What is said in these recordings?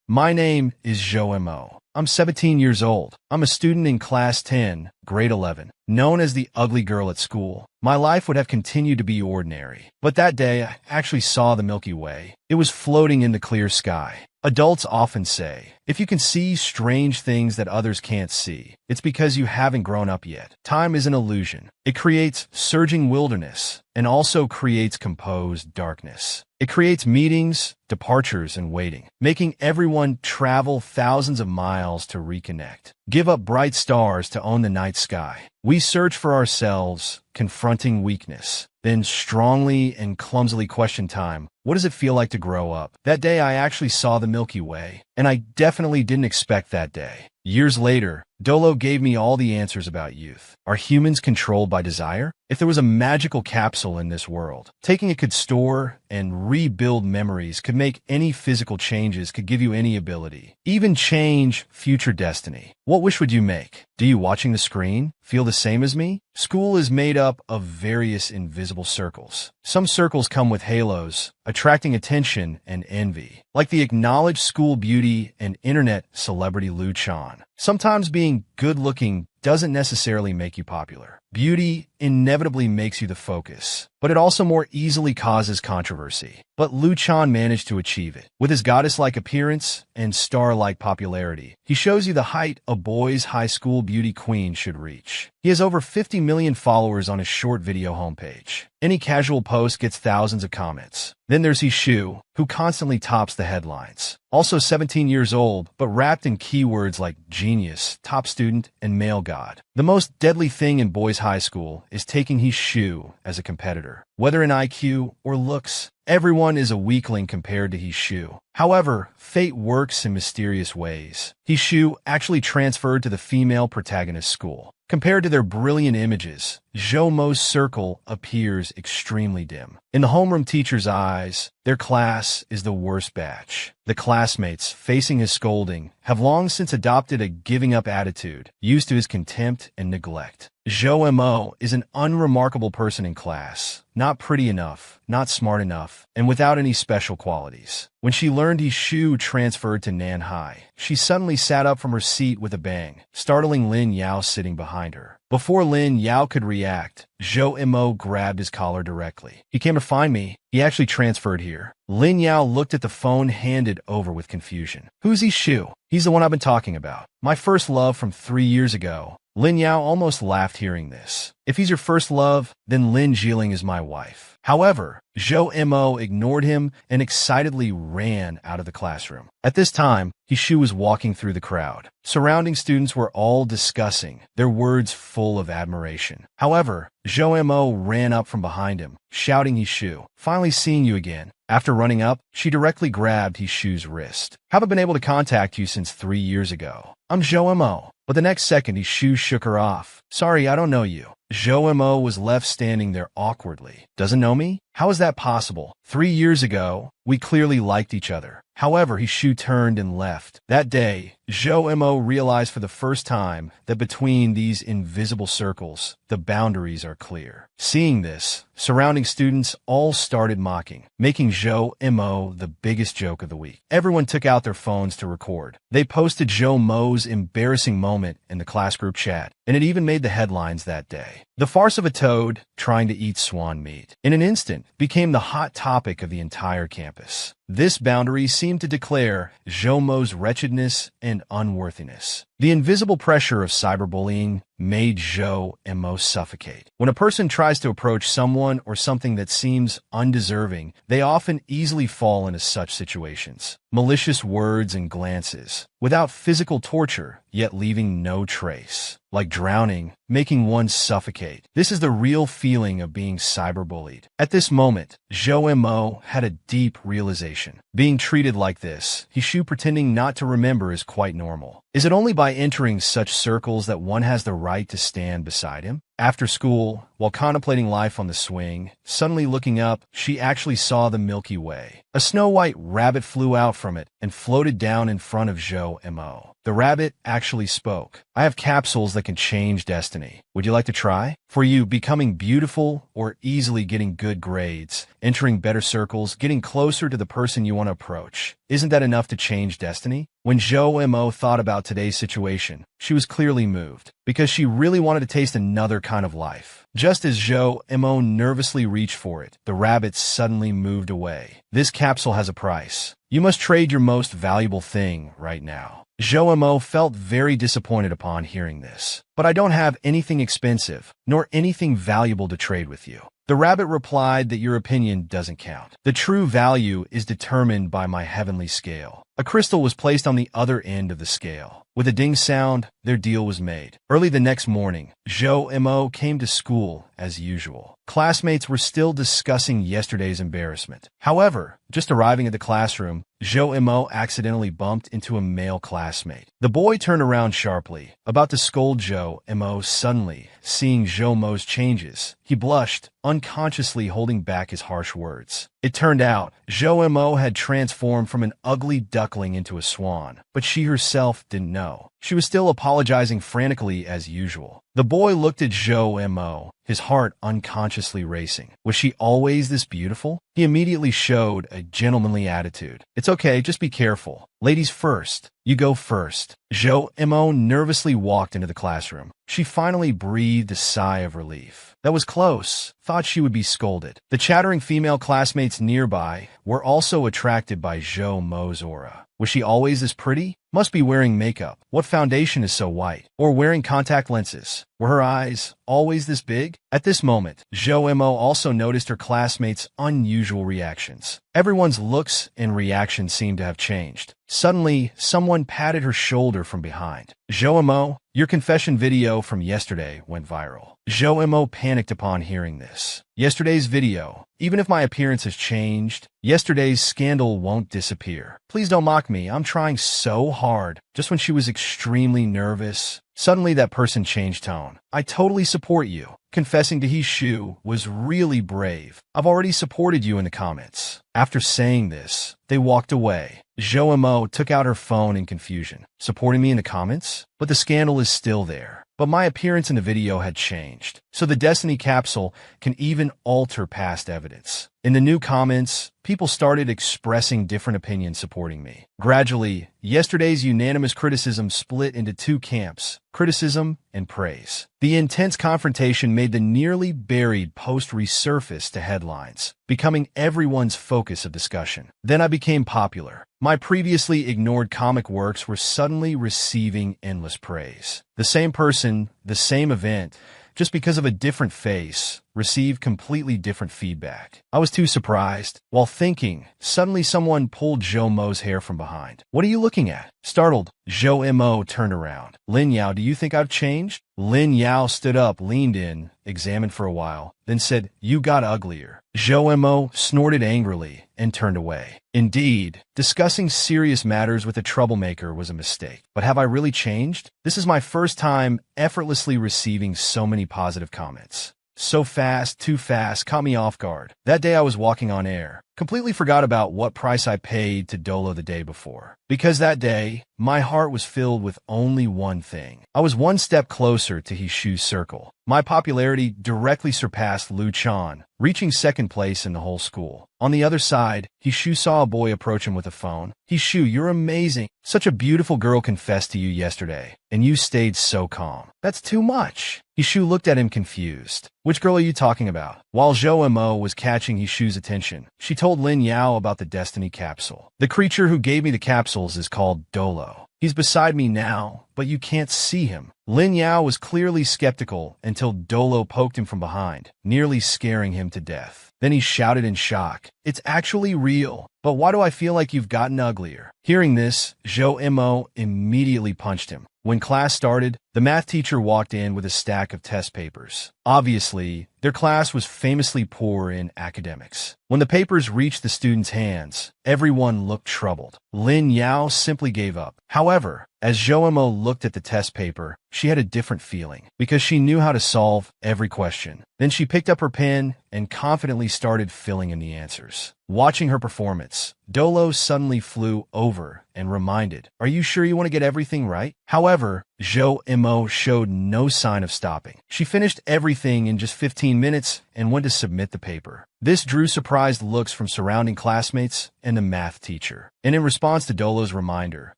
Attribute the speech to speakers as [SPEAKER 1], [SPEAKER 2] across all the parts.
[SPEAKER 1] My name is Joe Mo. I'm 17 years old. I'm a student in Class 10, Grade 11, known as the ugly girl at school. My life would have continued to be ordinary. But that day, I actually saw the Milky Way. It was floating in the clear sky. Adults often say, if you can see strange things that others can't see, it's because you haven't grown up yet. Time is an illusion. It creates surging wilderness and also creates composed darkness. It creates meetings, departures, and waiting, making everyone travel thousands of miles to reconnect. Give up bright stars to own the night sky. We search for ourselves, confronting weakness. Then strongly and clumsily question time. What does it feel like to grow up? That day I actually saw the Milky Way, and I definitely didn't expect that day. Years later, Dolo gave me all the answers about youth. Are humans controlled by desire? If there was a magical capsule in this world, taking it could store and rebuild memories, could make any physical changes, could give you any ability, even change future destiny. What wish would you make? Do you watching the screen feel the same as me? School is made up of various invisible circles. Some circles come with halos, attracting attention and envy, like the acknowledged school beauty and internet celebrity Luchan. Sometimes being good-looking doesn't necessarily make you popular. Beauty inevitably makes you the focus, but it also more easily causes controversy. But Luchan managed to achieve it. With his goddess-like appearance and star-like popularity, he shows you the height a boy's high school beauty queen should reach. He has over 50 million followers on his short video homepage. Any casual post gets thousands of comments. Then there's Hishu, who constantly tops the headlines. Also 17 years old, but wrapped in keywords like genius, top student, and male god. The most deadly thing in boys' high school is taking Hishu as a competitor. Whether in IQ or looks, everyone is a weakling compared to Hishu. However, fate works in mysterious ways. Hishu actually transferred to the female protagonist school. Compared to their brilliant images, Jomo's circle appears extremely dim. In the homeroom teacher's eyes, their class is the worst batch. The classmates, facing his scolding, have long since adopted a giving-up attitude, used to his contempt and neglect. Zhou Mo is an unremarkable person in class, not pretty enough, not smart enough, and without any special qualities. When she learned Hishu transferred to Nanhai, she suddenly sat up from her seat with a bang, startling Lin Yao sitting behind her. Before Lin Yao could react, Zhou Mo grabbed his collar directly. He came to find me. He actually transferred here. Lin Yao looked at the phone handed over with confusion. Who's Hishu? He's the one I've been talking about. My first love from 3 years ago. Lin Yao almost laughed hearing this. If he's your first love, then Lin Jieling is my wife. However, Zhou Mo ignored him and excitedly ran out of the classroom. At this time, Hishu was walking through the crowd. Surrounding students were all discussing, their words full of admiration. However, Zhou Mo ran up from behind him, shouting Hishu, "Finally seeing you again." After running up, she directly grabbed Hishu's wrist. "Haven't been able to contact you since 3 years ago. I'm Zhou Mo." But the next second, Hishu shook her off. "Sorry, I don't know you." Zhou Mo was left standing there awkwardly. "Doesn't know me? How is that possible? 3 years ago, we clearly liked each other." However, Hishu turned and left. That day, Zhou Mo realized for the first time that between these invisible circles, the boundaries are clear. Seeing this, surrounding students all started mocking, making Zhou Mo the biggest joke of the week. Everyone took out their phones to record. They posted Zhou Mo's embarrassing moment in the class group chat, and it even made the headlines that day. The farce of a toad trying to eat swan meat, in an instant, became the hot topic of the entire campus. This boundary seemed to declare Zhou Mo's wretchedness and unworthiness. The invisible pressure of cyberbullying made Zhou Mo suffocate. When a person tries to approach someone or something that seems undeserving, they often easily fall into such situations. Malicious words and glances, without physical torture, yet leaving no trace. Like drowning, making one suffocate. This is the real feeling of being cyberbullied. At this moment, Zhou Mo had a deep realization. Being treated like this, Hishu pretending not to remember, is quite normal. Is it only by entering such circles that one has the right to stand beside him? After school, while contemplating life on the swing, suddenly looking up, she actually saw the Milky Way. A snow-white rabbit flew out from it and floated down in front of Zhou Mo. The rabbit actually spoke. "I have capsules that can change destiny. Would you like to try? For you, becoming beautiful or easily getting good grades, entering better circles, getting closer to the person you want to approach. Isn't that enough to change destiny?" When Zhou Mo thought about today's situation, she was clearly moved, because she really wanted to taste another kind of life. Just as Zhou Mo nervously reached for it, the rabbit suddenly moved away. "This capsule has a price. You must trade your most valuable thing right now." Zhou Mo felt very disappointed upon hearing this. "But I don't have anything expensive, nor anything valuable to trade with you." The rabbit replied that your opinion doesn't count. "The true value is determined by my heavenly scale." A crystal was placed on the other end of the scale. With a ding sound, their deal was made. Early the next morning, Zhou Mo came to school as usual. Classmates were still discussing yesterday's embarrassment. However, just arriving at the classroom, Zhou Mo accidentally bumped into a male classmate. The boy turned around sharply, about to scold Zhou Mo. Suddenly, seeing Zhou Mo's changes, he blushed, unconsciously holding back his harsh words. It turned out, Zhou Mo had transformed from an ugly duckling into a swan, but she herself didn't know. She was still apologizing frantically as usual. The boy looked at Zhou Mo, his heart unconsciously racing. Was she always this beautiful? He immediately showed a gentlemanly attitude. "It's okay, just be careful. Ladies first. You go first." Zhou Mo nervously walked into the classroom. She finally breathed a sigh of relief. That was close. Thought she would be scolded. The chattering female classmates nearby were also attracted by Zhou Mo's aura. Was she always this pretty? Must be wearing makeup. What foundation is so white? Or wearing contact lenses? Were her eyes always this big? At this moment, Zhou Mo also noticed her classmates' unusual reactions. Everyone's looks and reactions seemed to have changed. Suddenly, someone patted her shoulder from behind. "Zhou Mo, your confession video from yesterday went viral." Zhou Mo panicked upon hearing this. "Yesterday's video. Even if my appearance has changed, yesterday's scandal won't disappear. Please don't mock me. I'm trying so hard." Just when she was extremely nervous, suddenly that person changed tone. "I totally support you. Confessing to Shu was really brave. I've already supported you in the comments." After saying this, they walked away. Zhou Mo took out her phone in confusion. "Supporting me in the comments? But the scandal is still there. But my appearance in the video had changed. So the Destiny capsule can even alter past evidence." In the new comments, people started expressing different opinions supporting me. Gradually, yesterday's unanimous criticism split into two camps: criticism and praise. The intense confrontation made the nearly buried post resurface to headlines, becoming everyone's focus of discussion. Then I became popular. My previously ignored comic works were suddenly receiving endless praise. The same person, the same event, just because of a different face, received completely different feedback. I was too surprised. While thinking, suddenly someone pulled Zhou Mo's hair from behind. "What are you looking at?" Startled, Zhou Mo turned around. "Lin Yao, do you think I've changed?" Lin Yao stood up, leaned in, examined for a while, then said, "You got uglier." Zhou Mo snorted angrily and turned away. Indeed, discussing serious matters with a troublemaker was a mistake. But have I really changed? This is my first time effortlessly receiving so many positive comments. So fast, too fast, caught me off guard. That day I was walking on air. Completely forgot about what price I paid to Dolo the day before. Because that day, my heart was filled with only one thing. I was one step closer to Hishu's circle. My popularity directly surpassed Lu Chan, reaching second place in the whole school. On the other side, Hishu saw a boy approach him with a phone. "Hishu, you're amazing. Such a beautiful girl confessed to you yesterday, and you stayed so calm. That's too much." Hishu looked at him confused. "Which girl are you talking about?" While Zhou Mo was catching Hishu's attention, she told Lin Yao about the Destiny capsule. "The creature who gave me the capsules is called Dolo. He's beside me now, but you can't see him." Lin Yao was clearly skeptical until Dolo poked him from behind, nearly scaring him to death. Then he shouted in shock, "It's actually real. But why do I feel like you've gotten uglier?" Hearing this, Zhou Mo immediately punched him. When class started, the math teacher walked in with a stack of test papers. Obviously, their class was famously poor in academics. When the papers reached the students' hands, everyone looked troubled. Lin Yao simply gave up. However, as Zhou Mo looked at the test paper, she had a different feeling, because she knew how to solve every question. Then she picked up her pen and confidently started filling in the answers. Watching her performance, Dolo suddenly flew over and reminded, "Are you sure you want to get everything right?" However, Zhou Mo showed no sign of stopping. She finished everything in just 15 minutes and went to submit the paper. This drew surprised looks from surrounding classmates and the math teacher. And in response to Dolo's reminder,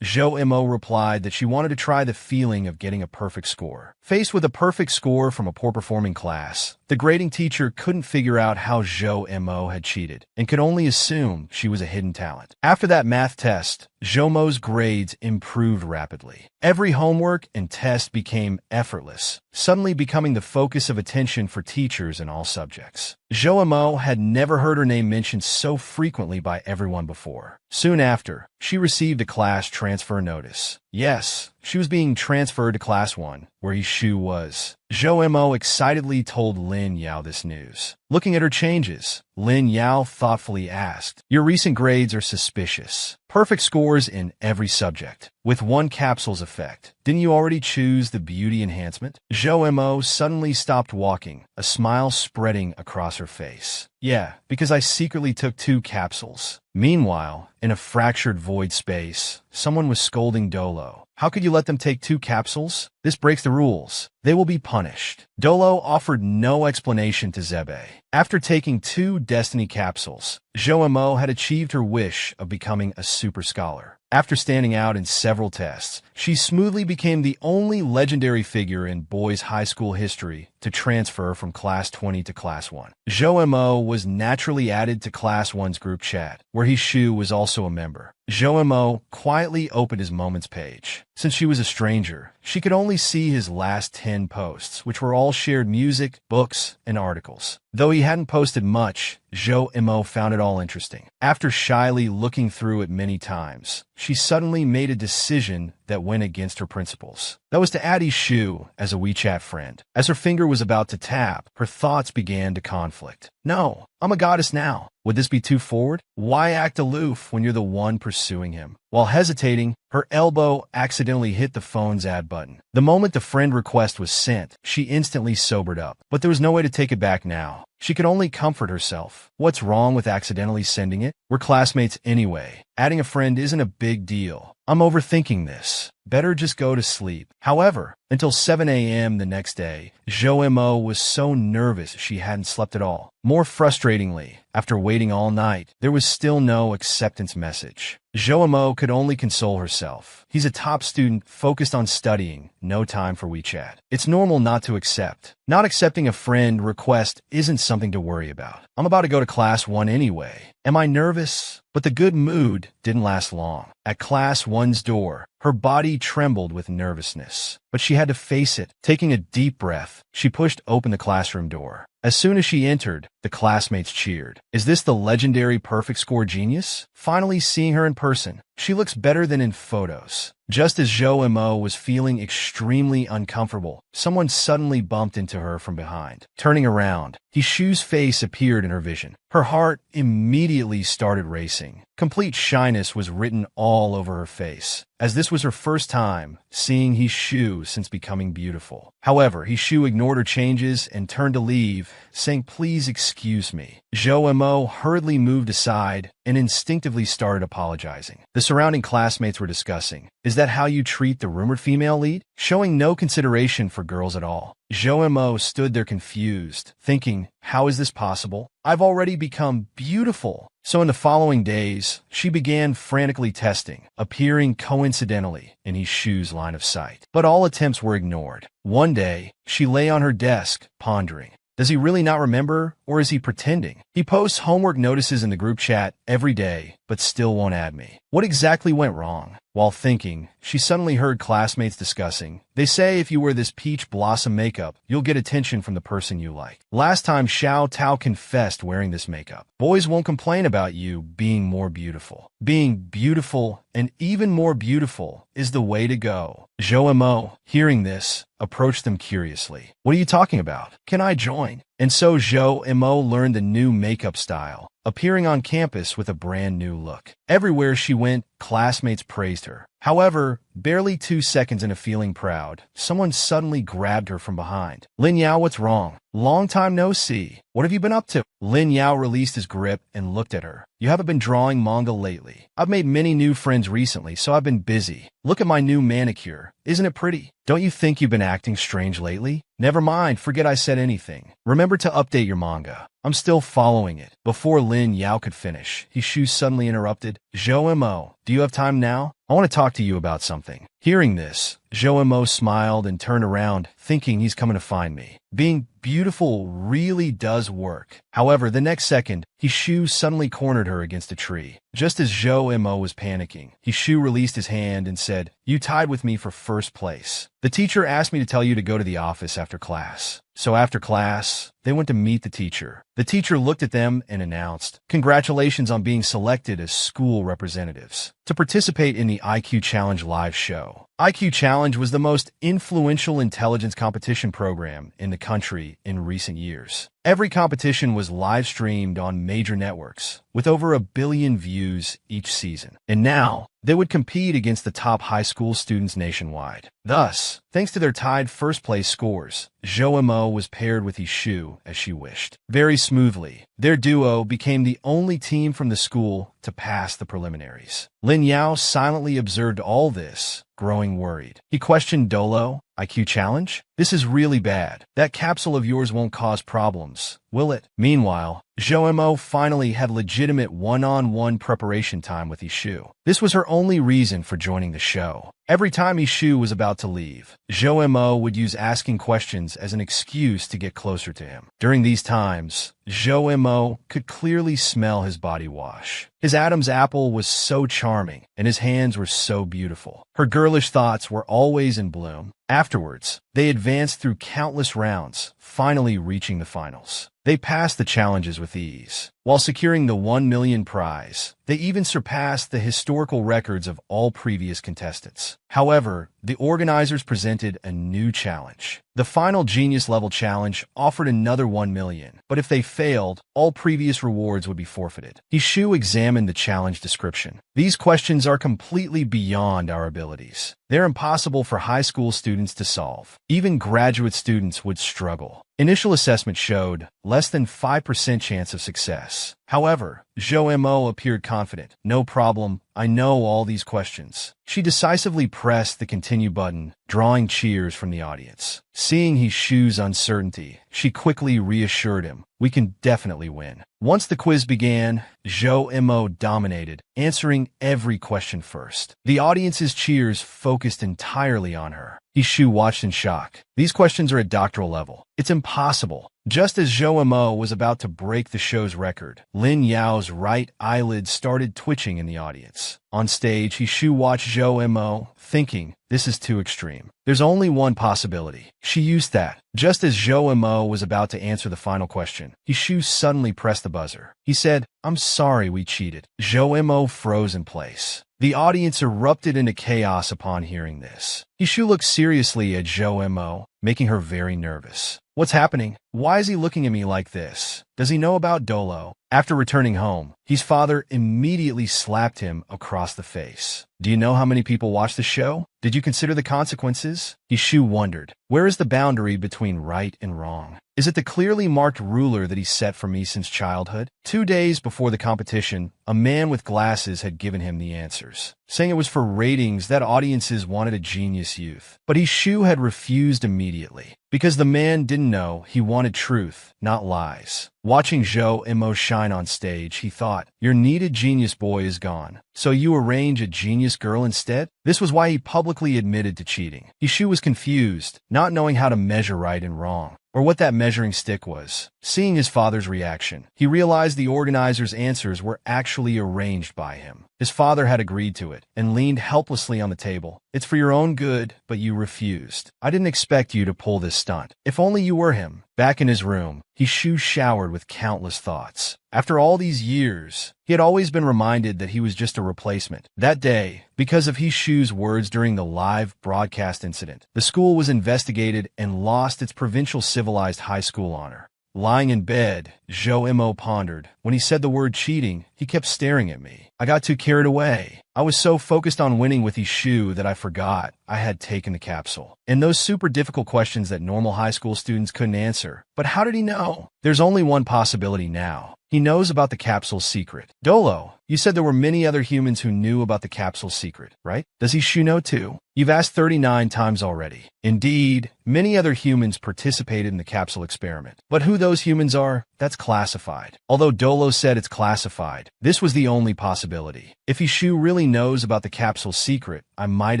[SPEAKER 1] Zhou Mo replied that she wanted to try the feeling of getting a perfect score. Faced with a perfect score from a poor-performing class, the grading teacher couldn't figure out how Zhou Mo had cheated and could only assume she was a hidden talent. After that math test, Zhou Mo's grades improved rapidly. Every homework and test became effortless, suddenly becoming the focus of attention for teachers in all subjects. Zhou Mo had never heard her name mentioned so frequently by everyone before. Soon after, she received a class transfer notice. Yes, she was being transferred to Class 1, where Yishu was. Zhou Mo excitedly told Lin Yao this news. Looking at her changes, Lin Yao thoughtfully asked, "Your recent grades are suspicious. Perfect scores in every subject, with one capsule's effect. Didn't you already choose the beauty enhancement?" Zhou Mo suddenly stopped walking, a smile spreading across her face. "Yeah, because I secretly took 2 capsules." Meanwhile, in a fractured void space, someone was scolding Dolo. "How could you let them take 2 capsules? This breaks the rules. They will be punished." Dolo offered no explanation to Zebe. After taking 2 destiny capsules, Zhou Mo had achieved her wish of becoming a super scholar. After standing out in several tests, she smoothly became the only legendary figure in boys' high school history to transfer from Class 20 to Class 1. Zhou Mo was naturally added to Class 1's group chat, where Yishu was also a member. Zhou Mo quietly opened his Moments page. Since she was a stranger, she could only see his last 10 posts, which were all shared music, books, and articles. Though he hadn't posted much, Zhou Mo found it all interesting. After shyly looking through it many times, she suddenly made a decision that went against her principles. That was to add Yishu as a WeChat friend. As her finger was about to tap, her thoughts began to conflict. "No, I'm a goddess now. Would this be too forward? Why act aloof when you're the one pursuing him?" While hesitating, her elbow accidentally hit the phone's add button. The moment the friend request was sent, she instantly sobered up. But there was no way to take it back now. She could only comfort herself. What's wrong with accidentally sending it? We're classmates anyway. Adding a friend isn't a big deal. I'm overthinking this. Better just go to sleep. However, until 7 a.m. the next day, Zhou Mo was so nervous she hadn't slept at all. More frustratingly, after waiting all night, there was still no acceptance message. Zhou Mo could only console herself. He's a top student focused on studying, no time for WeChat. It's normal not to accept. Not accepting a friend request isn't something to worry about. I'm about to go to Class 1 anyway. Am I nervous? But the good mood didn't last long. At Class 1's door, her body trembled with nervousness. But she had to face it. Taking a deep breath, she pushed open the classroom door. As soon as she entered, the classmates cheered. Is this the legendary perfect score genius? Finally seeing her in person, she looks better than in photos. Just as Zhou Mo was feeling extremely uncomfortable, someone suddenly bumped into her from behind. Turning around, Yishu's face appeared in her vision. Her heart immediately started racing. Complete shyness was written all over her face, as this was her first time seeing Yishu since becoming beautiful. However, Yishu ignored her changes and turned to leave, saying, "Please excuse me." Zhou Mo hurriedly moved aside and instinctively started apologizing. The surrounding classmates were discussing, "Is that how you treat the rumored female lead?" Showing no consideration for girls at all. Zhou Mo stood there confused, thinking, how is this possible? I've already become beautiful. So in the following days, she began frantically testing, appearing coincidentally in Yishu's line of sight. But all attempts were ignored. One day, she lay on her desk, pondering. Does he really not remember, or is he pretending? He posts homework notices in the group chat every day, but still won't add me. What exactly went wrong? While thinking, she suddenly heard classmates discussing, "They say if you wear this peach blossom makeup, you'll get attention from the person you like." Last time Xiao Tao confessed wearing this makeup. Boys won't complain about you being more beautiful. Being beautiful and even more beautiful is the way to go. Zhou Mo, hearing this, approached them curiously. "What are you talking about? Can I join?" And so Zhou Mo learned a new makeup style, appearing on campus with a brand new look. Everywhere she went, classmates praised her. However, barely 2 seconds into feeling proud, someone suddenly grabbed her from behind. "Lin Yao, what's wrong? Long time no see. What have you been up to?" Lin Yao released his grip and looked at her. "You haven't been drawing manga lately. I've made many new friends recently, so I've been busy. Look at my new manicure. Isn't it pretty? Don't you think you've been acting strange lately?" "Never mind, forget I said anything. Remember to update your manga. I'm still following it." Before Lin Yao could finish, Hishu suddenly interrupted. "Zhou Mo, do you have time now? I want to talk to you about something." Hearing this, Zhou Mo smiled and turned around, thinking he's coming to find me. Being beautiful really does work. However, the next second, Hishu suddenly cornered her against a tree. Just as Zhou Mo was panicking, Hishu released his hand and said, "You tied with me for first place. The teacher asked me to tell you to go to the office after class." So after class, they went to meet the teacher. The teacher looked at them and announced, "Congratulations on being selected as school representatives to participate in the IQ Challenge live show." IQ Challenge was the most influential intelligence competition program in the country in recent years. Every competition was live-streamed on major networks, with over 1 billion views each season. And now, they would compete against the top high school students nationwide. Thus, thanks to their tied first-place scores, Zhou Mo was paired with Hishu as she wished. Very smoothly, their duo became the only team from the school to pass the preliminaries. Lin Yao silently observed all this, growing worried. He questioned Dolo, "IQ Challenge? This is really bad. That capsule of yours won't cause problems, will it?" Meanwhile, Zhou Mo finally had legitimate one-on-one preparation time with Hishu. This was her only reason for joining the show. Every time Hishu was about to leave, Zhou Mo would use asking questions as an excuse to get closer to him. During these times, Zhou Mo could clearly smell his body wash. His Adam's apple was so charming, and his hands were so beautiful. Her girlish thoughts were always in bloom. Afterwards, they advanced through countless rounds, finally reaching the finals. They passed the challenges with ease. While securing the 1 million prize, they even surpassed the historical records of all previous contestants. However, the organizers presented a new challenge. The final Genius Level Challenge offered another 1 million, but if they failed, all previous rewards would be forfeited. Hishu examined the challenge description. "These questions are completely beyond our abilities. They're impossible for high school students to solve. Even graduate students would struggle." Initial assessment showed less than 5% chance of success. However, Zhou Mo appeared confident. "No problem, I know all these questions." She decisively pressed the continue button, drawing cheers from the audience. Seeing Hishu's uncertainty, she quickly reassured him, "We can definitely win." Once the quiz began, Zhou Mo dominated, answering every question first. The audience's cheers focused entirely on her. Hishu watched in shock. "These questions are at doctoral level. It's impossible." Just as Zhou Mo was about to break the show's record, Lin Yao's right eyelid started twitching in the audience. On stage, Hishu watched Zhou Mo, thinking, "This is too extreme. There's only one possibility." She used that. Just as Zhou Mo was about to answer the final question, Hishu suddenly pressed the buzzer. He said, "I'm sorry we cheated." Zhou Mo froze in place. The audience erupted into chaos upon hearing this. Hishu looked seriously at Zhou Mo, making her very nervous. "What's happening? Why is he looking at me like this? Does he know about Dolo?" After returning home, his father immediately slapped him across the face. "Do you know how many people watch the show? Did you consider the consequences?" Hishu wondered, where is the boundary between right and wrong? Is it the clearly marked ruler that he set for me since childhood? 2 days before the competition, a man with glasses had given him the answers, saying it was for ratings that audiences wanted a genius youth. But Hishu had refused immediately, because the man didn't know he wanted truth, not lies. Watching Zhou Mo shine on stage, he thought, "Your needed genius boy is gone. So you arrange a genius girl instead?" This was why he publicly admitted to cheating. Hishu was confused, not knowing how to measure right and wrong, or what that measuring stick was. Seeing his father's reaction, he realized the organizers' answers were actually arranged by him. His father had agreed to it and leaned helplessly on the table. It's for your own good, but you refused. I didn't expect you to pull this stunt. If only you were him. Back in his room, Hishu showered with countless thoughts. After all these years, he had always been reminded that he was just a replacement. That day, because of Hishu's words during the live broadcast incident, the school was investigated and lost its provincial civilized high school honor. Lying in bed, Zhou pondered. When he said the word cheating, he kept staring at me. I got too carried away. I was so focused on winning with Hishu that I forgot I had taken the capsule. And those super difficult questions that normal high school students couldn't answer. But how did he know? There's only one possibility now. He knows about the capsule's secret. Dolo, you said there were many other humans who knew about the capsule's secret, right? Does Hishu know too? You've asked 39 times already. Indeed, many other humans participated in the capsule experiment. But who those humans are, that's classified. Although Dolo said it's classified, this was the only possibility. If Hishu really knows about the capsule's secret, I might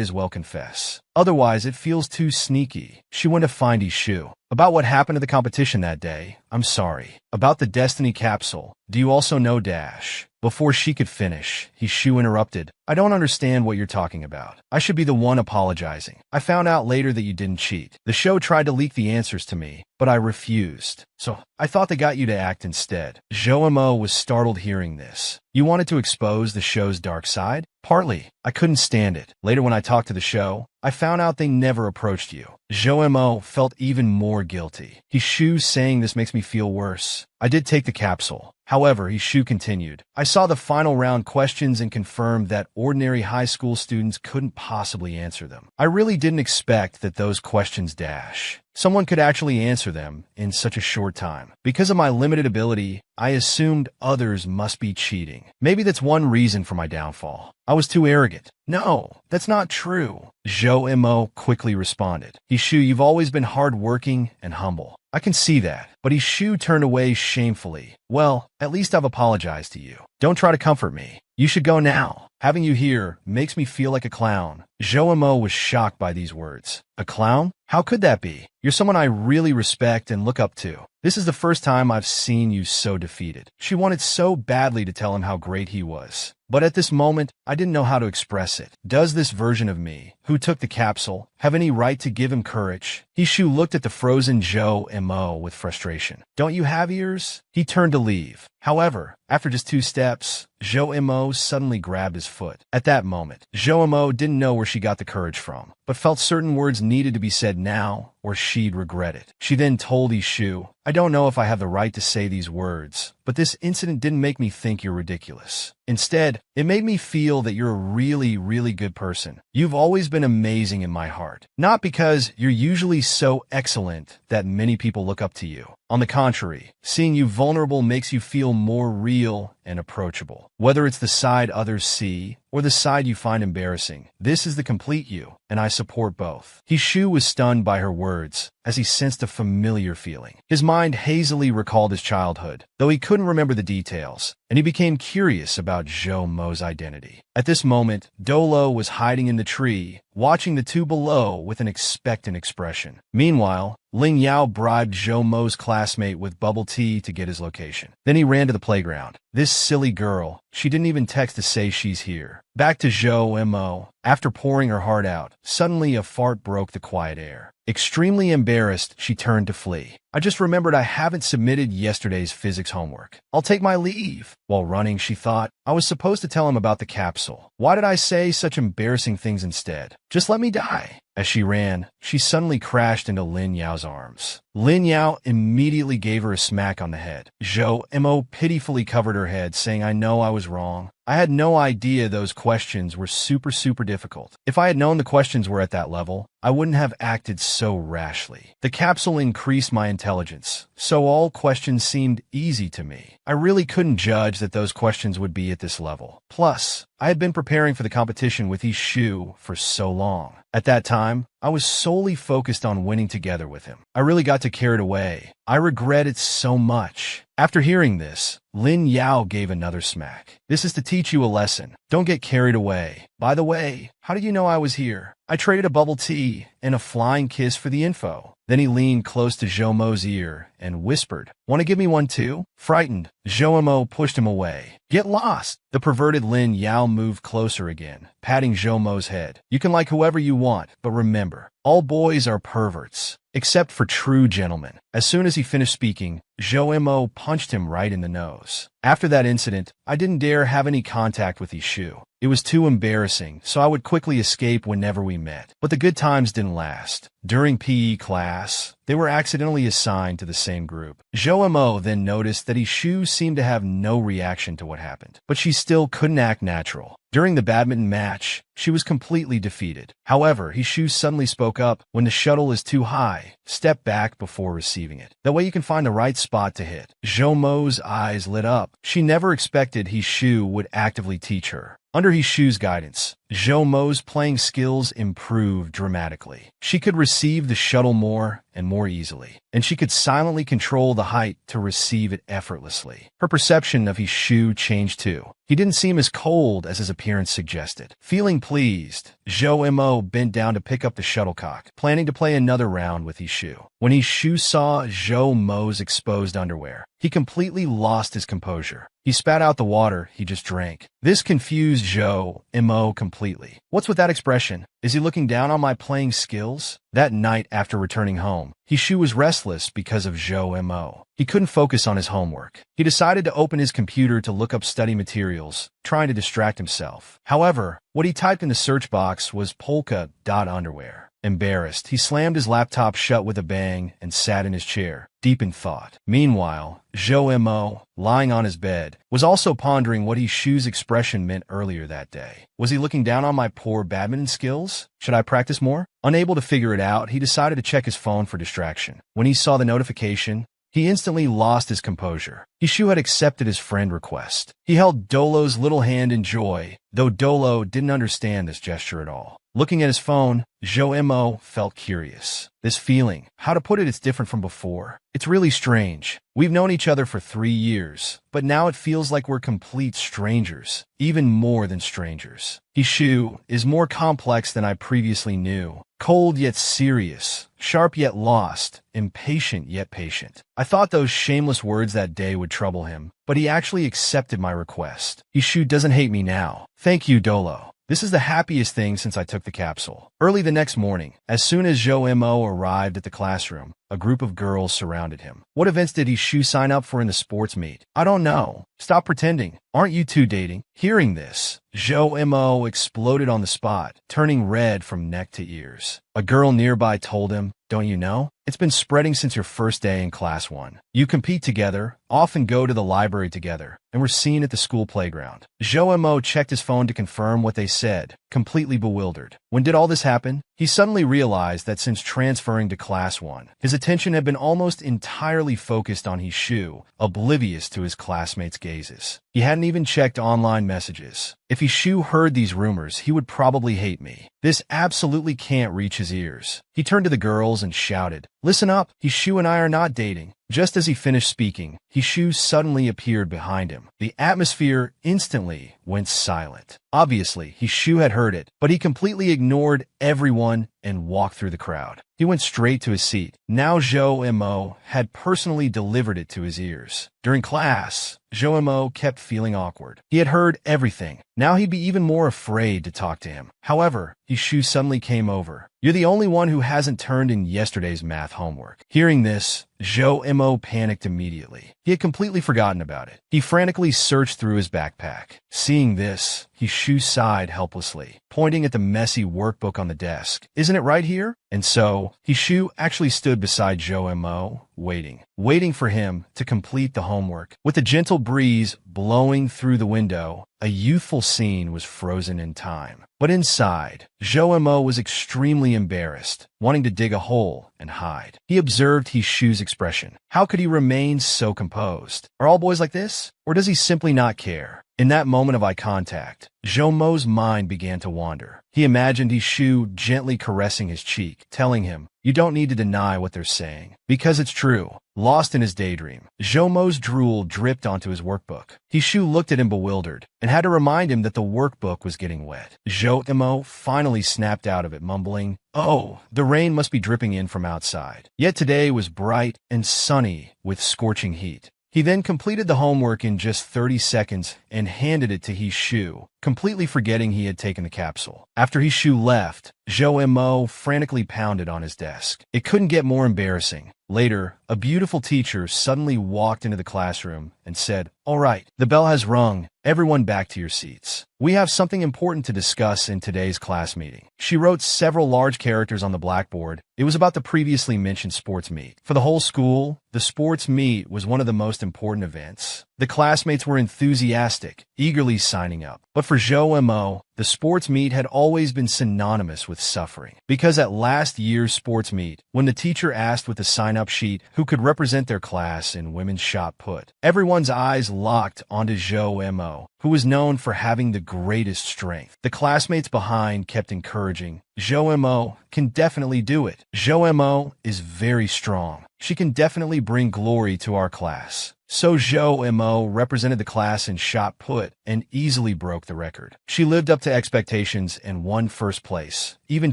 [SPEAKER 1] as well confess. Otherwise, it feels too sneaky. She went to find Hishu. About what happened at the competition that day, I'm sorry. About the Destiny capsule, do you also know Dash? Before she could finish, Hishu interrupted. I don't understand what you're talking about. I should be the one apologizing. I found out later that you didn't cheat. The show tried to leak the answers to me, but I refused. So I thought they got you to act instead. Zhou was startled hearing this. You wanted to expose the show's dark side? Partly. I couldn't stand it. Later when I talked to the show, I found out they never approached you. Zhou felt even more guilty. Hishu saying this makes me feel worse. I did take the capsule. However, Hishu continued, I saw the final round questions and confirmed that ordinary high school students couldn't possibly answer them. I really didn't expect that those questions Dash. Someone could actually answer them in such a short time. Because of my limited ability, I assumed others must be cheating. Maybe that's one reason for my downfall. I was too arrogant. No, that's not true. Zhou quickly responded. Hishu, you've always been hardworking and humble. I can see that. But Hishu turned away shamefully. Well, at least I've apologized to you. Don't try to comfort me. You should go now. Having you here makes me feel like a clown. Zhou was shocked by these words. A clown? How could that be? You're someone I really respect and look up to. This is the first time I've seen you so defeated. She wanted so badly to tell him how great he was. But at this moment, I didn't know how to express it. Does this version of me, who took the capsule, have any right to give him courage? Hishu looked at the frozen Zhou with frustration. Don't you have ears? He turned to leave. However, after just 2 steps, Zhou suddenly grabbed his foot. At that moment, Zhou didn't know where she got the courage from, but felt certain words needed to be said now, or she'd regret it. She then told Hishu, I don't know if I have the right to say these words, but this incident didn't make me think you're ridiculous. Instead, it made me feel that you're a really, really good person. You've always been amazing in my heart. Not because you're usually so excellent that many people look up to you. On the contrary, seeing you vulnerable makes you feel more real and approachable. Whether it's the side others see or the side you find embarrassing, this is the complete you, and I support both. Hishu was stunned by her words as he sensed a familiar feeling. His mind hazily recalled his childhood, though he couldn't remember the details, and he became curious about Zhou identity. At this moment, Dolo was hiding in the tree, watching the two below with an expectant expression. Meanwhile, Ling Yao bribed Zhou classmate with bubble tea to get his location. Then he ran to the playground. This silly girl, she didn't even text to say she's here. Back to Zhou. After pouring her heart out, suddenly a fart broke the quiet air. Extremely embarrassed, she turned to flee. I just remembered I haven't submitted yesterday's physics homework. I'll take my leave. While running, she thought, I was supposed to tell him about the capsule. Why did I say such embarrassing things instead? Just let me die. As she ran, she suddenly crashed into Lin Yao's arms. Lin Yao immediately gave her a smack on the head. Zhou pitifully covered her head, saying, I know I was wrong. I had no idea those questions were super difficult. If I had known the questions were at that level, I wouldn't have acted so rashly. The capsule increased my intelligence, so all questions seemed easy to me. I really couldn't judge that those questions would be at this level. Plus, I had been preparing for the competition with Hishu for so long. At that time, I was solely focused on winning together with him. I really got too carried away. I regret it so much. After hearing this, Lin Yao gave another smack. This is to teach you a lesson. Don't get carried away. By the way, how did you know I was here? I traded a bubble tea and a flying kiss for the info. Then he leaned close to Zhoumo's ear and whispered, "Want to give me one too?" Frightened, Zhoumo pushed him away. "Get lost!" The perverted Lin Yao moved closer again, patting Zhoumo's head. "You can like whoever you want, but remember, all boys are perverts, except for true gentlemen." As soon as he finished speaking, Zhoumo punched him right in the nose. After that incident, I didn't dare have any contact with Ishu. It was too embarrassing, so I would quickly escape whenever we met. But the good times didn't last. During PE class, they were accidentally assigned to the same group. Zhoumo then noticed that Ishu seemed to have no reaction to what happened, but she still couldn't act natural. During the badminton match, she was completely defeated. However, Ishu suddenly spoke up, "When the shuttle is too high, step back before receiving it. That way you can find the right spot to hit." Zhoumo's eyes lit up. She never expected Ishu would actively teach her. Under Hishu's guidance, Zhoumo's playing skills improved dramatically. She could receive the shuttle more and more easily, and she could silently control the height to receive it effortlessly. Her perception of Hishu changed too. He didn't seem as cold as his appearance suggested. Feeling pleased, Zhoumo bent down to pick up the shuttlecock, planning to play another round with Hishu. When Hishu saw Zhoumo's exposed underwear, he completely lost his composure. He spat out the water he just drank. This confused Zhoumo completely. "What's with that expression? Is he looking down on my playing skills?" That night after returning home, Hishu was restless because of Zhoumo. He couldn't focus on his homework. He decided to open his computer to look up study materials, trying to distract himself. However, what he typed in the search box was polka dot underwear. Embarrassed, he slammed his laptop shut with a bang and sat in his chair, deep in thought. Meanwhile, Zhoumo, lying on his bed, was also pondering what Hishu's expression meant earlier that day. Was he looking down on my poor badminton skills? Should I practice more? Unable to figure it out, he decided to check his phone for distraction. When he saw the notification, he instantly lost his composure. Hishu had accepted his friend request. He held Dolo's little hand in joy, though Dolo didn't understand this gesture at all. Looking at his phone, Zhoumo felt curious. This feeling, how to put it, it's different from before. It's really strange. We've known each other for 3 years, but now it feels like we're complete strangers, even more than strangers. Hishu is more complex than I previously knew. Cold yet serious, sharp yet lost, impatient yet patient. I thought those shameless words that day would trouble him, but he actually accepted my request. Hishu doesn't hate me now. Thank you, Dolo. This is the happiest thing since I took the capsule. Early the next morning, as soon as Zhoumo arrived at the classroom, a group of girls surrounded him. "What events did Hishu sign up for in the sports meet?" "I don't know." "Stop pretending. Aren't you two dating?" Hearing this, Zhoumo exploded on the spot, turning red from neck to ears. A girl nearby told him, "Don't you know? It's been spreading since your first day in class 1. You compete together, often go to the library together, and were seen at the school playground." Zhoumo checked his phone to confirm what they said, completely bewildered. When did all this happen? He suddenly realized that since transferring to class 1, his attention had been almost entirely focused on Hishu, oblivious to his classmates' gazes. He hadn't even checked online messages. If Hishu heard these rumors, he would probably hate me. This absolutely can't reach his ears. He turned to the girls and shouted, "Listen up, Hishu and I are not dating." Just as he finished speaking, Hishu suddenly appeared behind him. The atmosphere instantly went silent. Obviously, Hishu had heard it, but he completely ignored everyone and walked through the crowd. He went straight to his seat. Now Zhoumo had personally delivered it to his ears. During class, Zhoumo kept feeling awkward. He had heard everything. Now he'd be even more afraid to talk to him. However, Hishu suddenly came over. "You're the only one who hasn't turned in yesterday's math homework." Hearing this, Zhoumo panicked immediately. He had completely forgotten about it. He frantically searched through his backpack. Seeing this, Hishu sighed helplessly, pointing at the messy workbook on the desk. "Isn't it right here?" And so, Hishu actually stood beside Zhoumo, waiting for him to complete the homework. With a gentle breeze blowing through the window, a youthful scene was frozen in time. But inside, Zhoumo was extremely embarrassed, wanting to dig a hole and hide. He observed Hishu's expression. How could he remain so composed? Are all boys like this? Or does he simply not care? In that moment of eye contact, Zhoumo's mind began to wander. He imagined Shu gently caressing his cheek, telling him, "You don't need to deny what they're saying, because it's true." Lost in his daydream, Zhoumo's drool dripped onto his workbook. Shu looked at him bewildered, and had to remind him that the workbook was getting wet. Zhoumo finally snapped out of it, mumbling, "Oh, the rain must be dripping in from outside." Yet today was bright and sunny with scorching heat. He then completed the homework in just 30 seconds and handed it to Shu, completely forgetting he had taken the capsule. After Shu left, Zhoumo frantically pounded on his desk. It couldn't get more embarrassing. Later, a beautiful teacher suddenly walked into the classroom and said, "All right, the bell has rung. Everyone back to your seats. We have something important to discuss in today's class meeting." She wrote several large characters on the blackboard. It was about the previously mentioned sports meet. For the whole school, the sports meet was one of the most important events. The classmates were enthusiastic, eagerly signing up. But for Zhoumo, the sports meet had always been synonymous with suffering. Because at last year's sports meet, when the teacher asked with the sign-up sheet who could represent their class in women's shot put, everyone's eyes locked onto Zhoumo, who was known for having the greatest strength. The classmates behind kept encouraging, "Zhoumo can definitely do it. Zhoumo is very strong. She can definitely bring glory to our class." So Zhoumo represented the class in shot put and easily broke the record. She lived up to expectations and won first place, even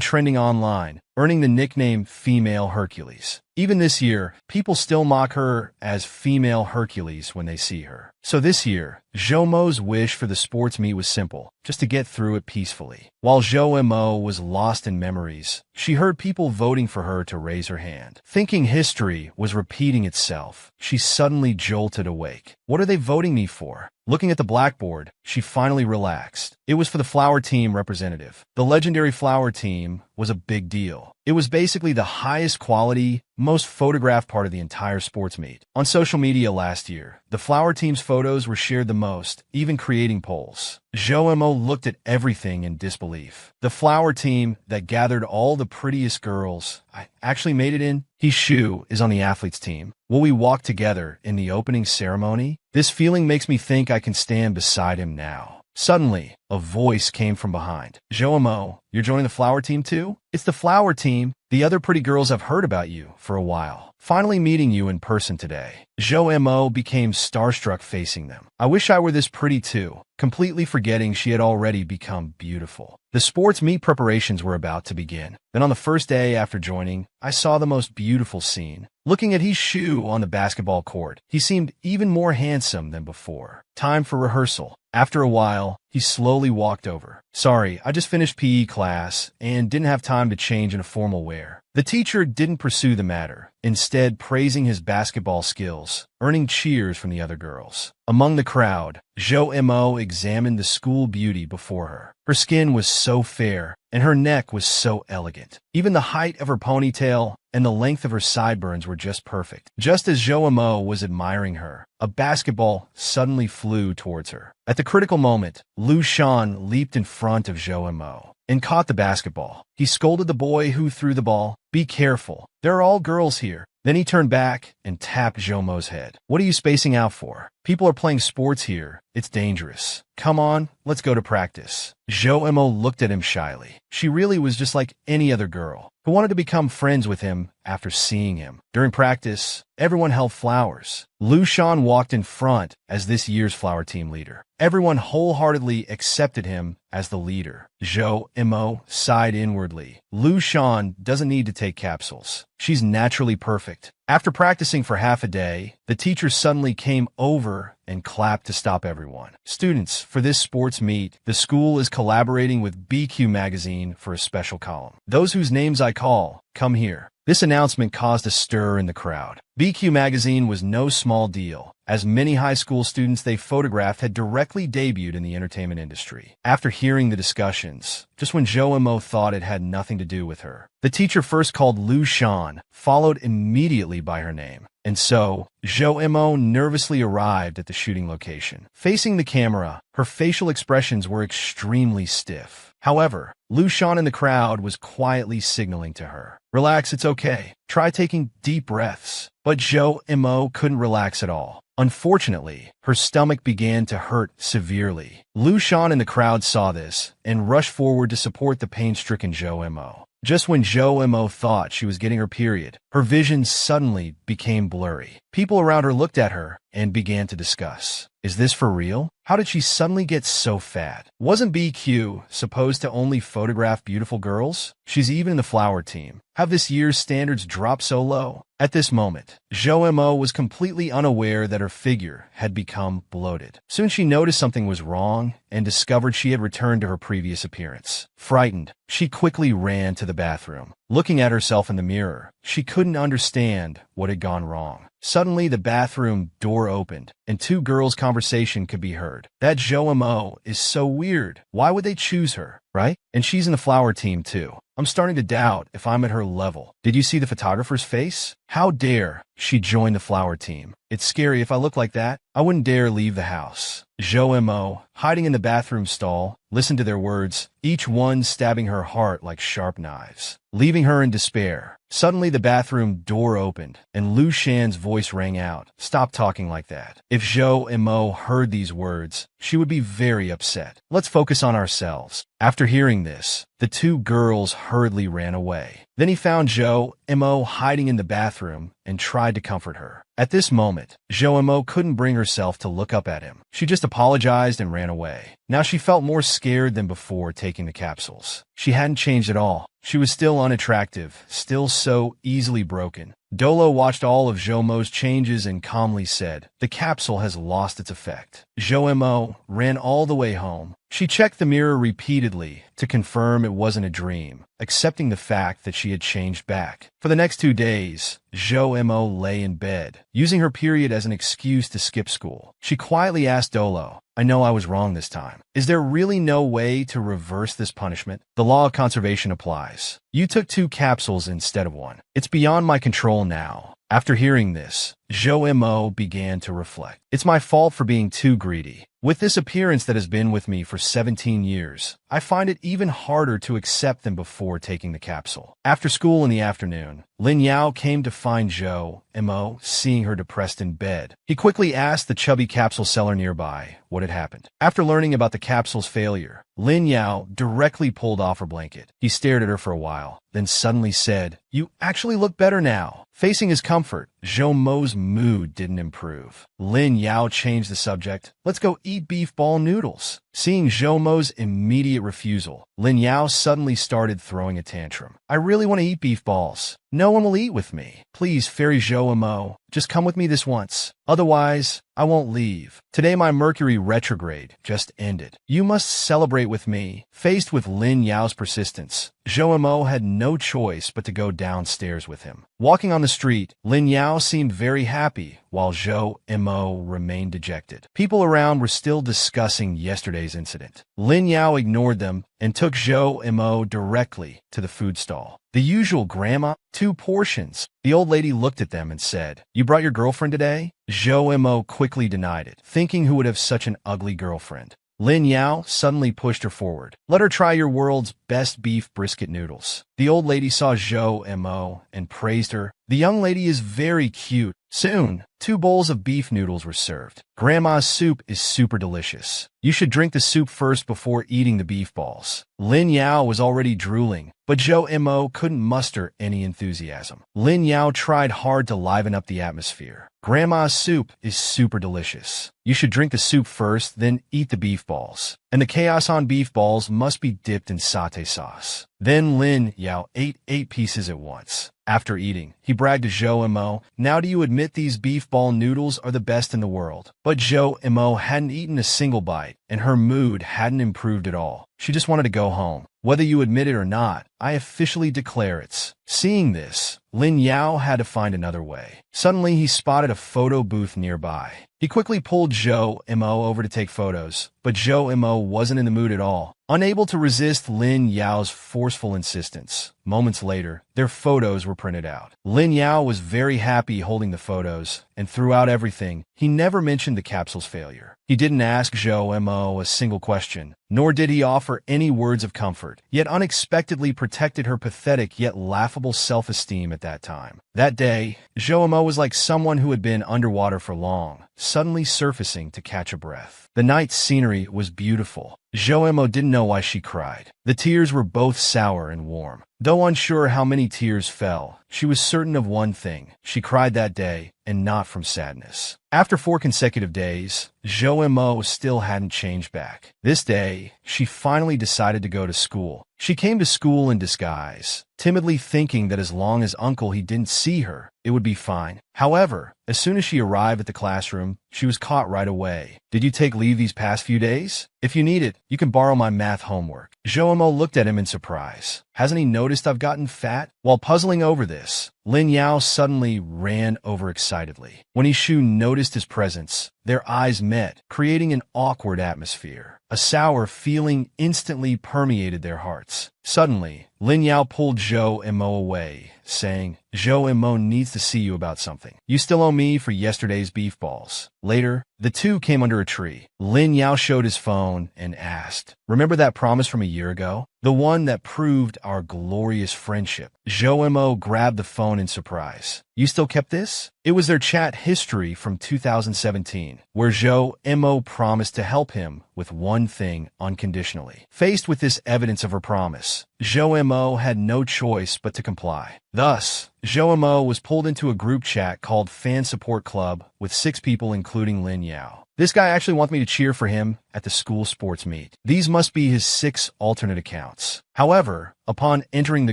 [SPEAKER 1] trending online, earning the nickname Female Hercules. Even this year, people still mock her as Female Hercules when they see her. So this year, Zhoumo's wish for the sports meet was simple, just to get through it peacefully. While Zhoumo was lost in memories, she heard people voting for her to raise her hand. Thinking history was repeating itself, she suddenly jolted awake. What are they voting me for? Looking at the blackboard, she finally relaxed. It was for the flower team representative. The legendary flower team was a big deal. It was basically the highest quality, most photographed part of the entire sports meet. On social media last year, the flower team's photos were shared the most, even creating polls. Zhoumo looked at everything in disbelief. The flower team that gathered all the prettiest girls I actually made it in. Shu is on the athletes team. Will we walk together in the opening ceremony? This feeling makes me think I can stand beside him now. Suddenly, a voice came from behind. "Zhoumo, you're joining the flower team too?" "It's the flower team. The other pretty girls have heard about you for a while. Finally meeting you in person today." Zhoumo became starstruck facing them. "I wish I were this pretty too," completely forgetting she had already become beautiful. The sports meet preparations were about to begin. Then on the first day after joining, I saw the most beautiful scene. Looking at Shu on the basketball court, he seemed even more handsome than before. Time for rehearsal. After a while, he slowly walked over. "Sorry, I just finished PE class and didn't have time to change into formal wear." The teacher didn't pursue the matter, instead praising his basketball skills, earning cheers from the other girls. Among the crowd, Zhoumo examined the school beauty before her. Her skin was so fair, and her neck was so elegant. Even the height of her ponytail and the length of her sideburns were just perfect. Just as Zhoumo was admiring her, a basketball suddenly flew towards her. At the critical moment, Lu Shan leaped in front of Zhoumo and caught the basketball. He scolded the boy who threw the ball, "Be careful, there are all girls here." Then he turned back and tapped Zhoumo's head. "What are you spacing out for? People are playing sports here. It's dangerous. Come on, let's go to practice." Zhoumo looked at him shyly. She really was just like any other girl who wanted to become friends with him after seeing him. During practice, everyone held flowers. Lu Shan walked in front as this year's flower team leader. Everyone wholeheartedly accepted him as the leader. Zhoumo sighed inwardly. Lu Shan doesn't need to take capsules. She's naturally perfect. After practicing for half a day, the teacher suddenly came over and clapped to stop everyone. "Students, for this sports meet, the school is collaborating with BQ magazine for a special column. Those whose names I call, come here." This announcement caused a stir in the crowd. BQ magazine was no small deal, as many high school students they photographed had directly debuted in the entertainment industry. After hearing the discussions, just when Zhoumo thought it had nothing to do with her, the teacher first called Lu Shan, followed immediately by her name. And so, Zhoumo nervously arrived at the shooting location. Facing the camera, her facial expressions were extremely stiff. However, Lu Shan in the crowd was quietly signaling to her, "Relax, it's okay. Try taking deep breaths." But Zhoumo couldn't relax at all. Unfortunately, her stomach began to hurt severely. Lu Shan in the crowd saw this and rushed forward to support the pain-stricken Zhou Mo. Just when Zhou Mo thought she was getting her period, her vision suddenly became blurry. People around her looked at her and began to discuss. Is this for real? How did she suddenly get so fat? Wasn't BQ supposed to only photograph beautiful girls? She's even in the flower team. Have this year's standards dropped so low? At this moment, Zhou Mo was completely unaware that her figure had become bloated. Soon she noticed something was wrong and discovered she had returned to her previous appearance. Frightened, she quickly ran to the bathroom. Looking at herself in the mirror, she couldn't understand what had gone wrong. Suddenly, the bathroom door opened, and two girls' conversation could be heard. That Zhou Mo is so weird. Why would they choose her, right? And she's in the flower team, too. I'm starting to doubt if I'm at her level. Did you see the photographer's face? How dare she join the flower team? It's scary. If I look like that, I wouldn't dare leave the house. Zhou Mo, hiding in the bathroom stall, listened to their words, each one stabbing her heart like sharp knives, leaving her in despair. Suddenly, the bathroom door opened, and Lu Shan's voice rang out. Stop talking like that. If Zhou Mo heard these words, she would be very upset. Let's focus on ourselves. After hearing this, the two girls hurriedly ran away. Then he found Zhou Mo hiding in the bathroom and tried to comfort her. At this moment, Zhou Mo couldn't bring herself to look up at him. She just apologized and ran away. Now she felt more scared than before taking the capsules. She hadn't changed at all. She was still unattractive, still so easily broken. Dolo watched all of Zhou Mo's changes and calmly said, "The capsule has lost its effect." Zhou Mo ran all the way home. She checked the mirror repeatedly to confirm it wasn't a dream, accepting the fact that she had changed back. For the next 2 days, Zhou Mo lay in bed, using her period as an excuse to skip school. She quietly asked Dolo, "I know I was wrong this time. Is there really no way to reverse this punishment? The law of conservation applies. You took 2 capsules instead of 1. It's beyond my control now." After hearing this, Zhou Mo began to reflect. It's my fault for being too greedy. With this appearance that has been with me for 17 years, I find it even harder to accept than before taking the capsule. After school in the afternoon, Lin Yao came to find Zhou Mo, seeing her depressed in bed. He quickly asked the chubby capsule seller nearby what had happened. After learning about the capsule's failure, Lin Yao directly pulled off her blanket. He stared at her for a while, then suddenly said, "You actually look better now." Facing his comfort, Zhou Mo's mood didn't improve. Lin Yao changed the subject. "Let's go eat beef ball noodles." Seeing Zhou Mo's immediate refusal, Lin Yao suddenly started throwing a tantrum. "I really want to eat beef balls. No one will eat with me. Please, Fairy Zhou Mo, just come with me this once. Otherwise, I won't leave. Today my Mercury retrograde just ended. You must celebrate with me." Faced with Lin Yao's persistence, Zhou Mo had no choice but to go downstairs with him. Walking on the street, Lin Yao seemed very happy, while Zhou Mo remained dejected. People around were still discussing yesterday's incident. Lin Yao ignored them and took Zhou Mo directly to the food stall. "The usual, Grandma. 2 portions." The old lady looked at them and said, "You brought your girlfriend today?" Zhou Mo quickly denied it, thinking who would have such an ugly girlfriend. Lin Yao suddenly pushed her forward. "Let her try your world's best beef brisket noodles." The old lady saw Zhou Mo and praised her. "The young lady is very cute." Soon, 2 bowls of beef noodles were served. "Grandma's soup is super delicious. You should drink the soup first before eating the beef balls." Lin Yao was already drooling, but Zhou Mo couldn't muster any enthusiasm. Lin Yao tried hard to liven up the atmosphere. "Grandma's soup is super delicious. You should drink the soup first, then eat the beef balls. And the chaos on beef balls must be dipped in satay sauce." Then Lin Yao ate 8 pieces at once. After eating, he bragged to Zhou Mo, "Now do you admit these beef ball noodles are the best in the world?" But Zhou Mo hadn't eaten a single bite, and her mood hadn't improved at all. She just wanted to go home. "Whether you admit it or not, I officially declare it's." Seeing this, Lin Yao had to find another way. Suddenly, he spotted a photo booth nearby. He quickly pulled Zhou Mo over to take photos, but Zhou Mo wasn't in the mood at all. Unable to resist Lin Yao's forceful insistence, Moments later, their photos were printed out. Lin Yao was very happy holding the photos, and throughout everything, he never mentioned the capsule's failure. He didn't ask Zhou Mo a single question, nor did he offer any words of comfort, yet unexpectedly protected her pathetic yet laughable self-esteem at that time. That day, Zhou Mo was like someone who had been underwater for long, suddenly surfacing to catch a breath. The night's scenery was beautiful. Zhou Mo didn't know why she cried. The tears were both sour and warm. Though unsure how many tears fell, she was certain of one thing. She cried that day, and not from sadness. After 4 consecutive days, Zhou Mo still hadn't changed back. This day, she finally decided to go to school. She came to school in disguise, timidly thinking that as long as Uncle he didn't see her, it would be fine. However, as soon as she arrived at the classroom, she was caught right away. "Did you take leave these past few days? If you need it, you can borrow my math homework." Zhou Mo looked at him in surprise. "Hasn't he noticed I've gotten fat?" While puzzling over this, Lin Yao suddenly ran over excitedly. When Ishu noticed his presence, their eyes met, creating an awkward atmosphere. A sour feeling instantly permeated their hearts. Suddenly, Lin Yao pulled Zhou Mo away, saying, "Zhou Mo needs to see you about something. You still owe me for yesterday's beef balls." Later, the two came under a tree. Lin Yao showed his phone and asked, "Remember that promise from a year ago? The one that proved our glorious friendship?" Zhou Mo grabbed the phone in surprise. "You still kept this?" It was their chat history from 2017, where Zhou Mo promised to help him with one thing unconditionally. Faced with this evidence of her promise, Zhou Mo had no choice but to comply. Thus, Zhou Mo was pulled into a group chat called Fan Support Club with 6 people including Lin Yao. This guy actually wanted me to cheer for him at the school sports meet. These must be his 6 alternate accounts. However, upon entering the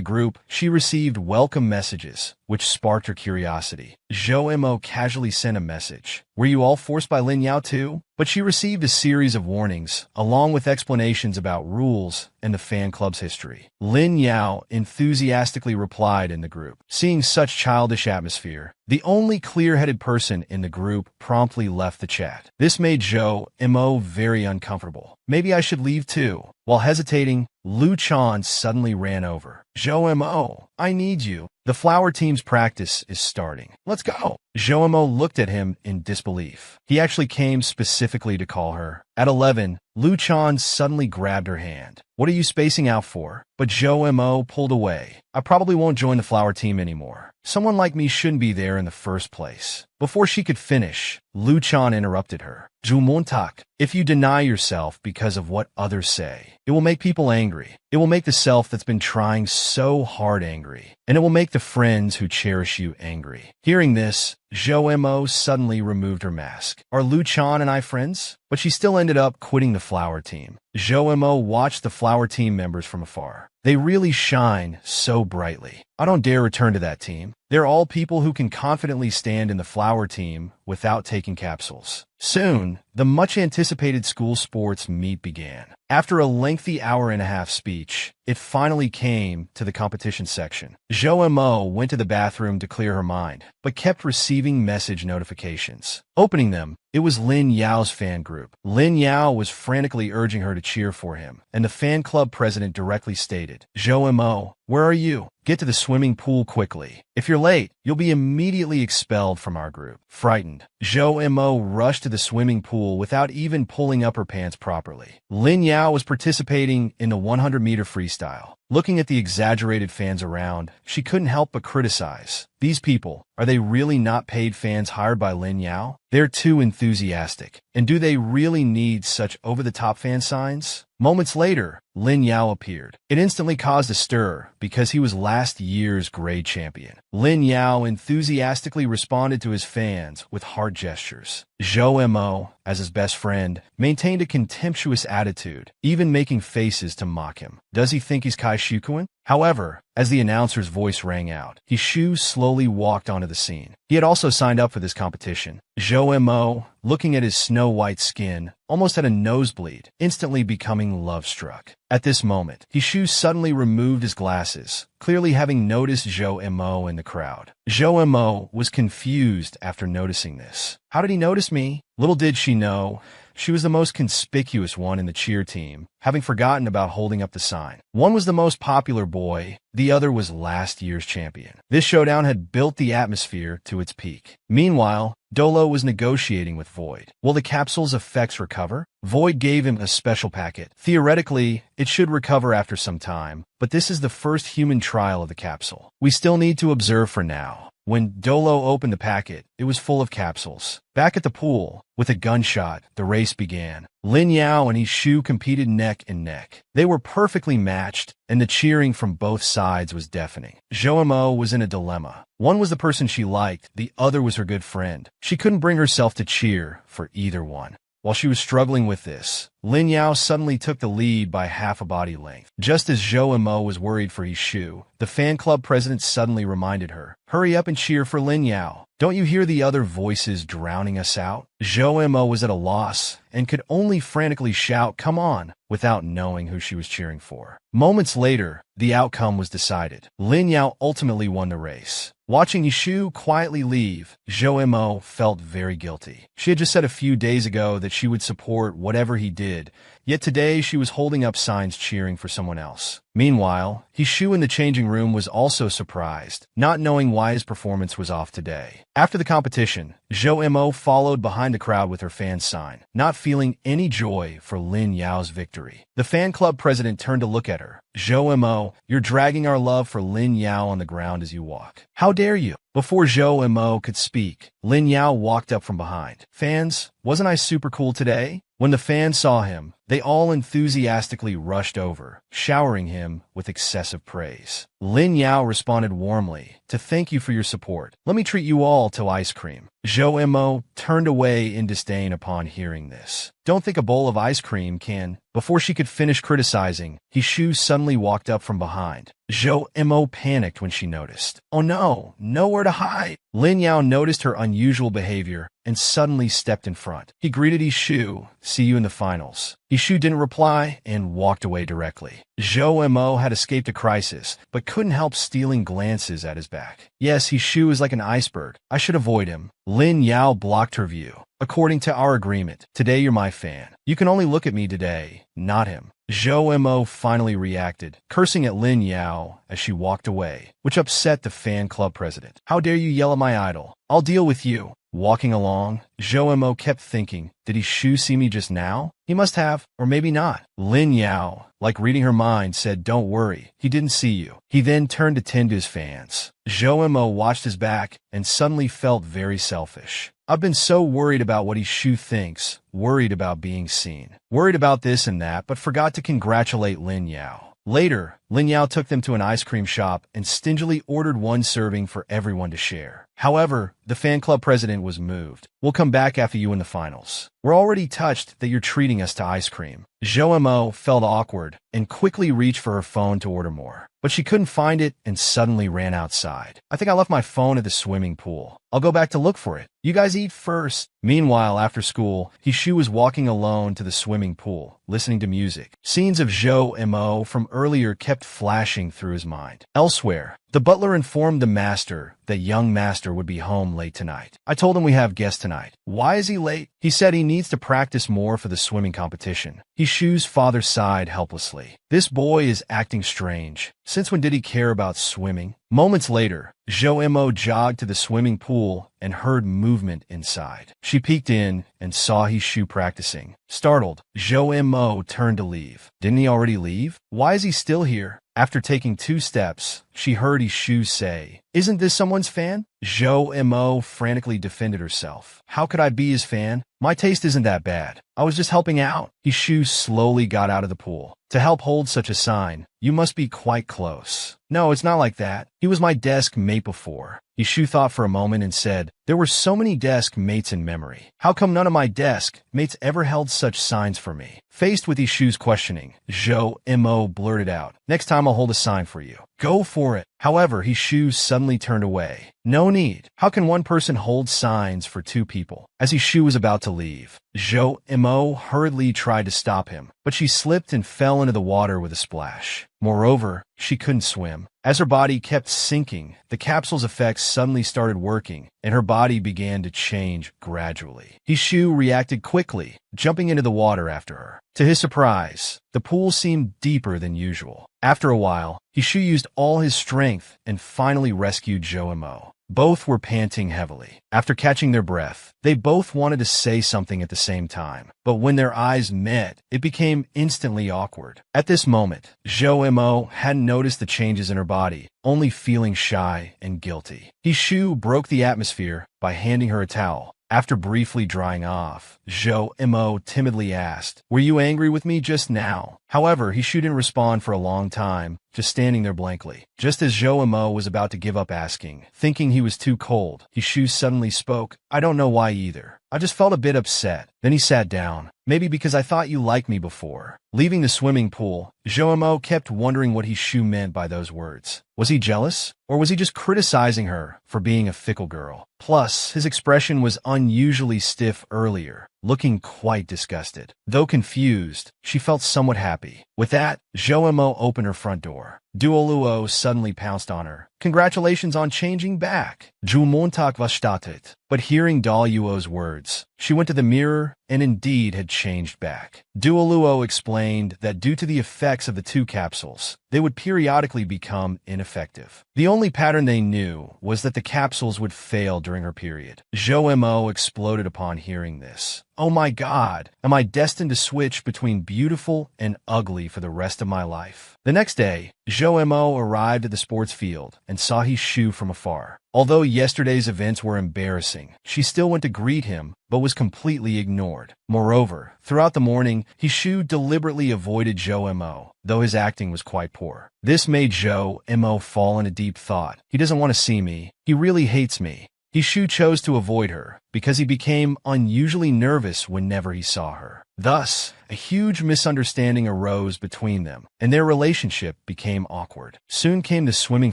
[SPEAKER 1] group, she received welcome messages, which sparked her curiosity. Zhou Mo casually sent a message. "Were you all forced by Lin Yao too?" But she received a series of warnings, along with explanations about rules and the fan club's history. Lin Yao enthusiastically replied in the group. Seeing such childish atmosphere, the only clear-headed person in the group promptly left the chat. This made Zhou Mo very uncomfortable. "Maybe I should leave too." While hesitating, Lu Chan suddenly ran over. "Zhou Mo, I need you. The flower team's practice is starting. Let's go." Zhou Mo looked at him in disbelief. He actually came specifically to call her. At 11, Lu Chan suddenly grabbed her hand. "What are you spacing out for?" But Zhou Mo pulled away. "I probably won't join the flower team anymore. Someone like me shouldn't be there in the first place." Before she could finish, Lu Chan interrupted her. "Zhu Montak, if you deny yourself because of what others say, it will make people angry. It will make the self that's been trying so hard angry. And it will make the friends who cherish you angry." Hearing this, Zhou Mo suddenly removed her mask. "Are Lu Chan and I friends?" But she still ended up quitting the flower team. Zhou Mo watched the flower team members from afar. "They really shine so brightly. I don't dare return to that team. They're all people who can confidently stand in the flower team without taking capsules." Soon, the much-anticipated school sports meet began. After a lengthy hour-and-a-half speech, it finally came to the competition section. Zhou Mo went to the bathroom to clear her mind, but kept receiving message notifications. Opening them, it was Lin Yao's fan group. Lin Yao was frantically urging her to cheer for him, and the fan club president directly stated, "Zhou Mo, where are you? Get to the swimming pool quickly. If you're late, you'll be immediately expelled from our group." Frightened, Zhou Mo rushed to the swimming pool without even pulling up her pants properly. Lin Yao was participating in the 100-meter freestyle. Looking at the exaggerated fans around, she couldn't help but criticize. These people, are they really not paid fans hired by Lin Yao? They're too enthusiastic. And do they really need such over-the-top fan signs? Moments later, Lin Yao appeared. It instantly caused a stir because he was last year's grade champion. Lin Yao enthusiastically responded to his fans with heart gestures. Zhou Mo, as his best friend, maintained a contemptuous attitude, even making faces to mock him. Does he think he's Kai Shukuan? However, as the announcer's voice rang out, Ishu slowly walked onto the scene. He had also signed up for this competition. Zhou Mo, looking at his snow-white skin, almost had a nosebleed, instantly becoming love-struck. At this moment, Ishu suddenly removed his glasses, clearly having noticed Zhou Mo in the crowd. Zhou Mo was confused after noticing this. How did he notice me? Little did she know, She was the most conspicuous one in the cheer team, having forgotten about holding up the sign. One was the most popular boy, the other was last year's champion. This showdown had built the atmosphere to its peak. Meanwhile, Dolo was negotiating with Void. Will the capsule's effects recover? Void gave him a special packet. Theoretically, it should recover after some time, but this is the first human trial of the capsule. We still need to observe for now. When Dolo opened the packet, it was full of capsules. Back at the pool, with a gunshot, the race began. Lin Yao and Ishu competed neck and neck. They were perfectly matched, and the cheering from both sides was deafening. Zhou Mo was in a dilemma. One was the person she liked, the other was her good friend. She couldn't bring herself to cheer for either one. While she was struggling with this, Lin Yao suddenly took the lead by half a body length. Just as Zhou Mo was worried for Ishu, the fan club president suddenly reminded her, "Hurry up and cheer for Lin Yao. Don't you hear the other voices drowning us out?" Zhou Mo was at a loss and could only frantically shout, "Come on," without knowing who she was cheering for. Moments later, the outcome was decided. Lin Yao ultimately won the race. Watching Ishu quietly leave, Zhou Mo felt very guilty. She had just said a few days ago that she would support whatever he did, yet today she was holding up signs cheering for someone else. Meanwhile, Ishu in the changing room was also surprised, not knowing why his performance was off today. After the competition, Zhou Mo followed behind the crowd with her fan sign, not feeling any joy for Lin Yao's victory. The fan club president turned to look at her. "Zhou Mo, you're dragging our love for Lin Yao on the ground as you walk. How dare you?" Before Zhou Mo could speak, Lin Yao walked up from behind. "Fans, wasn't I super cool today?" When the fans saw him, they all enthusiastically rushed over, showering him with excessive praise. Lin Yao responded warmly, "To thank you for your support. Let me treat you all to ice cream." Zhou Mo turned away in disdain upon hearing this. "Don't think a bowl of ice cream can..." Before she could finish criticizing, Ishu suddenly walked up from behind. Zhou Mo panicked when she noticed. "Oh no, nowhere to hide." Lin Yao noticed her unusual behavior and suddenly stepped in front. He greeted Ishu, "See you in the finals." Ishu didn't reply and walked away directly. Zhou Mo had escaped a crisis, but couldn't help stealing glances at his back. "Yes, Ishu is like an iceberg. I should avoid him." Lin Yao blocked her view. "According to our agreement, today you're my fan. You can only look at me today, not him." Zhou Mo finally reacted, cursing at Lin Yao as she walked away, which upset the fan club president. "How dare you yell at my idol? I'll deal with you." Walking along, Zhou Mo kept thinking, did Ishu see me just now? He must have, or maybe not. Lin Yao, like reading her mind, said, "Don't worry, he didn't see you." He then turned to tend to his fans. Zhou Mo watched his back and suddenly felt very selfish. "I've been so worried about what Ishu thinks, worried about being seen, worried about this and that, but forgot to congratulate Lin Yao." Later, Lin Yao took them to an ice cream shop and stingily ordered one serving for everyone to share. However, the fan club president was moved. "We'll come back after you in the finals. We're already touched that you're treating us to ice cream." Zhou Mo felt awkward and quickly reached for her phone to order more. But she couldn't find it and suddenly ran outside. "I think I left my phone at the swimming pool. I'll go back to look for it. You guys eat first." Meanwhile, after school, Ishu was walking alone to the swimming pool, listening to music. Scenes of Zhou Mo from earlier kept flashing through his mind. Elsewhere, the butler informed the master that young master would be home late tonight. "I told him we have guests tonight." "Why is he late?" "He said he needs to practice more for the swimming competition." Ishu's father sighed helplessly. "This boy is acting strange. Since when did he care about swimming?" Moments later, Zhou Mo jogged to the swimming pool and heard movement inside. She peeked in and saw Ishu practicing. Startled, Zhou Mo turned to leave. Didn't he already leave? Why is he still here? After taking 2 steps, she heard Ishu say, "Isn't this someone's fan?" Zhou Mo frantically defended herself. "How could I be his fan? My taste isn't that bad. I was just helping out." Ishu slowly got out of the pool. "To help hold such a sign, you must be quite close." "No, it's not like that. He was my desk mate before." Ishu thought for a moment and said, "There were so many desk mates in memory. How come none of my desk mates ever held such signs for me?" Faced with Ishu's questioning, Zhou Mo blurted out, "Next time I'll hold a sign for you. Go for it." However, Ishu suddenly turned away. "No need. How can one person hold signs for 2 people?" As Ishu was about to leave, Zhou Mo hurriedly tried to stop him, but she slipped and fell into the water with a splash. Moreover, she couldn't swim. As her body kept sinking, the capsule's effects suddenly started working, and her body began to change gradually. Hishu reacted quickly, jumping into the water after her. To his surprise, the pool seemed deeper than usual. After a while, Hishu used all his strength and finally rescued Joemo. Both were panting heavily. After catching their breath, they both wanted to say something at the same time. But when their eyes met, it became instantly awkward. At this moment, Joemo hadn't noticed the changes in her body, only feeling shy and guilty. Hishu broke the atmosphere by handing her a towel. After briefly drying off, Joemo timidly asked, "Were you angry with me just now?" However, Hishu didn't respond for a long time, just standing there blankly. Just as Joemo was about to give up asking, thinking he was too cold, Hishu suddenly spoke, "I don't know why either. I just felt a bit upset." Then he sat down. "Maybe because I thought you liked me before." Leaving the swimming pool, Joemo kept wondering what Hishu meant by those words. Was he jealous? Or was he just criticizing her for being a fickle girl? Plus, his expression was unusually stiff earlier, looking quite disgusted. Though confused, she felt somewhat happy. With that, Joemo opened her front door. Duoluo suddenly pounced on her. "Congratulations on changing back. Montag was startet." But hearing Daluo's words, she went to the mirror and indeed had changed back. Duoluo explained that due to the effects of the two capsules, they would periodically become ineffective. The only pattern they knew was that the capsules would fail during her period. Joemo exploded upon hearing this. "Oh my God, am I destined to switch between beautiful and ugly for the rest of my life?" The next day, Joemo arrived at the sports field and saw Hishu from afar. Although yesterday's events were embarrassing, she still went to greet him, but was completely ignored. Moreover, throughout the morning, Hishu deliberately avoided Joemo, though his acting was quite poor. This made Joemo fall into deep thought. He doesn't want to see me. He really hates me. Hishu chose to avoid her because he became unusually nervous whenever he saw her. Thus, a huge misunderstanding arose between them, and their relationship became awkward. Soon came the swimming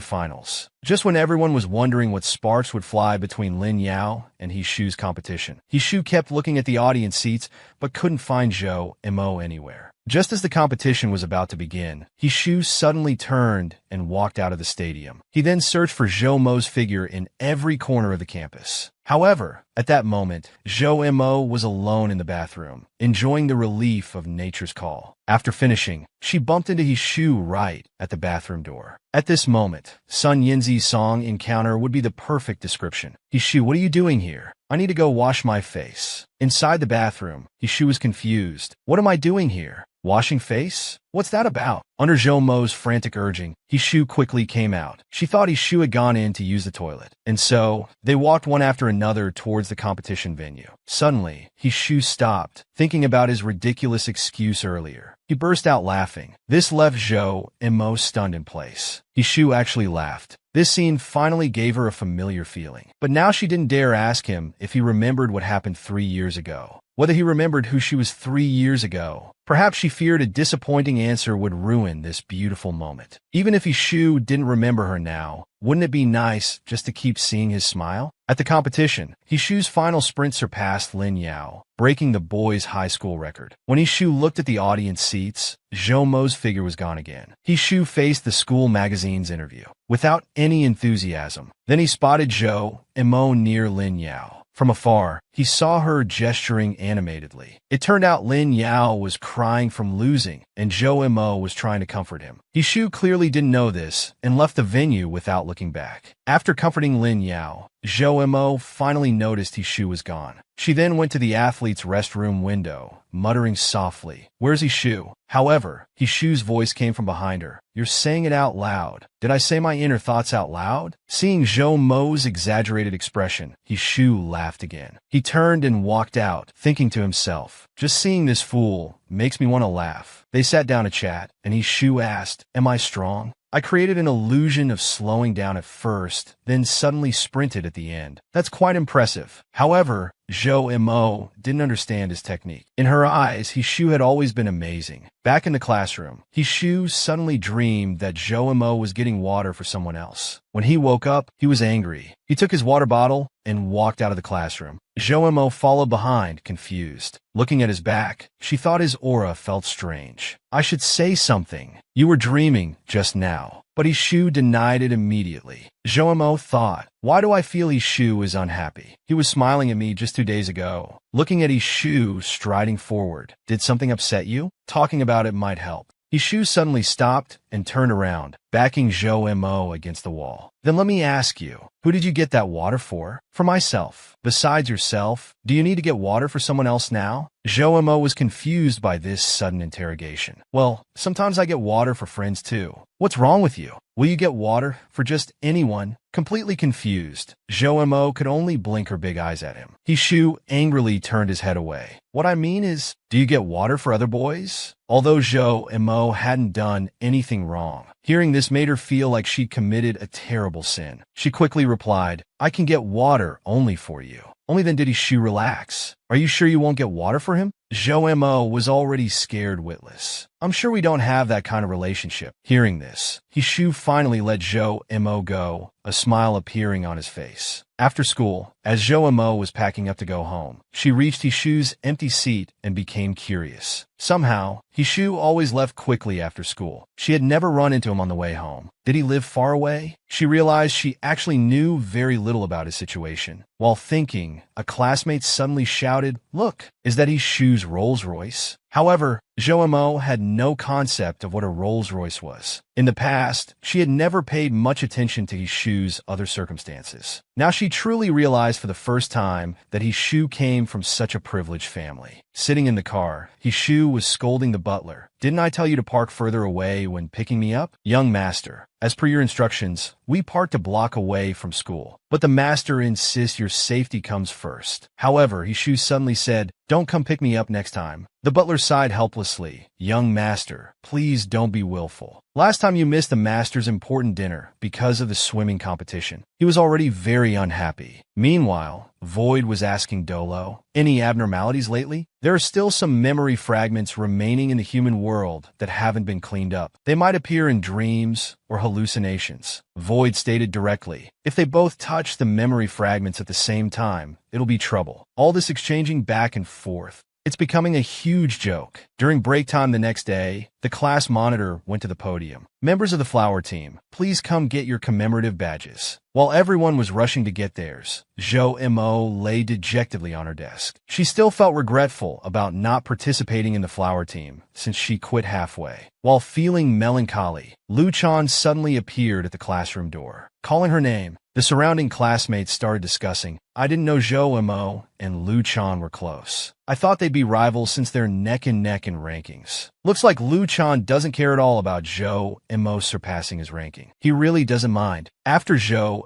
[SPEAKER 1] finals. Just when everyone was wondering what sparks would fly between Lin Yao and Hishu's competition, Hishu kept looking at the audience seats but couldn't find Joemo anywhere. Just as the competition was about to begin, Hishu suddenly turned and walked out of the stadium. He then searched for Joemo's figure in every corner of the campus. However, at that moment, Joemo was alone in the bathroom, enjoying the relief of nature's call. After finishing, she bumped into Hishu right at the bathroom door. At this moment, Sun Yinzi's song encounter would be the perfect description. "Hishu, what are you doing here? I need to go wash my face." Inside the bathroom, Hishu was confused. "What am I doing here? Washing face? What's that about?" Under Joemo's frantic urging, Hishu quickly came out. She thought Hishu had gone in to use the toilet, and so they walked one after another towards the competition venue. Suddenly, Hishu stopped, thinking about his ridiculous excuse earlier. He burst out laughing. This left Joemo stunned in place. Hishu actually laughed. This scene finally gave her a familiar feeling. But now she didn't dare ask him if he remembered what happened 3 years ago. Whether he remembered who she was 3 years ago. Perhaps she feared a disappointing answer would ruin this beautiful moment. Even if Hishu didn't remember her now, wouldn't it be nice just to keep seeing his smile? At the competition, Hishu's final sprint surpassed Lin Yao, breaking the boys' high school record. When Hishu looked at the audience seats, Joemo's figure was gone again. Hishu faced the school magazine's interview without any enthusiasm. Then he spotted Joemo near Lin Yao. From afar, he saw her gesturing animatedly. It turned out Lin Yao was crying from losing, and Joemo was trying to comfort him. Hishu clearly didn't know this and left the venue without looking back. After comforting Lin Yao, Joemo finally noticed Hishu was gone. She then went to the athlete's restroom window, muttering softly, "Where's Hishu?" However, Hishu's voice came from behind her. "You're saying it out loud." "Did I say my inner thoughts out loud?" Seeing Joemo's exaggerated expression, Hishu laughed again. He turned and walked out, thinking to himself, "Just seeing this fool makes me want to laugh." They sat down to chat, and Hishu asked, "Am I strong?" "I created an illusion of slowing down at first, then suddenly sprinted at the end. That's quite impressive." However, Joemo didn't understand his technique. In her eyes, Hishu had always been amazing. Back in the classroom, Hishu suddenly dreamed that Joemo was getting water for someone else. When he woke up, he was angry. He took his water bottle and walked out of the classroom. Joemo followed behind, confused. Looking at his back, she thought his aura felt strange. "I should say something. You were dreaming just now." But but Ishu denied it immediately. Zhou thought, why do I feel Ishu is unhappy? He was smiling at me just 2 days ago. Looking at Ishu striding forward. Did something upset you? Talking about it might help. Ishu suddenly stopped and turned around, backing Zhou against the wall. Then let me ask you, who did you get that water for? For myself. Besides yourself, do you need to get water for someone else now? Zhou was confused by this sudden interrogation. Well, sometimes I get water for friends too. What's wrong with you? Will you get water for just anyone? Completely confused, Zhou could only blink her big eyes at him. Ishu angrily turned his head away. What I mean is, do you get water for other boys? Although Zhou hadn't done anything wrong, hearing this made her feel like she committed a terrible sin. She quickly replied, I can get water only for you. Only then did Ishu relax. Are you sure you won't get water for him? Zhou was already scared witless. I'm sure we don't have that kind of relationship. Hearing this, Ishu finally let Zhou go, a smile appearing on his face. After school, as Zhou was packing up to go home, she reached Ishu's empty seat and became curious. Somehow, Ishu always left quickly after school. She had never run into him on the way home. Did he live far away? She realized she actually knew very little about his situation. While thinking, a classmate suddenly shouted, Look, is that Ishu's Rolls-Royce? However, Zhou had no concept of what a Rolls-Royce was. In the past, she had never paid much attention to Ishu's other circumstances. Now she truly realized for the first time that Ishu came from such a privileged family. Sitting in the car, Ishu was scolding the butler. Didn't I tell you to park further away when picking me up? Young master, as per your instructions, we parked a block away from school. But the master insists your safety comes first. However, Ishu suddenly said, Don't come pick me up next time. The butler sighed helplessly. Young master, please don't be willful. Last time you missed the master's important dinner because of the swimming competition. He was already very unhappy. Meanwhile, Void was asking Dolo, any abnormalities lately? There are still some memory fragments remaining in the human world that haven't been cleaned up. They might appear in dreams or hallucinations. Void stated directly, if they both touch the memory fragments at the same time, it'll be trouble. All this exchanging back and forth. It's becoming a huge joke. During break time the next day, the class monitor went to the podium. Members of the flower team, please come get your commemorative badges. While everyone was rushing to get theirs, Zhou lay dejectedly on her desk. She still felt regretful about not participating in the flower team since she quit halfway. While feeling melancholy, Lu Chan suddenly appeared at the classroom door. Calling her name, the surrounding classmates started discussing, I didn't know Zhou and Lu Chan were close. I thought they'd be rivals since they're neck and neck in rankings. Looks like Lu Chan doesn't care at all about Zhou surpassing his ranking. He really doesn't mind. After Zhou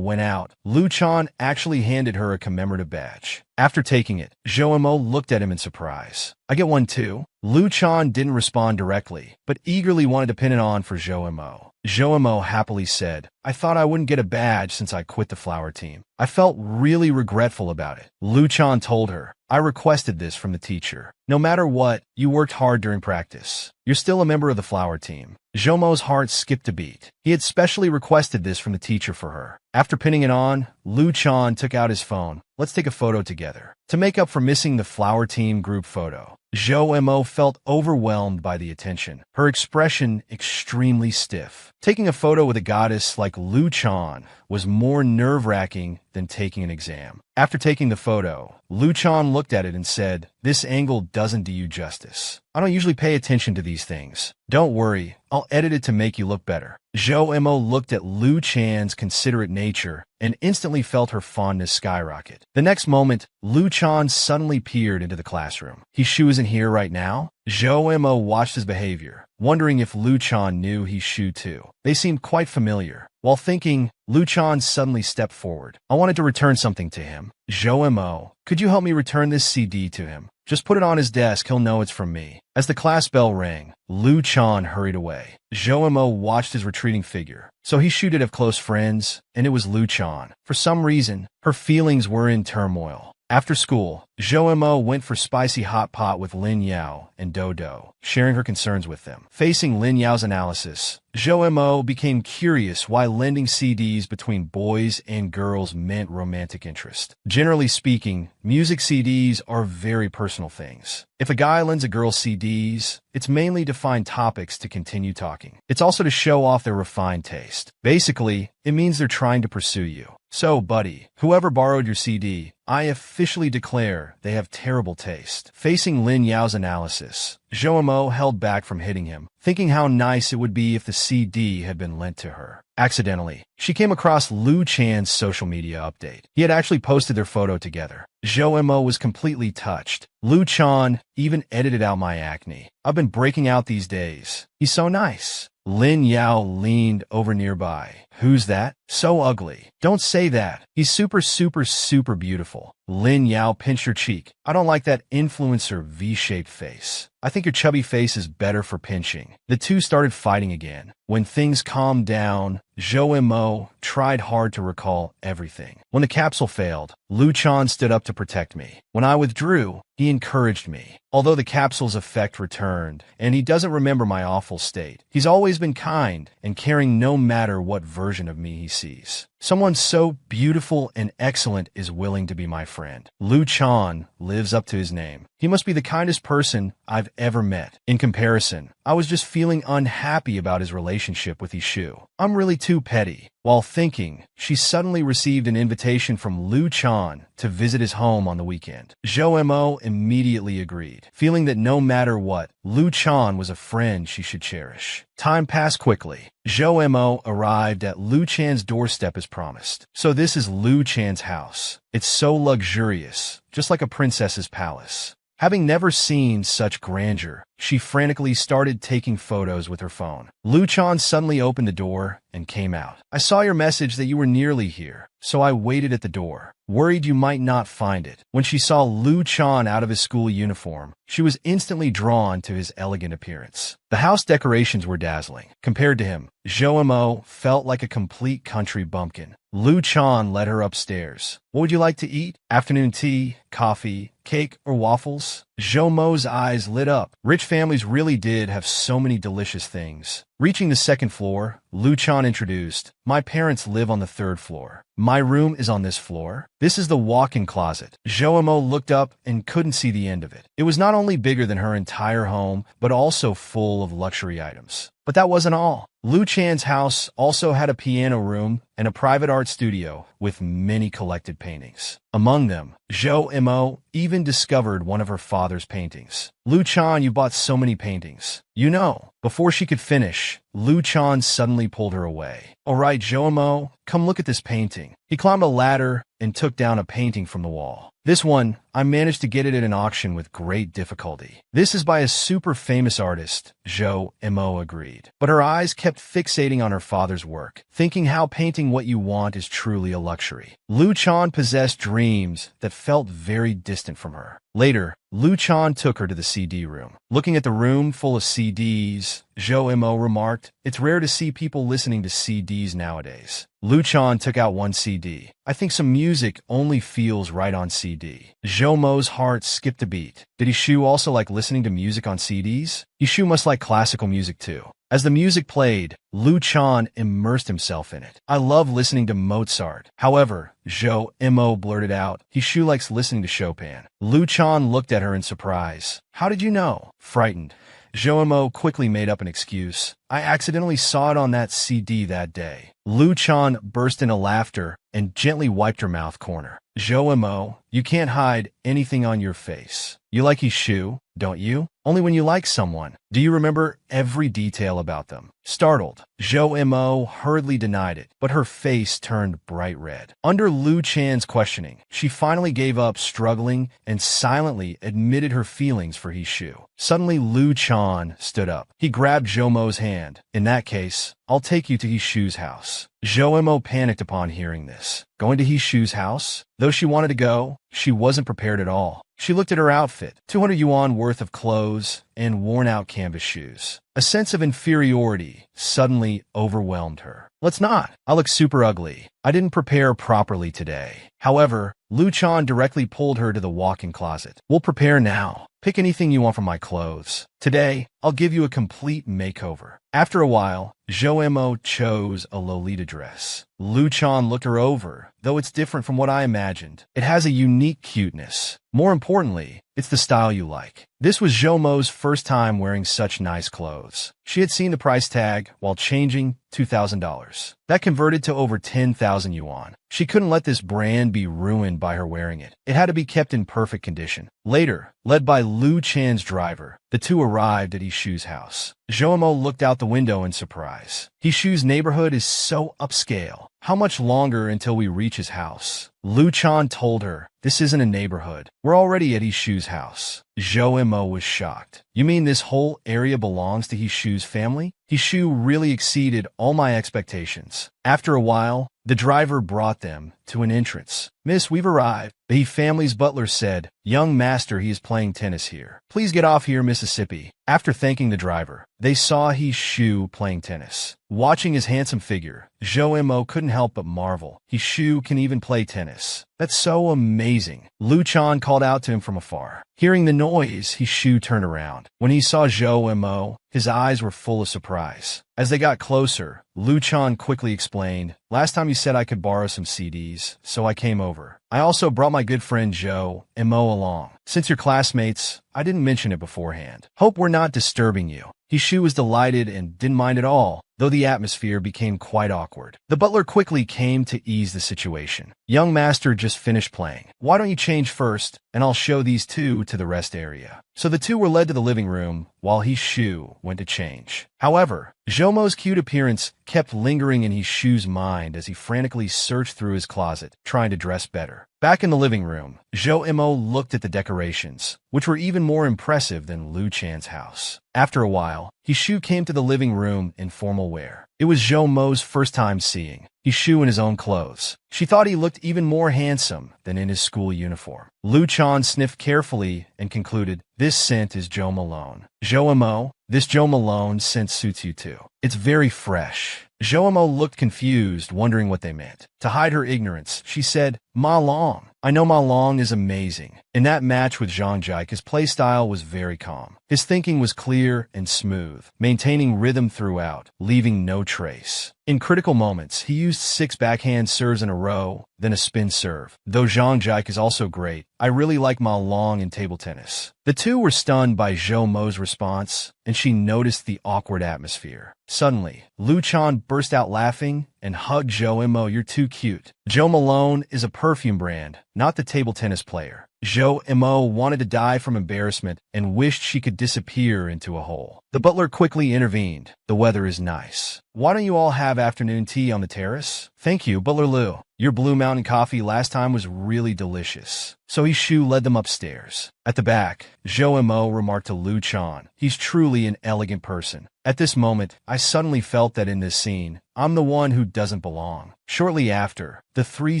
[SPEAKER 1] went out, Lu Chan actually handed her a commemorative badge. After taking it, Zhou looked at him in surprise. I get one too? Lu Chan didn't respond directly, but eagerly wanted to pin it on for Zhou. Zhou happily said, I thought I wouldn't get a badge since I quit the flower team. I felt really regretful about it. Lu Chan told her, I requested this from the teacher. No matter what, you worked hard during practice. You're still a member of the flower team. Zhou's heart skipped a beat. He had specially requested this from the teacher for her. After pinning it on, Lu Chan took out his phone. Let's take a photo together. To make up for missing the flower team group photo, Zhou felt overwhelmed by the attention, her expression extremely stiff. Taking a photo with a goddess like Lu Chan was more nerve-wracking than taking an exam. After taking the photo, Lu Chan looked at it and said, This angle doesn't do you justice. I don't usually pay attention to these things. Don't worry, I'll edit it to make you look better. Zhou looked at Lu Chan's considerate nature and instantly felt her fondness skyrocket. The next moment, Lu Chan suddenly peered into the classroom. Ishu isn't here right now? Zhou watched his behavior, wondering if Lu Chan knew Ishu too. They seemed quite familiar. While thinking, Lu Chan suddenly stepped forward. I wanted to return something to him. Zhou, could you help me return this CD to him? Just put it on his desk, he'll know it's from me. As the class bell rang, Lu Chan hurried away. Zhou watched his retreating figure. So he should have close friends, and it was Lu Chan. For some reason, her feelings were in turmoil. After school, Zhou Mo went for spicy hot pot with Lin Yao and Dodo, sharing her concerns with them. Facing Lin Yao's analysis, Zhou Mo became curious why lending CDs between boys and girls meant romantic interest. Generally speaking, music CDs are very personal things. If a guy lends a girl CDs, it's mainly to find topics to continue talking. It's also to show off their refined taste. Basically, it means they're trying to pursue you. So, buddy, whoever borrowed your CD, I officially declare they have terrible taste. Facing Lin Yao's analysis, Zhou Mo held back from hitting him, thinking how nice it would be if the CD had been lent to her. Accidentally, she came across Lu Chan's social media update. He had actually posted their photo together. Zhou Mo was completely touched. Lu Chan even edited out my acne. I've been breaking out these days. He's so nice. Lin Yao leaned over nearby. Who's that? So ugly. Don't say that. He's super beautiful. Lin Yao pinched her cheek. I don't like that influencer V-shaped face. I think your chubby face is better for pinching. The two started fighting again. When things calmed down, Zhou Mo tried hard to recall everything. When the capsule failed, Lu Chan stood up to protect me. When I withdrew, he encouraged me. Although the capsule's effect returned, and he doesn't remember my awful state, he's always been kind and caring no matter what version of me he sees. Someone so beautiful and excellent is willing to be my friend. Lu Chan lives up to his name. He must be the kindest person I've ever met. In comparison, I was just feeling unhappy about his relationship with Ishu. I'm really too petty. While thinking, she suddenly received an invitation from Lu Chan to visit his home on the weekend. Zhou Mo immediately agreed, feeling that no matter what, Lu Chan was a friend she should cherish. Time passed quickly. Zhou Mo arrived at Lu Chan's doorstep as promised. So this is Lu Chan's house. It's so luxurious, just like a princess's palace. Having never seen such grandeur, she frantically started taking photos with her phone. Lu Chan suddenly opened the door and came out. I saw your message that you were nearly here, so I waited at the door, worried you might not find it. When she saw Lu Chan out of his school uniform, she was instantly drawn to his elegant appearance. The house decorations were dazzling. Compared to him, Zhou Mo felt like a complete country bumpkin. Lu Chan led her upstairs. What would you like to eat? Afternoon tea, coffee, cake, or waffles? Zhou Mo's eyes lit up. Rich families really did have so many delicious things. Reaching the second floor, Lu Chan introduced, my parents live on the third floor. My room is on this floor. This is the walk-in closet. Zhou Mo looked up and couldn't see the end of it. It was not only bigger than her entire home, but also full of luxury items. But that wasn't all. Lu Chan's house also had a piano room and a private art studio with many collected paintings. Among them, Zhou Mo even discovered one of her father's paintings. Lu Chan, you bought so many paintings. You know. Before she could finish, Lu Chan suddenly pulled her away. All right, Zhou Mo, come look at this painting. He climbed a ladder and took down a painting from the wall. This one, I managed to get it at an auction with great difficulty. This is by a super famous artist, Zhou Mo agreed. But her eyes kept fixating on her father's work, thinking how painting what you want is truly a luxury. Lu Chan possessed dreams that felt very distant from her. Later, Lu Chan took her to the CD room. Looking at the room full of CDs, Zhou Mo remarked, it's rare to see people listening to CDs nowadays. Lu Chan took out one CD. I think some music only feels right on CD. Zhou Mo's heart skipped a beat. Did Ishu also like listening to music on CDs? Ishu must like classical music too. As the music played, Lu Chan immersed himself in it. I love listening to Mozart. However, Zhou Mo blurted out, Ishu likes listening to Chopin. Lu Chan looked at her in surprise. How did you know? Frightened, Zhou Mo quickly made up an excuse. I accidentally saw it on that CD that day. Lu Chan burst into laughter and gently wiped her mouth corner. Zhou Mo, you can't hide anything on your face. You like Ishu, don't you? Only when you like someone. Do you remember every detail about them? Startled, Zhou Mo hurriedly denied it, but her face turned bright red. Under Lu Chan's questioning, she finally gave up struggling and silently admitted her feelings for Ishu. Suddenly, Lu Chan stood up. He grabbed Zhou Mo's hand. In that case, I'll take you to Ishu's house. Zhou Mo panicked upon hearing this. Going to Ishu's house? Though she wanted to go, she wasn't prepared at all. She looked at her outfit, 200 yuan worth of clothes and worn-out canvas shoes. A sense of inferiority suddenly overwhelmed her. Let's not. I look super ugly. I didn't prepare properly today. However, Lu Chan directly pulled her to the walk-in closet. We'll prepare now. Pick anything you want from my clothes. Today, I'll give you a complete makeover. After a while, Zhou Mo chose a Lolita dress. Lu Chan looked her over, though it's different from what I imagined. It has a unique cuteness. More importantly, it's the style you like. This was Zhou Mo's first time wearing such nice clothes. She had seen the price tag while changing $2,000. That converted to over 10,000 yuan. She couldn't let this brand be ruined by her wearing it. It had to be kept in perfect condition. Later, led by Lu Chan's driver, the two arrived at Ishu's house. Zhou Mo looked out the window in surprise. Ishu's neighborhood is so upscale. How much longer until we reach his house? Lu Chan told her, this isn't a neighborhood. We're already at Ishu's house. Zhou Mo was shocked. You mean this whole area belongs to Ishu's family? Ishu really exceeded all my expectations. After a while, the driver brought them to an entrance. Miss, we've arrived. The He family's butler said, young master, he is playing tennis here. Please get off here, Mississippi. After thanking the driver, they saw Ishu playing tennis. Watching his handsome figure, Zhou Mo couldn't help but marvel. Ishu can even play tennis. That's so amazing. Lu Chan called out to him from afar. Hearing the noise, Ishu turned around. When he saw Zhou Mo, his eyes were full of surprise. As they got closer, Lu Chan quickly explained, last time you said I could borrow some CDs, so I came over. I also brought my good friend Zhou Mo along. Since you're classmates, I didn't mention it beforehand. Hope we're not disturbing you. Ishu was delighted and didn't mind at all, though the atmosphere became quite awkward. The butler quickly came to ease the situation. Young master just finished playing. Why don't you change first, and I'll show these two to the rest area. So the two were led to the living room, while Ishu went to change. However, Zhou Mo's cute appearance kept lingering in Ishu's mind as he frantically searched through his closet, trying to dress better. Back in the living room, Zhou Mo looked at the decorations, which were even more impressive than Lu Chan's house. After a while, Ishu came to the living room in formal wear. It was Zhou Mo's first time seeing Ishu in his own clothes. She thought he looked even more handsome than in his school uniform. Lu Chan sniffed carefully and concluded, this scent is Joe Malone. Zhou Mo, this Joe Malone scent suits you too. It's very fresh. Zhou Mo looked confused, wondering what they meant. To hide her ignorance, she said, Ma Long. I know Ma Long is amazing. In that match with Zhang Jike, his playstyle was very calm. His thinking was clear and smooth, maintaining rhythm throughout, leaving no trace. In critical moments, he used 6 backhand serves in a row, then a spin serve. Though Zhang Jike is also great, I really like Ma Long in table tennis. The two were stunned by Zhou Mo's response, and she noticed the awkward atmosphere. Suddenly, Lu Chan burst out laughing and hugged Zhou Mo. You're too cute. Joe Malone is a perfume brand, not the table tennis player. Zhou Mo wanted to die from embarrassment and wished she could disappear into a hole. The butler quickly intervened. The weather is nice. Why don't you all have afternoon tea on the terrace? Thank you, Butler Lu. Your Blue Mountain coffee last time was really delicious. So Ishu led them upstairs. At the back, Zhou Mo remarked to Lu Chan, he's truly an elegant person. At this moment, I suddenly felt that in this scene, I'm the one who doesn't belong. Shortly after, the three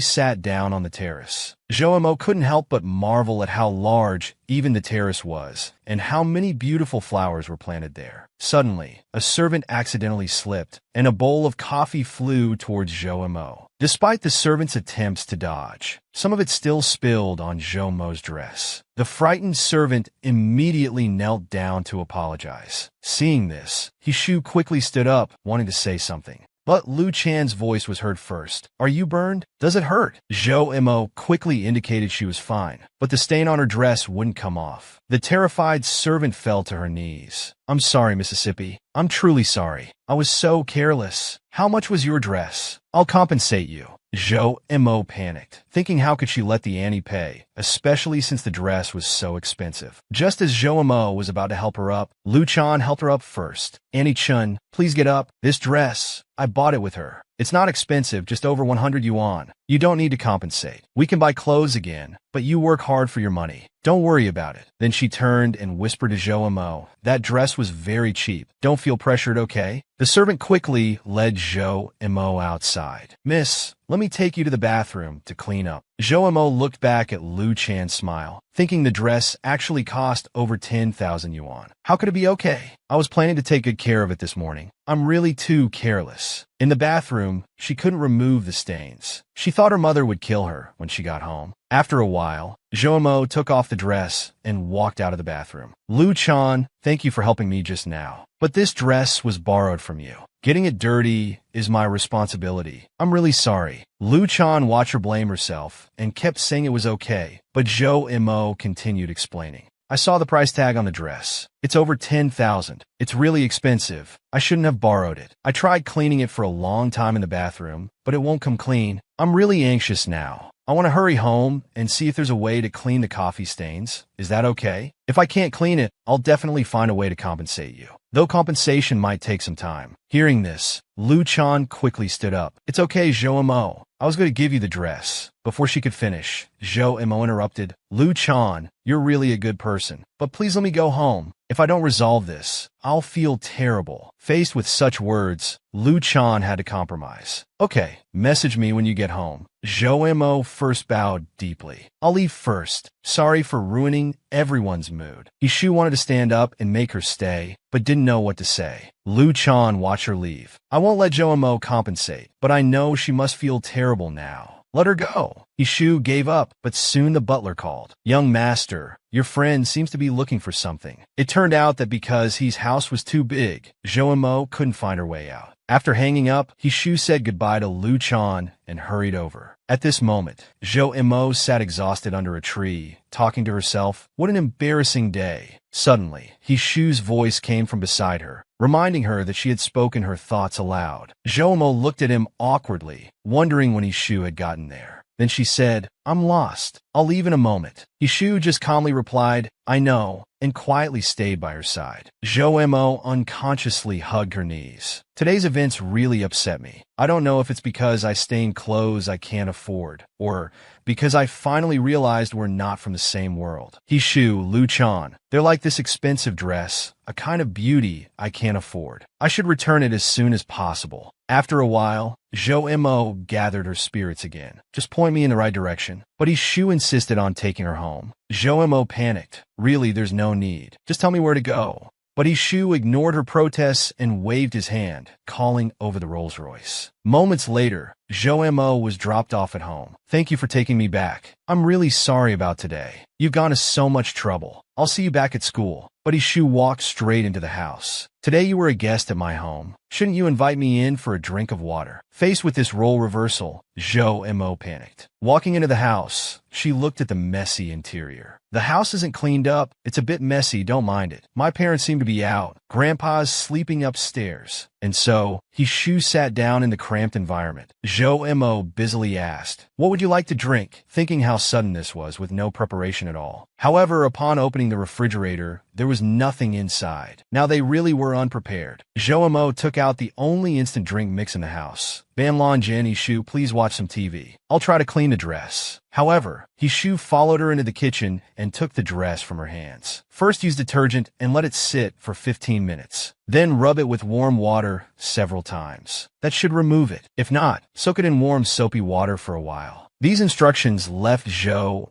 [SPEAKER 1] sat down on the terrace. Zhou Mo couldn't help but marvel at how large even the terrace was, and how many beautiful flowers were planted there. Suddenly, a servant accidentally slipped, and a bowl of coffee flew towards Zhou Mo. Despite the servant's attempts to dodge, some of it still spilled on Zhou Mo's dress. The frightened servant immediately knelt down to apologize. Seeing this, Ishu quickly stood up, wanting to say something. But Lu Chan's voice was heard first. Are you burned? Does it hurt? Zhou Mo quickly indicated she was fine, but the stain on her dress wouldn't come off. The terrified servant fell to her knees. I'm sorry, Mississippi. I'm truly sorry. I was so careless. How much was your dress? I'll compensate you. Zhou Mo panicked, thinking how could she let the Annie pay, especially since the dress was so expensive. Just as Zhou Mo was about to help her up, Lu Chan helped her up first. Annie Chun, please get up. This dress, I bought it with her. It's not expensive, just over 100 yuan. You don't need to compensate. We can buy clothes again, but you work hard for your money. Don't worry about it. Then she turned and whispered to Zhou Mo, that dress was very cheap. Don't feel pressured, okay? The servant quickly led Zhou Mo outside. Miss, let me take you to the bathroom to clean up. Zhou Mo looked back at Lu Chan's smile, thinking the dress actually cost over 10,000 yuan. How could it be okay? I was planning to take good care of it this morning. I'm really too careless. In the bathroom, she couldn't remove the stains. She thought her mother would kill her when she got home. After a while, Zhou took off the dress and walked out of the bathroom. Lu Chan, thank you for helping me just now. But this dress was borrowed from you. Getting it dirty is my responsibility. I'm really sorry. Lu Chan watched her blame herself and kept saying it was okay, but Zhou continued explaining. I saw the price tag on the dress. It's over 10,000. It's really expensive. I shouldn't have borrowed it. I tried cleaning it for a long time in the bathroom, but it won't come clean. I'm really anxious now. I want to hurry home and see if there's a way to clean the coffee stains. Is that okay? If I can't clean it, I'll definitely find a way to compensate you. Though compensation might take some time. Hearing this, Lu Chan quickly stood up. It's okay, Zhou. I was going to give you the dress. Before she could finish, Zhou interrupted. Lu Chan, you're really a good person, but please let me go home. If I don't resolve this, I'll feel terrible. Faced with such words, Lu Chan had to compromise. Okay, message me when you get home. Zhou first bowed deeply. I'll leave first. Sorry for ruining everyone's mood. Ishu wanted to stand up and make her stay, but didn't know what to say. Lu Chan watched her leave. I won't let Zhou compensate, but I know she must feel terrible now. Let her go. Ishu gave up, but soon the butler called. Young master, your friend seems to be looking for something. It turned out that because his house was too big, Zhou couldn't find her way out. After hanging up, Ishu said goodbye to Lu Chan and hurried over. At this moment, Zhou sat exhausted under a tree, talking to herself. What an embarrassing day. Suddenly, Ishu's voice came from beside her, reminding her that she had spoken her thoughts aloud. Zhou looked at him awkwardly, wondering when Ishu had gotten there. Then she said, I'm lost. I'll leave in a moment. Ishu just calmly replied, I know, and quietly stayed by her side. Zhou unconsciously hugged her knees. Today's events really upset me. I don't know if it's because I stay in clothes I can't afford, or because I finally realized we're not from the same world. Ishu, Lu Chan, they're like this expensive dress, a kind of beauty I can't afford. I should return it as soon as possible. After a while, Zhou gathered her spirits again. Just point me in the right direction. But Ishu insisted on taking her home. Zhou panicked. Really, there's no need. Just tell me where to go. But Ishu ignored her protests and waved his hand, calling over the Rolls-Royce. Moments later, Zhou was dropped off at home. Thank you for taking me back. I'm really sorry about today. You've gone to so much trouble. I'll see you back at school. But Ishu walked straight into the house. Today you were a guest at my home. Shouldn't you invite me in for a drink of water? Faced with this role reversal, Zhou panicked. Walking into the house, she looked at the messy interior. The house isn't cleaned up. It's a bit messy, don't mind it. My parents seem to be out. Grandpa's sleeping upstairs. And so, Ishu sat down in the cramped environment. Zhou busily asked, what would you like to drink? Thinking how sudden this was with no preparation at all. However, upon opening the refrigerator, there was nothing inside. Now they really were unprepared. Zhou took out the only instant drink mix in the house. Banlon Jin, Ishu, please watch some TV. I'll try to clean the dress. However, Ishu followed her into the kitchen and took the dress from her hands. First use detergent and let it sit for 15 minutes. Then rub it with warm water several times. That should remove it. If not, soak it in warm soapy water for a while. These instructions left Zhou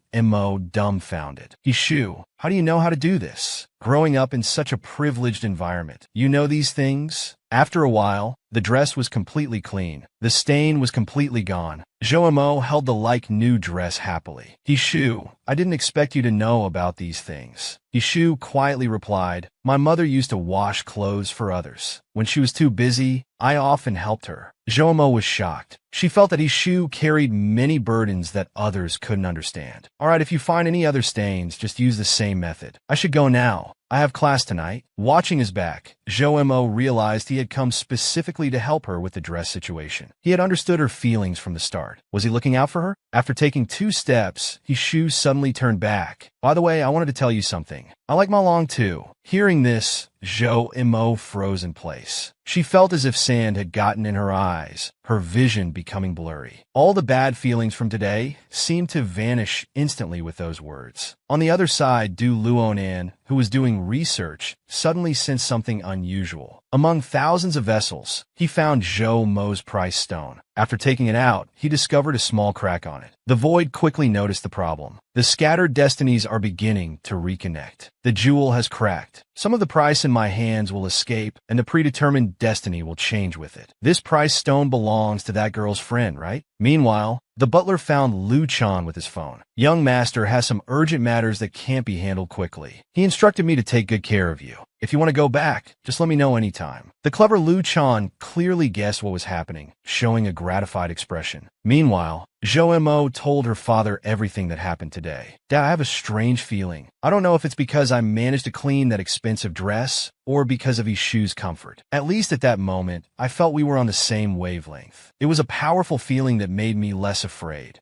[SPEAKER 1] dumbfounded. Ishu, how do you know how to do this? Growing up in such a privileged environment, you know these things? After a while, the dress was completely clean. The stain was completely gone. Zhou held the like-new dress happily. Ishu, I didn't expect you to know about these things. Ishu quietly replied, my mother used to wash clothes for others. When she was too busy, I often helped her. Zhou was shocked. She felt that Ishu carried many burdens that others couldn't understand. Alright, if you find any other stains, just use the same method. I should go now. I have class tonight. Watching his back, Zhou realized he had come specifically to help her with the dress situation. He had understood her feelings from the start. Was he looking out for her? After taking 2 steps, Ishu suddenly turned back. By the way, I wanted to tell you something. I like Ma Long too. Hearing this, Zhou froze in place. She felt as if sand had gotten in her eyes, her vision becoming blurry. All the bad feelings from today seemed to vanish instantly with those words. On the other side, Du Luonan, who was doing research, suddenly sensed something unusual. Among thousands of vessels, he found Zhou prize stone. After taking it out, he discovered a small crack on it. The Void quickly noticed the problem. The scattered destinies are beginning to reconnect. The jewel has cracked. Some of the price in my hands will escape, and the predetermined destiny will change with it. This prize stone belongs to that girl's friend, right? Meanwhile, The butler found Lu Chan with his phone. Young master has some urgent matters that can't be handled quickly. He instructed me to take good care of you. If you want to go back, just let me know anytime. The clever Lu Chan clearly guessed what was happening, showing a gratified expression. Meanwhile, Zhou Mo told her father everything that happened today. Dad, I have a strange feeling. I don't know if it's because I managed to clean that expensive dress or because of Ishu's comfort. At least at that moment, I felt we were on the same wavelength. It was a powerful feeling that made me less afraid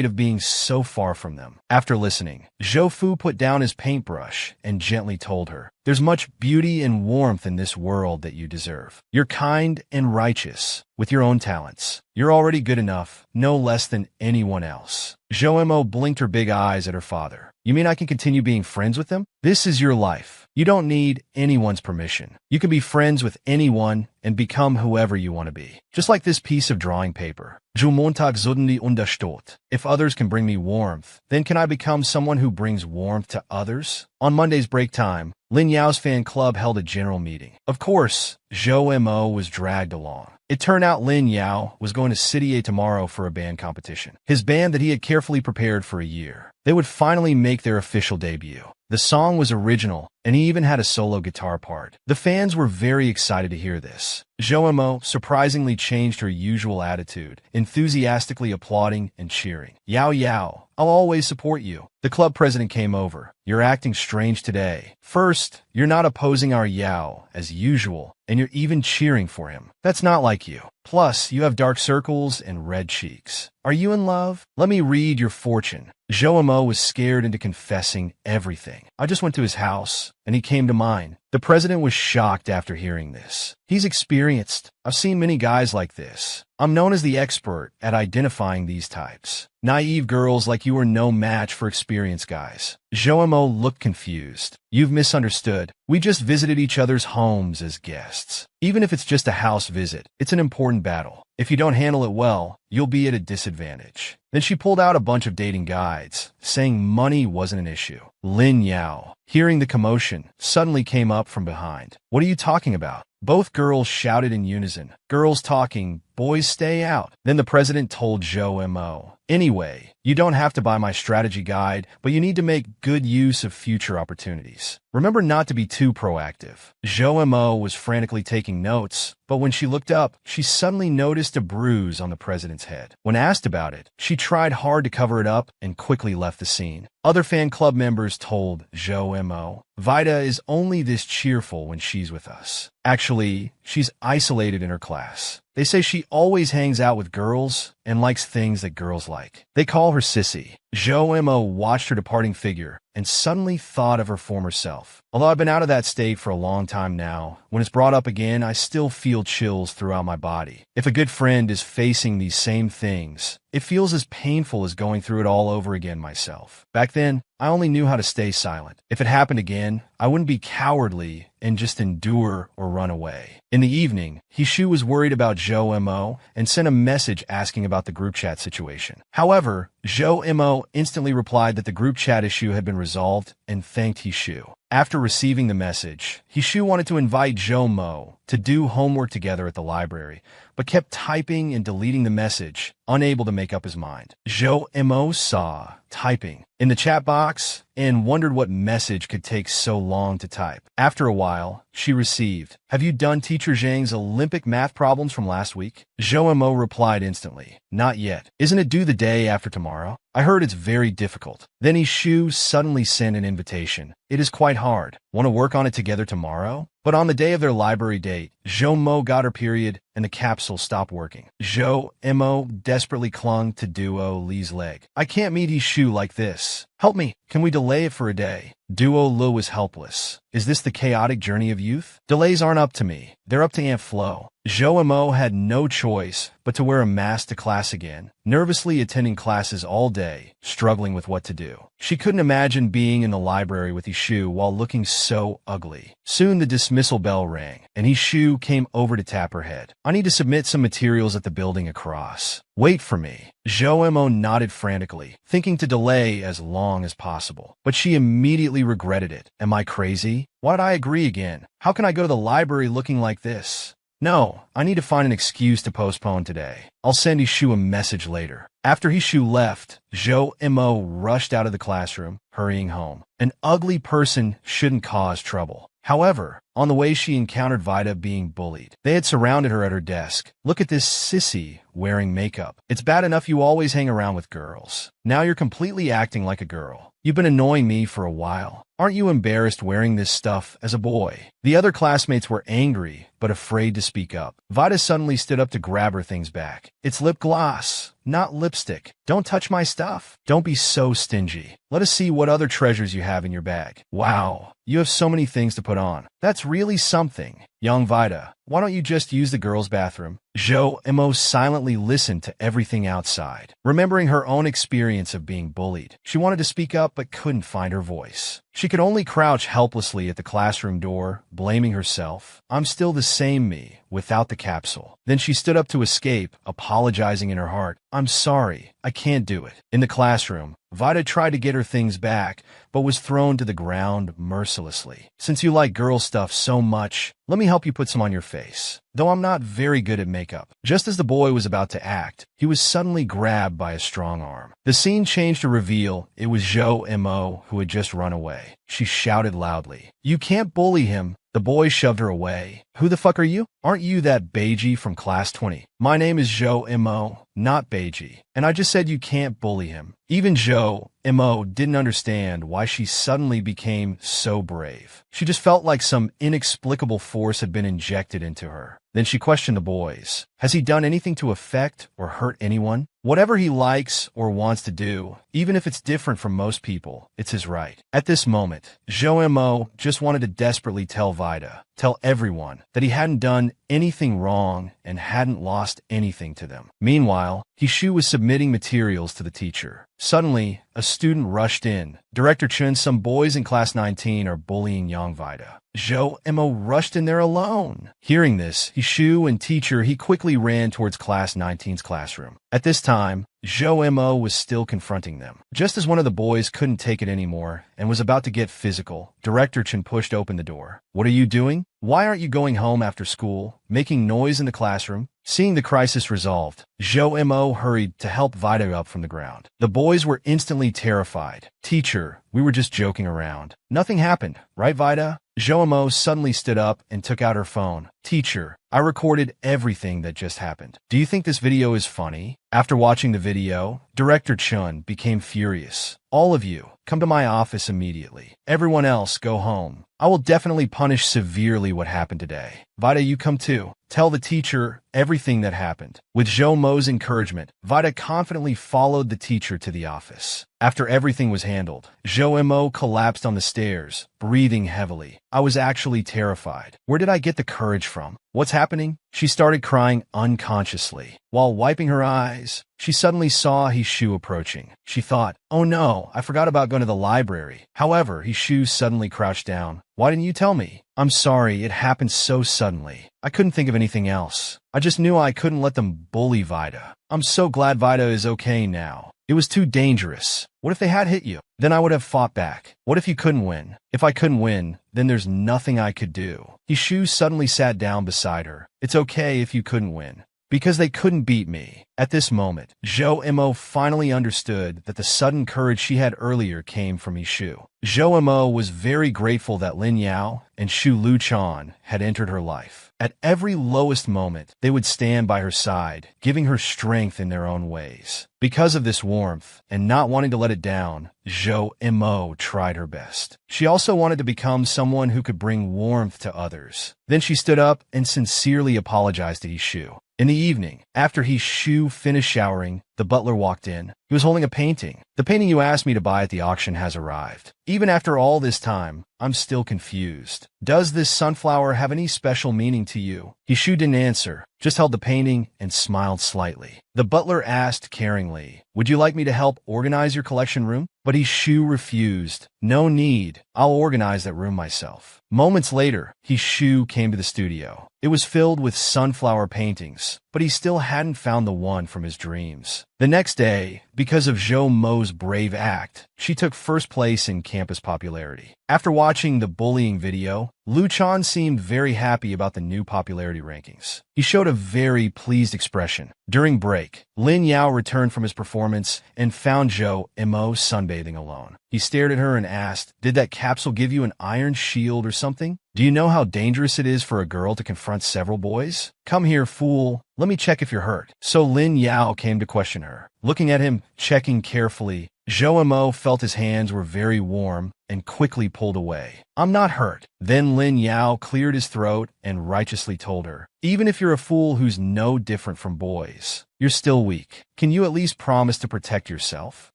[SPEAKER 1] of being so far from them. After listening, Zhou Fu put down his paintbrush and gently told her, "There's much beauty and warmth in this world that you deserve. You're kind and righteous with your own talents. You're already good enough, no less than anyone else." Zhou Mo blinked her big eyes at her father. "You mean I can continue being friends with him? This is your life. You don't need anyone's permission. You can be friends with anyone and become whoever you want to be. Just like this piece of drawing paper. Du Montag Suddenly unterstützt. If others can bring me warmth, then can I become someone who brings warmth to others?" On Monday's break time, Lin Yao's fan club held a general meeting. Of course, Zhou Mo was dragged along. It turned out Lin Yao was going to City A tomorrow for a band competition. His band that he had carefully prepared for a year. They would finally make their official debut. The song was original, and he even had a solo guitar part. The fans were very excited to hear this. Zhou Mo surprisingly changed her usual attitude, enthusiastically applauding and cheering. "Yao Yao, I'll always support you." The club president came over. "You're acting strange today. First, you're not opposing our Yao, as usual, and you're even cheering for him. That's not like you. Plus, you have dark circles and red cheeks. Are you in love? Let me read your fortune." Zhou Mo was scared into confessing everything. "I just went to his house, and he came to mine." The president was shocked after hearing this. "He's experienced. I've seen many guys like this. I'm known as the expert at identifying these types. Naive girls like you are no match for experienced guys." Zhou Mo looked confused. "You've misunderstood. We just visited each other's homes as guests. Even if it's just a house visit, it's an important battle. If you don't handle it well, you'll be at a disadvantage." Then she pulled out a bunch of dating guides, saying money wasn't an issue. Lin Yao, hearing the commotion, suddenly came up from behind. "What are you talking about?" Both girls shouted in unison. "Girls talking, boys stay out." Then the president told Zhou Mo, "Anyway, you don't have to buy my strategy guide, but you need to make good use of future opportunities. Remember not to be too proactive." Zhou Mo was frantically taking notes, but when she looked up, she suddenly noticed a bruise on the president's head. When asked about it, she tried hard to cover it up and quickly left the scene. Other fan club members told Zhou Mo, "Vida is only this cheerful when she's with us. Actually, she's isolated in her class. They say she always hangs out with girls and likes things that girls like. They call her Sissy." Zhou Mo watched her departing figure and suddenly thought of her former self. "Although I've been out of that state for a long time now, when it's brought up again, I still feel chills throughout my body. If a good friend is facing these same things, it feels as painful as going through it all over again myself. Back then, I only knew how to stay silent. If it happened again, I wouldn't be cowardly and just endure or run away." In the evening, Hishu was worried about Zhou Mo and sent a message asking about the group chat situation. However, Zhou Mo instantly replied that the group chat issue had been resolved and thanked Hishu. After receiving the message, Hishu wanted to invite Zhou Mo to do homework together at the library, but kept typing and deleting the message, unable to make up his mind. Zhou Mo saw typing in the chat box and wondered what message could take so long to type. After a while, she received, "Have you done Teacher Zhang's Olympic math problems from last week?" Zhou Mo replied instantly, "Not yet. Isn't it due the day after tomorrow? I heard it's very difficult." Then Ishu suddenly sent an invitation. "It is quite hard. Want to work on it together tomorrow?" But on the day of their library date, Zhou Mo got her period and the capsule stopped working. Zhou Mo desperately clung to Duo Li's leg. "I can't meet Ishu like this. Help me. Can we delay it for a day?" Duo Li was helpless. Is this the chaotic journey of youth? Delays aren't up to me. They're up to Aunt Flo. Zhou Mo had no choice but to wear a mask to class again, nervously attending classes all day, struggling with what to do. She couldn't imagine being in the library with Ishu while looking so ugly. Soon the dismissal bell rang, and Ishu came over to tap her head. "I need to submit some materials at the building across. Wait for me." Zhou Mo nodded frantically, thinking to delay as long as possible. But she immediately regretted it. "Am I crazy? Why did I agree again? How can I go to the library looking like this? No, I need to find an excuse to postpone today. I'll send Ishu a message later." After Hishu left, Zhou Mo rushed out of the classroom, hurrying home. An ugly person shouldn't cause trouble. However, on the way she encountered Vida being bullied. They had surrounded her at her desk. Look at this sissy wearing makeup. It's bad enough you always hang around with girls. Now you're completely acting like a girl. You've been annoying me for a while. Aren't you embarrassed wearing this stuff as a boy? The other classmates were angry, but afraid to speak up. Vida suddenly stood up to grab her things back. It's lip gloss, not lipstick. Don't touch my stuff. Don't be so stingy. Let us see what other treasures you have in your bag. Wow, you have so many things to put on. That's really something. Young Vida, why don't you just use the girls' bathroom? Zhou Mo silently listened to everything outside. Remembering her own experience of being bullied, she wanted to speak up but couldn't find her voice. She could only crouch helplessly at the classroom door, blaming herself. I'm still the same me, without the capsule. Then she stood up to escape, apologizing in her heart. I'm sorry, I can't do it. In the classroom, Vida tried to get her things back, but was thrown to the ground mercilessly. Since you like girl stuff so much, let me help you put some on your face. Though I'm not very good at makeup. Just as the boy was about to act, he was suddenly grabbed by a strong arm. The scene changed to reveal it was Zhou Mo who had just run away. She shouted loudly, "You can't bully him." The boy shoved her away. Who the fuck are you? Aren't you that Beiji from class 20? My name is Zhou Mo, not Beiji. And I just said you can't bully him. Even Zhou Mo didn't understand why she suddenly became so brave. She just felt like some inexplicable force had been injected into her. Then she questioned the boys. Has he done anything to affect or hurt anyone? Whatever he likes or wants to do, even if it's different from most people, it's his right. At this moment, Zhou Mo just wanted to desperately tell Vida, tell everyone, that he hadn't done anything wrong and hadn't lost anything to them. Meanwhile, Hishu was submitting materials to the teacher. Suddenly, a student rushed in. Director Chun, some boys in class 19 are bullying young Vida. Zhou Mo rushed in there alone. Hearing this, Hishu and teacher, he quickly ran towards class 19's classroom. At this time, Zhou Mo was still confronting them. Just as one of the boys couldn't take it anymore and was about to get physical, Director Chen pushed open the door. What are you doing? Why aren't you going home after school, making noise in the classroom? Seeing the crisis resolved, Zhou Mo hurried to help Vida up from the ground. The boys were instantly terrified. Teacher, we were just joking around. Nothing happened, right, Vida? Zhou Mo suddenly stood up and took out her phone. Teacher, I recorded everything that just happened. Do you think this video is funny? After watching the video, Director Chun became furious. All of you, come to my office immediately. Everyone else, go home. I will definitely punish severely what happened today. Vida, you come too. Tell the teacher everything that happened. With Zhou Mo's encouragement, Vida confidently followed the teacher to the office. After everything was handled, Zhou Mo collapsed on the stairs, breathing heavily. I was actually terrified. Where did I get the courage from? What's happening? She started crying unconsciously. While wiping her eyes, she suddenly saw Hishu approaching. She thought, oh no, I forgot about going to the library. However, Hishu suddenly crouched down. Why didn't you tell me? I'm sorry, it happened so suddenly. I couldn't think of anything else. I just knew I couldn't let them bully Vida. I'm so glad Vida is okay now. It was too dangerous. What if they had hit you? Then I would have fought back. What if you couldn't win? If I couldn't win, then there's nothing I could do. Hishu suddenly sat down beside her. It's okay if you couldn't win, because they couldn't beat me. At this moment, Zhou Mo finally understood that the sudden courage she had earlier came from Hishu. Zhou Mo was very grateful that Lin Yao and Shu Luchan had entered her life. At every lowest moment, they would stand by her side, giving her strength in their own ways. Because of this warmth, and not wanting to let it down, Zhou Mo tried her best. She also wanted to become someone who could bring warmth to others. Then she stood up and sincerely apologized to Hishu. In the evening, after Hishu finished showering, the butler walked in. He was holding a painting. The painting you asked me to buy at the auction has arrived. Even after all this time, I'm still confused. Does this sunflower have any special meaning to you? Hishu didn't answer, just held the painting and smiled slightly. The butler asked caringly, would you like me to help organize your collection room? But Hishu refused. No need. I'll organize that room myself. Moments later, his shoe came to the studio. It was filled with sunflower paintings, but he still hadn't found the one from his dreams. The next day, because of Zhou Mo's brave act, she took first place in campus popularity. After watching the bullying video, Lu Chan seemed very happy about the new popularity rankings. He showed a very pleased expression. During break, Lin Yao returned from his performance and found Zhou Mo sunbathing alone. He stared at her and asked, "Did that capsule give you an iron shield or something? Do you know how dangerous it is for a girl to confront several boys? Come here, fool. Let me check if you're hurt." So Lin Yao came to question her. Looking at him, checking carefully, Zhou Mo felt his hands were very warm and quickly pulled away. "I'm not hurt." Then Lin Yao cleared his throat and righteously told her, "Even if you're a fool who's no different from boys, you're still weak. Can you at least promise to protect yourself?"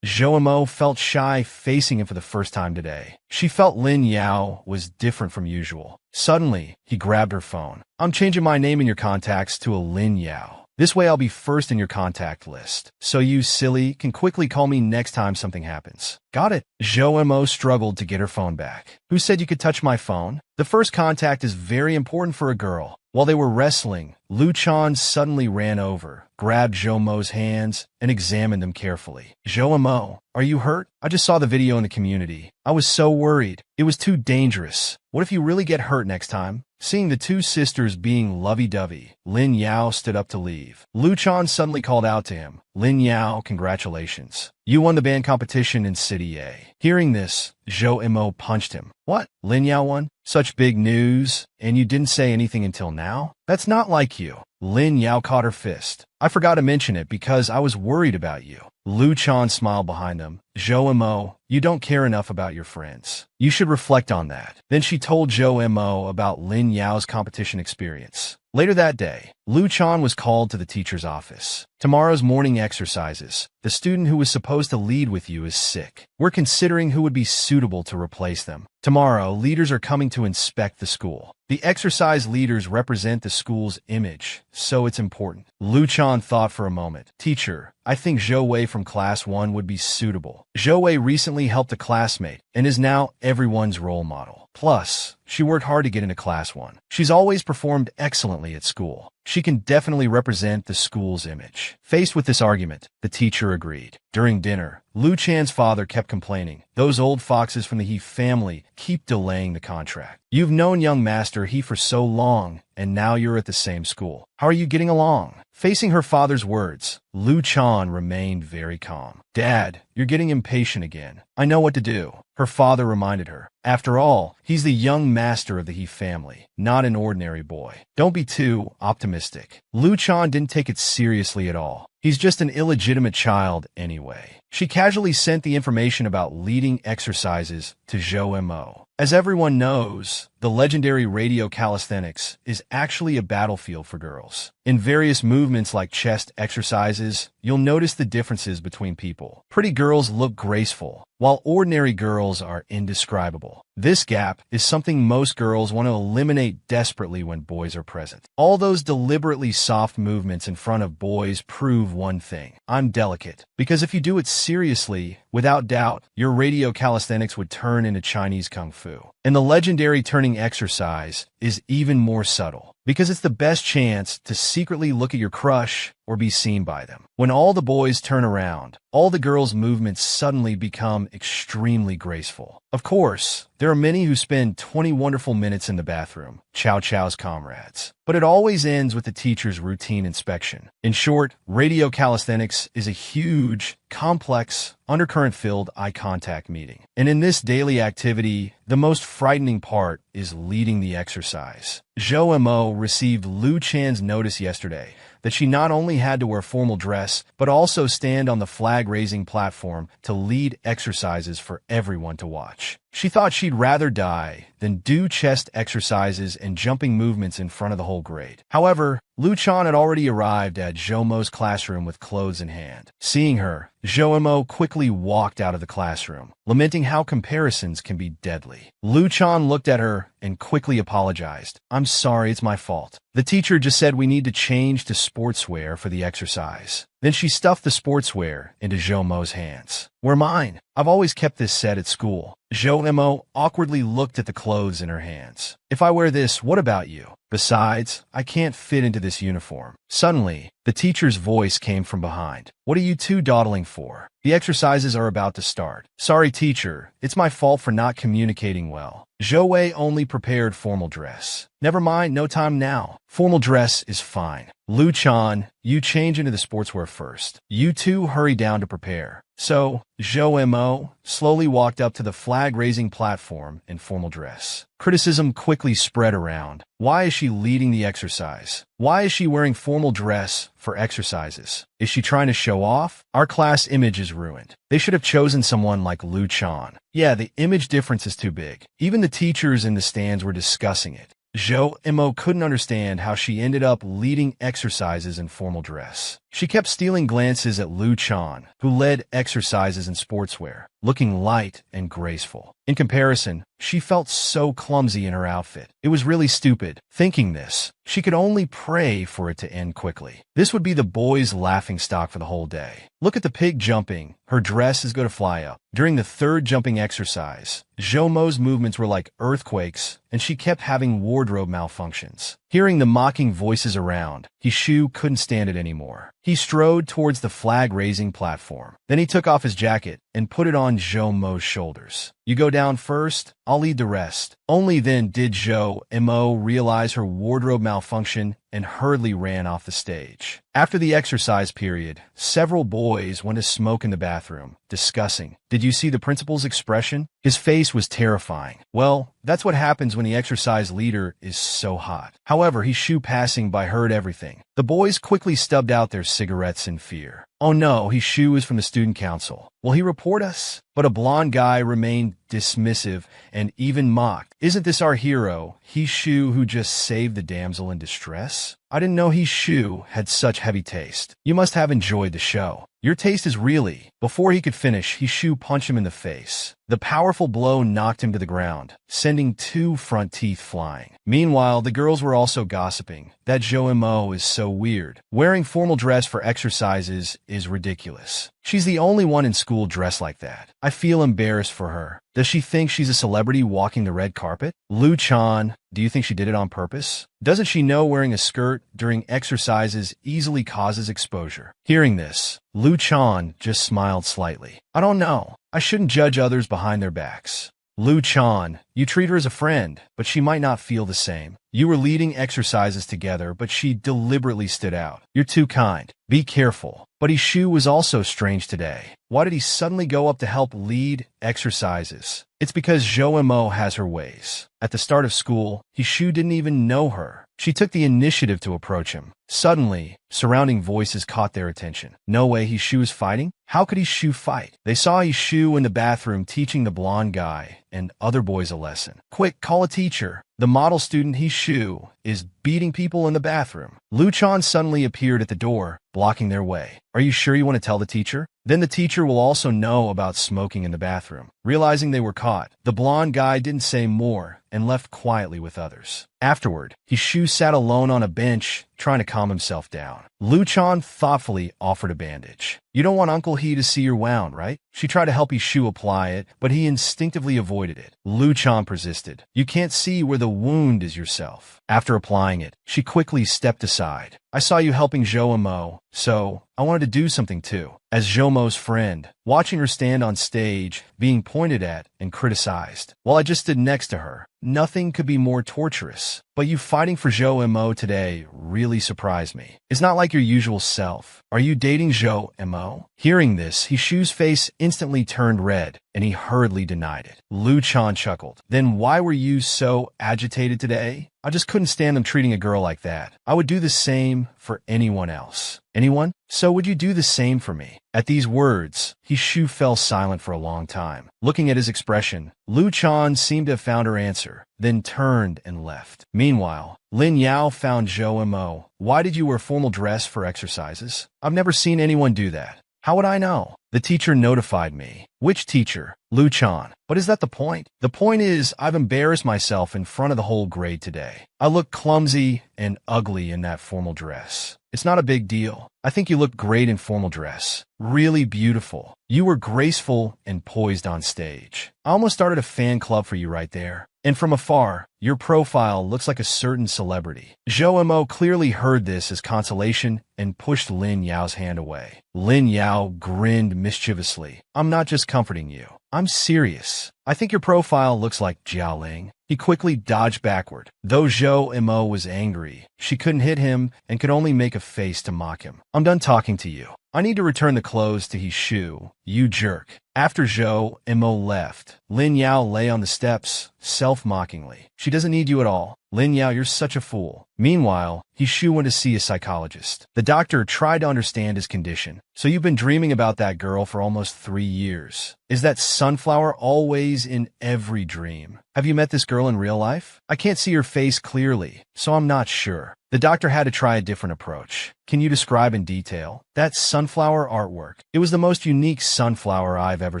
[SPEAKER 1] Zhou Mo felt shy facing him for the first time today. She felt Lin Yao was different from usual. Suddenly, he grabbed her phone. "I'm changing my name in your contacts to a Lin Yao. This way I'll be first in your contact list, so you silly can quickly call me next time something happens." "Got it." Zhou Mo struggled to get her phone back. "Who said you could touch my phone? The first contact is very important for a girl." While they were wrestling, Lu Chan suddenly ran over, grabbed Zhou Mo's hands, and examined them carefully. "Zhou Mo, are you hurt? I just saw the video in the community. I was so worried. It was too dangerous. What if you really get hurt next time?" Seeing the two sisters being lovey-dovey, Lin Yao stood up to leave. Lu Chan suddenly called out to him, "Lin Yao, congratulations. You won the band competition in City A." Hearing this, Zhou Mo punched him. "What? Lin Yao won? Such big news, and you didn't say anything until now? That's not like you." Lin Yao caught her fist. "I forgot to mention it because I was worried about you." Lu Chan smiled behind him. "Zhou Mo, you don't care enough about your friends. You should reflect on that." Then she told Zhou Mo about Lin Yao's competition experience. Later that day, Lu Chan was called to the teacher's office. "Tomorrow's morning exercises. The student who was supposed to lead with you is sick. We're considering who would be suitable to replace them. Tomorrow, leaders are coming to inspect the school. The exercise leaders represent the school's image, so it's important." Lu Chan thought for a moment. "Teacher, I think Zhou Wei from class 1 would be suitable. Zhou Wei recently helped a classmate and is now everyone's role model. Plus, she worked hard to get into class 1. She's always performed excellently at school. She can definitely represent the school's image." Faced with this argument, the teacher agreed. During dinner, Lu Chan's father kept complaining, "Those old foxes from the He family keep delaying the contract. You've known young Master He for so long, and now you're at the same school. How are you getting along?" Facing her father's words, Lu Chan remained very calm. "Dad, you're getting impatient again. I know what to do," her father reminded her. "After all, he's the young master of the He family, not an ordinary boy. Don't be too optimistic." Lu Chan didn't take it seriously at all. He's just an illegitimate child anyway. She casually sent the information about leading exercises to Zhou Mo. As everyone knows, the legendary radio calisthenics is actually a battlefield for girls. In various movements like chest exercises, you'll notice the differences between people. Pretty girls look graceful, while ordinary girls are indescribable. This gap is something most girls want to eliminate desperately when boys are present. All those deliberately soft movements in front of boys prove one thing: I'm delicate. Because if you do it seriously, without doubt, your radio calisthenics would turn into Chinese Kung Fu. And the legendary turning exercise is even more subtle, because it's the best chance to secretly look at your crush or be seen by them. When all the boys turn around, all the girls' movements suddenly become extremely graceful. Of course, there are many who spend 20 wonderful minutes in the bathroom, Chow Chow's comrades. But it always ends with the teacher's routine inspection. In short, radio calisthenics is a huge, complex, undercurrent-filled eye contact meeting. And in this daily activity, the most frightening part is leading the exercise. Zhou Mo received Lu Chan's notice yesterday that she not only had to wear formal dress, but also stand on the flag-raising platform to lead exercises for everyone to watch. She thought she'd rather die than do chest exercises and jumping movements in front of the whole grade. However, Lu Chan had already arrived at Zhou Mo's classroom with clothes in hand. Seeing her, Zhou Mo quickly walked out of the classroom, lamenting how comparisons can be deadly. Lu Chan looked at her and quickly apologized. "I'm sorry, it's my fault. The teacher just said we need to change to sportswear for the exercise." Then she stuffed the sportswear into Zhou Mo's hands. Where mine? I've always kept this set at school. Zhou Mo awkwardly looked at the clothes in her hands. If I wear this, what about you? Besides, I can't fit into this uniform. Suddenly, the teacher's voice came from behind. What are you two dawdling for? The exercises are about to start. Sorry, teacher. It's my fault for not communicating well. Zhou Wei only prepared formal dress. Never mind, no time now. Formal dress is fine. Lu Chan, you change into the sportswear first. You two hurry down to prepare. So, Zhou Mo slowly walked up to the flag-raising platform in formal dress. Criticism quickly spread around. Why is she leading the exercise? Why is she wearing formal dress for exercises? Is she trying to show off? Our class image is ruined. They should have chosen someone like Lu Chan. Yeah, the image difference is too big. Even the teachers in the stands were discussing it. Zhou Mo couldn't understand how she ended up leading exercises in formal dress. She kept stealing glances at Lu Chan, who led exercises in sportswear, looking light and graceful. In comparison, she felt so clumsy in her outfit. It was really stupid. Thinking this, she could only pray for it to end quickly. This would be the boys' laughingstock for the whole day. Look at the pig jumping. Her dress is going to fly up. During the third jumping exercise, Zhou Mo's movements were like earthquakes, and she kept having wardrobe malfunctions. Hearing the mocking voices around, Hishu couldn't stand it anymore. He strode towards the flag-raising platform. Then he took off his jacket and put it on Zhou Mo's shoulders. You go down first, I'll lead the rest. Only then did Zhou Mo realize her wardrobe malfunction and hurriedly ran off the stage. After the exercise period, several boys went to smoke in the bathroom, discussing. Did you see the principal's expression? His face was terrifying. Well, that's what happens when the exercise leader is so hot. However, Hishu passing by heard everything. The boys quickly stubbed out their cigarettes in fear. Oh no, Hishu is from the student council. Will he report us? But a blonde guy remained dismissive and even mocked. Isn't this our hero, Hishu, who just saved the damsel in distress? I didn't know Hishu had such heavy taste. You must have enjoyed the show. Your taste is really... Before he could finish, Hishu punched him in the face. The powerful blow knocked him to the ground, sending 2 front teeth flying. Meanwhile, the girls were also gossiping. That Zhou Mo is so weird. Wearing formal dress for exercises is ridiculous. She's the only one in school dressed like that. I feel embarrassed for her. Does she think she's a celebrity walking the red carpet? Lu Chan, do you think she did it on purpose? Doesn't she know wearing a skirt during exercises easily causes exposure? Hearing this, Lu Chan just smiled slightly. I don't know. I shouldn't judge others behind their backs. Lu Chan, you treat her as a friend, but she might not feel the same. You were leading exercises together, but she deliberately stood out. You're too kind. Be careful. But Hishu was also strange today. Why did he suddenly go up to help lead exercises? It's because Zhou Mo has her ways. At the start of school, Hishu didn't even know her. She took the initiative to approach him. Suddenly, surrounding voices caught their attention. No way Hishu is fighting? How could Hishu fight? They saw Hishu in the bathroom teaching the blonde guy and other boys a lesson. Quick, call a teacher. The model student Hishu is beating people in the bathroom. Lu Chan suddenly appeared at the door, blocking their way. Are you sure you want to tell the teacher? Then the teacher will also know about smoking in the bathroom. Realizing they were caught, the blonde guy didn't say more and left quietly with others. Afterward, Hishu sat alone on a bench, trying to calm himself down. Lu Chan thoughtfully offered a bandage. You don't want Uncle He to see your wound, right? She tried to help Hishu apply it, but he instinctively avoided it. Lu Chan persisted. You can't see where the wound is yourself. After applying it, she quickly stepped aside. I saw you helping Zhou Mo, so I wanted to do something too. As Zhou Mo's friend, watching her stand on stage, being pointed at and criticized, while I just stood next to her, nothing could be more torturous. But you fighting for Zhou Mo today really surprised me. It's not like your usual self. Are you dating Zhou Mo? Hearing this, Hishu's face instantly turned red, and he hurriedly denied it. Lu Chan chuckled. Then why were you so agitated today? I just couldn't stand them treating a girl like that. I would do the same for anyone else. Anyone? So would you do the same for me? At these words, Hishu fell silent for a long time. Looking at his expression, Lu Chan seemed to have found her answer, then turned and left. Meanwhile, Lin Yao found Zhou Mo. Why did you wear formal dress for exercises? I've never seen anyone do that. How would I know? The teacher notified me. Which teacher? Lu Chan. But is that the point? The point is, I've embarrassed myself in front of the whole grade today. I look clumsy and ugly in that formal dress. It's not a big deal. I think you looked great in formal dress. Really beautiful. You were graceful and poised on stage. I almost started a fan club for you right there. And from afar, your profile looks like a certain celebrity. Zhou Mo clearly heard this as consolation and pushed Lin Yao's hand away. Lin Yao grinned mischievously. I'm not just comforting you. I'm serious. I think your profile looks like Jiaoling. He quickly dodged backward. Though Zhou Mo was angry, she couldn't hit him and could only make a face to mock him. I'm done talking to you. I need to return the clothes to his shoe, you jerk. After Zhou Mo left, Lin Yao lay on the steps, self-mockingly. She doesn't need you at all. Lin Yao, you're such a fool. Meanwhile, Shu went to see a psychologist. The doctor tried to understand his condition. So you've been dreaming about that girl for almost 3 years. Is that sunflower always in every dream? Have you met this girl in real life? I can't see her face clearly, so I'm not sure. The doctor had to try a different approach. Can you describe in detail that sunflower artwork? It was the most unique sunflower I've ever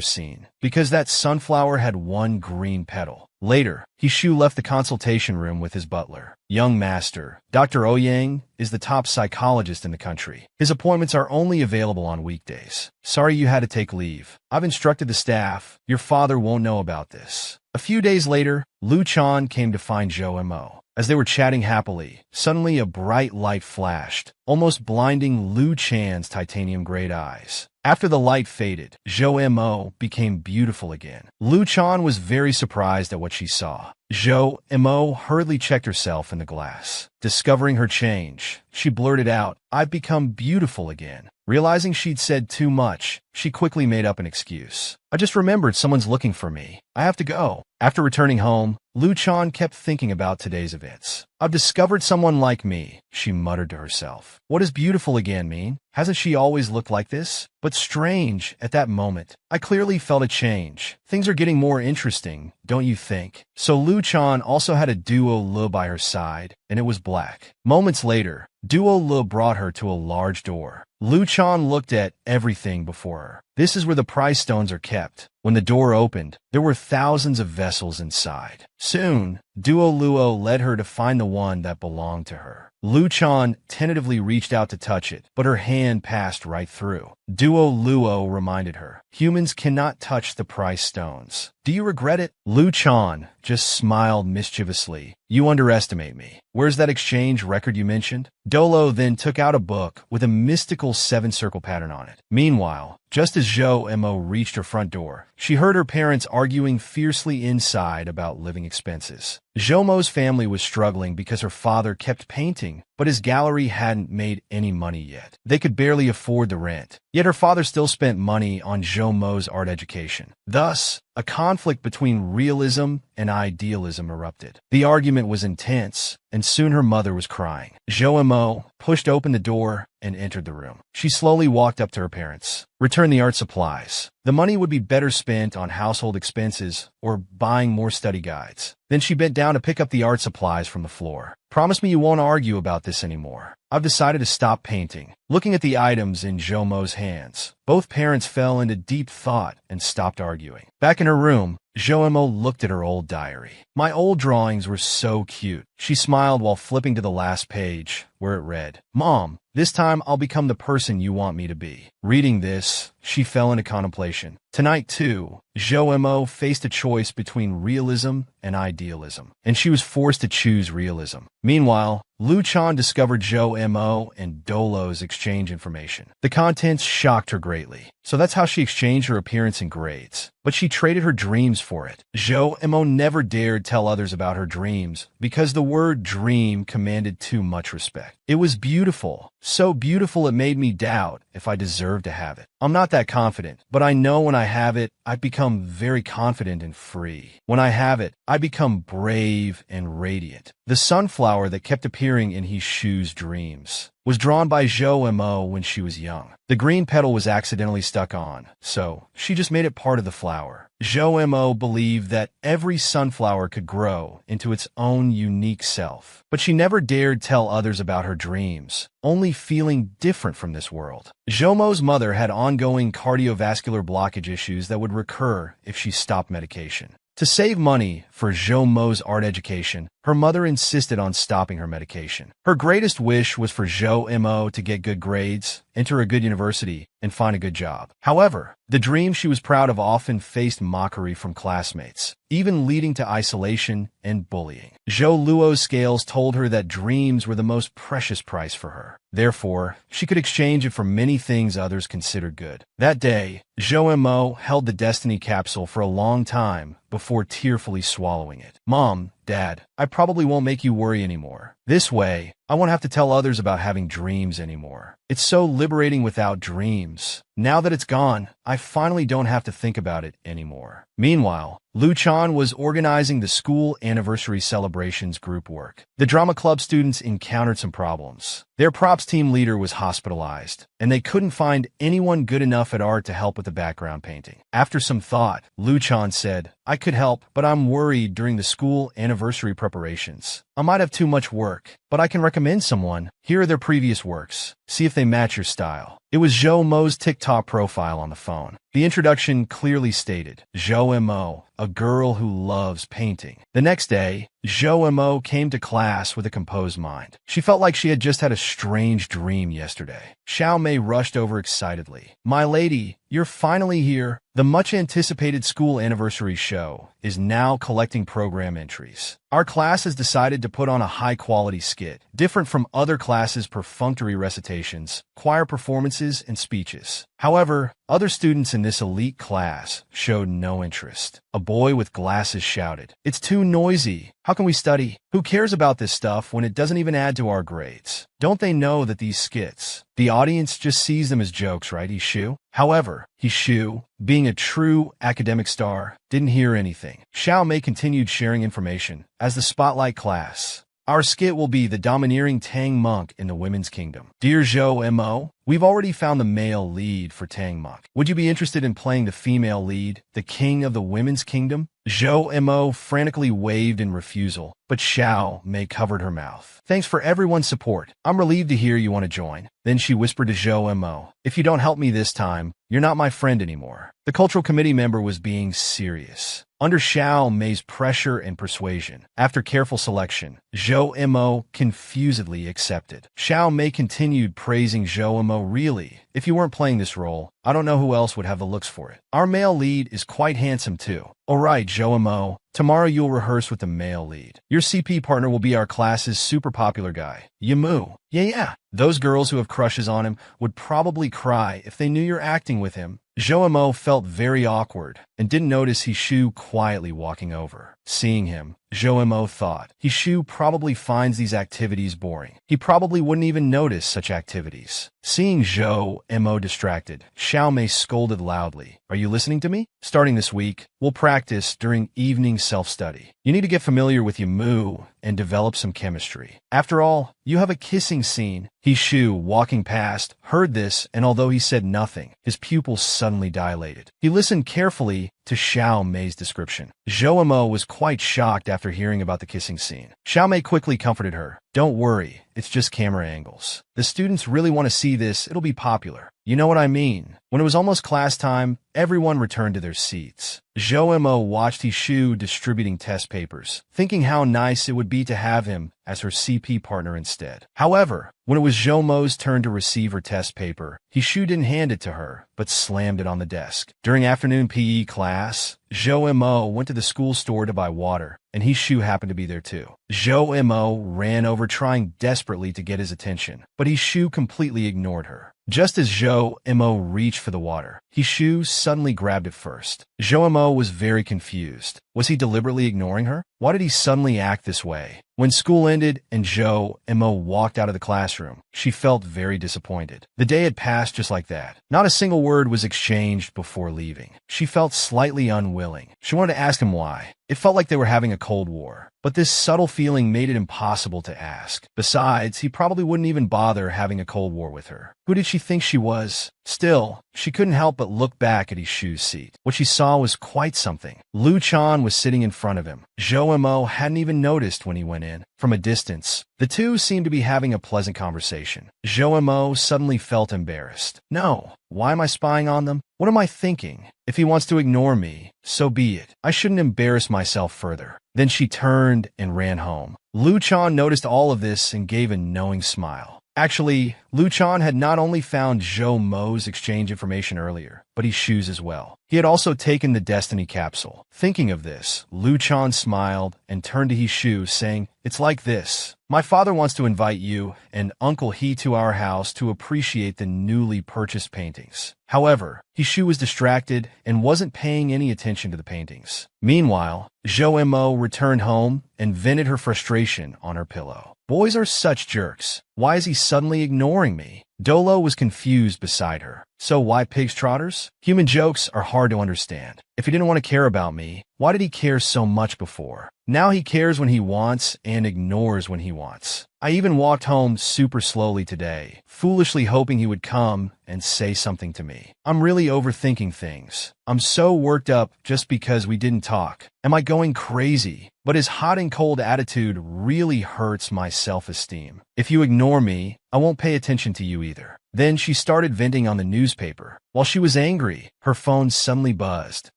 [SPEAKER 1] seen, because that sunflower had one green petal. Later, Shu left the consultation room with his butler. Young master, Dr. Ouyang is the top psychologist in the country. His appointments are only available on weekdays. Sorry you had to take leave. I've instructed the staff. Your father won't know about this. A few days later, Lu Chan came to find Zhou Mo. As they were chatting happily, suddenly a bright light flashed, almost blinding Lu Chan's titanium-grayed eyes. After the light faded, Zhou Mo became beautiful again. Lu Chan was very surprised at what she saw. Zhou Mo hurriedly checked herself in the glass. Discovering her change, she blurted out, "I've become beautiful again." Realizing she'd said too much, she quickly made up an excuse. "I just remembered someone's looking for me. I have to go." After returning home, Lu Chan kept thinking about today's events. "I've discovered someone like me," she muttered to herself. What does beautiful again mean? Hasn't she always looked like this? But strange, at that moment, I clearly felt a change. Things are getting more interesting, don't you think? So Lu Chan also had a duo Le by her side, and it was black. Moments later, Duo Le brought her to a large door. Lu Chan looked at everything before her. This is where the prize stones are kept. When the door opened, there were thousands of vessels inside. Soon, Duo Luo led her to find the one that belonged to her. Lu Chan tentatively reached out to touch it, but her hand passed right through. Duo Luo reminded her, "Humans cannot touch the prize stones. Do you regret it?" Lu Chan just smiled mischievously. "You underestimate me. Where's that exchange record you mentioned?" Dolo then took out a book with a mystical 7-circle pattern on it. Meanwhile, just as Zhou Mo reached her front door, she heard her parents arguing fiercely inside about living expenses. Zhou Mo's family was struggling because her father kept painting, but his gallery hadn't made any money yet. They could barely afford the rent. Yet her father still spent money on Zhou Mo's art education. Thus, a conflict between realism and idealism erupted. The argument was intense, and soon her mother was crying. Zhou Mo pushed open the door and entered the room. She slowly walked up to her parents. "Return the art supplies. The money would be better spent on household expenses or buying more study guides." Then she bent down to pick up the art supplies from the floor. "Promise me you won't argue about this anymore. I've decided to stop painting." Looking at the items in Zhou Mo's hands, both parents fell into deep thought and stopped arguing. Back in her room, Zhou Mo looked at her old diary. "My old drawings were so cute." She smiled while flipping to the last page, where it read, "Mom, this time I'll become the person you want me to be." Reading this, she fell into contemplation. Tonight, too, Zhou Mo faced a choice between realism and idealism, and she was forced to choose realism. Meanwhile, Lu Chan discovered Zhou Mo and Dolo's exchange information. The contents shocked her greatly. So that's how she exchanged her appearance and grades. But she traded her dreams for it. Zhou Mo never dared tell others about her dreams because the word dream commanded too much respect. It was beautiful. So beautiful it made me doubt if I deserved to have it. I'm not that confident, but I know when I have it, I become very confident and free. When I have it, I become brave and radiant. The sunflower that kept appearing in Shu's dreams was drawn by Zhou Mo when she was young. The green petal was accidentally stuck on, so she just made it part of the flower. Zhou Mo believed that every sunflower could grow into its own unique self, but she never dared tell others about her dreams, only feeling different from this world. Zhou Mo's mother had ongoing cardiovascular blockage issues that would recur if she stopped medication. To save money for Zhou Mo's art education, her mother insisted on stopping her medication. Her greatest wish was for Zhou Mo to get good grades, enter a good university, and find a good job. However, the dream she was proud of often faced mockery from classmates, even leading to isolation and bullying. Zhou Luo's scales told her that dreams were the most precious price for her. Therefore, she could exchange it for many things others considered good. That day, Zhou Mo held the destiny capsule for a long time before tearfully swallowing it. "Mom, Dad, I probably won't make you worry anymore. This way, I won't have to tell others about having dreams anymore. It's so liberating without dreams. Now that it's gone, I finally don't have to think about it anymore." Meanwhile, Lu Chan was organizing the school anniversary celebrations group work. The drama club students encountered some problems. Their props team leader was hospitalized, and they couldn't find anyone good enough at art to help with the background painting. After some thought, Lu Chan said, "I could help, but I'm worried during the school anniversary preparations. I might have too much work, but I can recommend someone. Here are their previous works. See if they match your style." It was Zhou Mo's TikTok profile on the phone. The introduction clearly stated, "Zhou Mo, a girl who loves painting." The next day, Zhou Mo came to class with a composed mind. She felt like she had just had a strange dream yesterday. Xiao Mei rushed over excitedly. "My lady, you're finally here." The much-anticipated school anniversary show is now collecting program entries. Our class has decided to put on a high-quality skit, different from other classes' perfunctory recitations, choir performances, and speeches. However, other students in this elite class showed no interest. A boy with glasses shouted, "It's too noisy. How can we study? Who cares about this stuff when it doesn't even add to our grades? Don't they know that these skits, the audience just sees them as jokes, right, Ishu?" However, Ishu, being a true academic star, didn't hear anything. Xiao Mei continued sharing information. As the spotlight class, our skit will be the domineering Tang monk in the women's kingdom. Dear Zhou Mo, we've already found the male lead for Tang monk. Would you be interested in playing the female lead, the king of the women's kingdom? Zhou Mo frantically waved in refusal, but Xiao Mei covered her mouth. "Thanks for everyone's support. I'm relieved to hear you want to join." Then she whispered to Zhou Mo, "If you don't help me this time, you're not my friend anymore." The cultural committee member was being serious. Under Xiao Mei's pressure and persuasion, after careful selection, Zhou Mo confusedly accepted. Xiao Mei continued praising Zhou Mo. "Really, if you weren't playing this role, I don't know who else would have the looks for it. Our male lead is quite handsome too." "Alright, Zhou Mo, tomorrow you'll rehearse with the male lead. Your CP partner will be our class's super popular guy, Yamu." Yeah. Those girls who have crushes on him would probably cry if they knew you're acting with him. Zhou Mo felt very awkward and didn't notice Hishu quietly walking over. Seeing him, Zhou Mo thought, Hishu probably finds these activities boring. He probably wouldn't even notice such activities. Seeing Zhou Mo distracted, Xiao Mei scolded loudly. "Are you listening to me? Starting this week, we'll practice during evening self-study. You need to get familiar with Yamu and develop some chemistry. After all, you have a kissing scene." Hishu, walking past, heard this, and although he said nothing, his pupils suddenly dilated. He listened carefully to Xiao Mei's description. Zhou Mo was quite shocked after hearing about the kissing scene. Xiao Mei quickly comforted her. "Don't worry, it's just camera angles. The students really want to see this, it'll be popular. You know what I mean." When it was almost class time, everyone returned to their seats. Zhou Mo watched Hishu distributing test papers, thinking how nice it would be to have him as her CP partner instead. However, when it was Zhou Mo's turn to receive her test paper, Hishu didn't hand it to her, but slammed it on the desk. During afternoon PE class, Zhou Mo went to the school store to buy water, and Hishu happened to be there too. Zhou Mo ran over trying desperately to get his attention, but Hishu completely ignored her. Just as Zhou Mo reached for the water, Hishu suddenly grabbed it first. Zhou Mo was very confused. Was he deliberately ignoring her? Why did he suddenly act this way? When school ended and Zhou Mo walked out of the classroom, she felt very disappointed. The day had passed just like that. Not a single word was exchanged before leaving. She felt slightly unwilling. She wanted to ask him why. It felt like they were having a cold war, but this subtle feeling made it impossible to ask. Besides, he probably wouldn't even bother having a cold war with her. Who did she think she was? Still, she couldn't help but look back at his shoe's seat. What she saw was quite something. Lu Chan was sitting in front of him. Zhou Mo hadn't even noticed when he went in. From a distance, the two seemed to be having a pleasant conversation. Zhou Mo suddenly felt embarrassed. No, why am I spying on them? What am I thinking? If he wants to ignore me, so be it. I shouldn't embarrass myself further. Then she turned and ran home. Lu Chan noticed all of this and gave a knowing smile. Actually, Lu Chan had not only found Zhou Mo's exchange information earlier, but his shoes as well. He had also taken the destiny capsule. Thinking of this, Lu Chan smiled and turned to his shoe, saying, "It's like this. My father wants to invite you and Uncle He to our house to appreciate the newly purchased paintings." However, his shoe was distracted and wasn't paying any attention to the paintings. Meanwhile, Zhou Mo returned home and vented her frustration on her pillow. Boys are such jerks. Why is he suddenly ignoring me? Dolo was confused beside her. So why pig's trotters? Human jokes are hard to understand. If he didn't want to care about me, why did he care so much before? Now he cares when he wants and ignores when he wants. I even walked home super slowly today, foolishly hoping he would come and say something to me. I'm really overthinking things. I'm so worked up just because we didn't talk. Am I going crazy? But his hot and cold attitude really hurts my self-esteem. If you ignore me, I won't pay attention to you either. Then she started venting on the newspaper. While she was angry, her phone suddenly buzzed.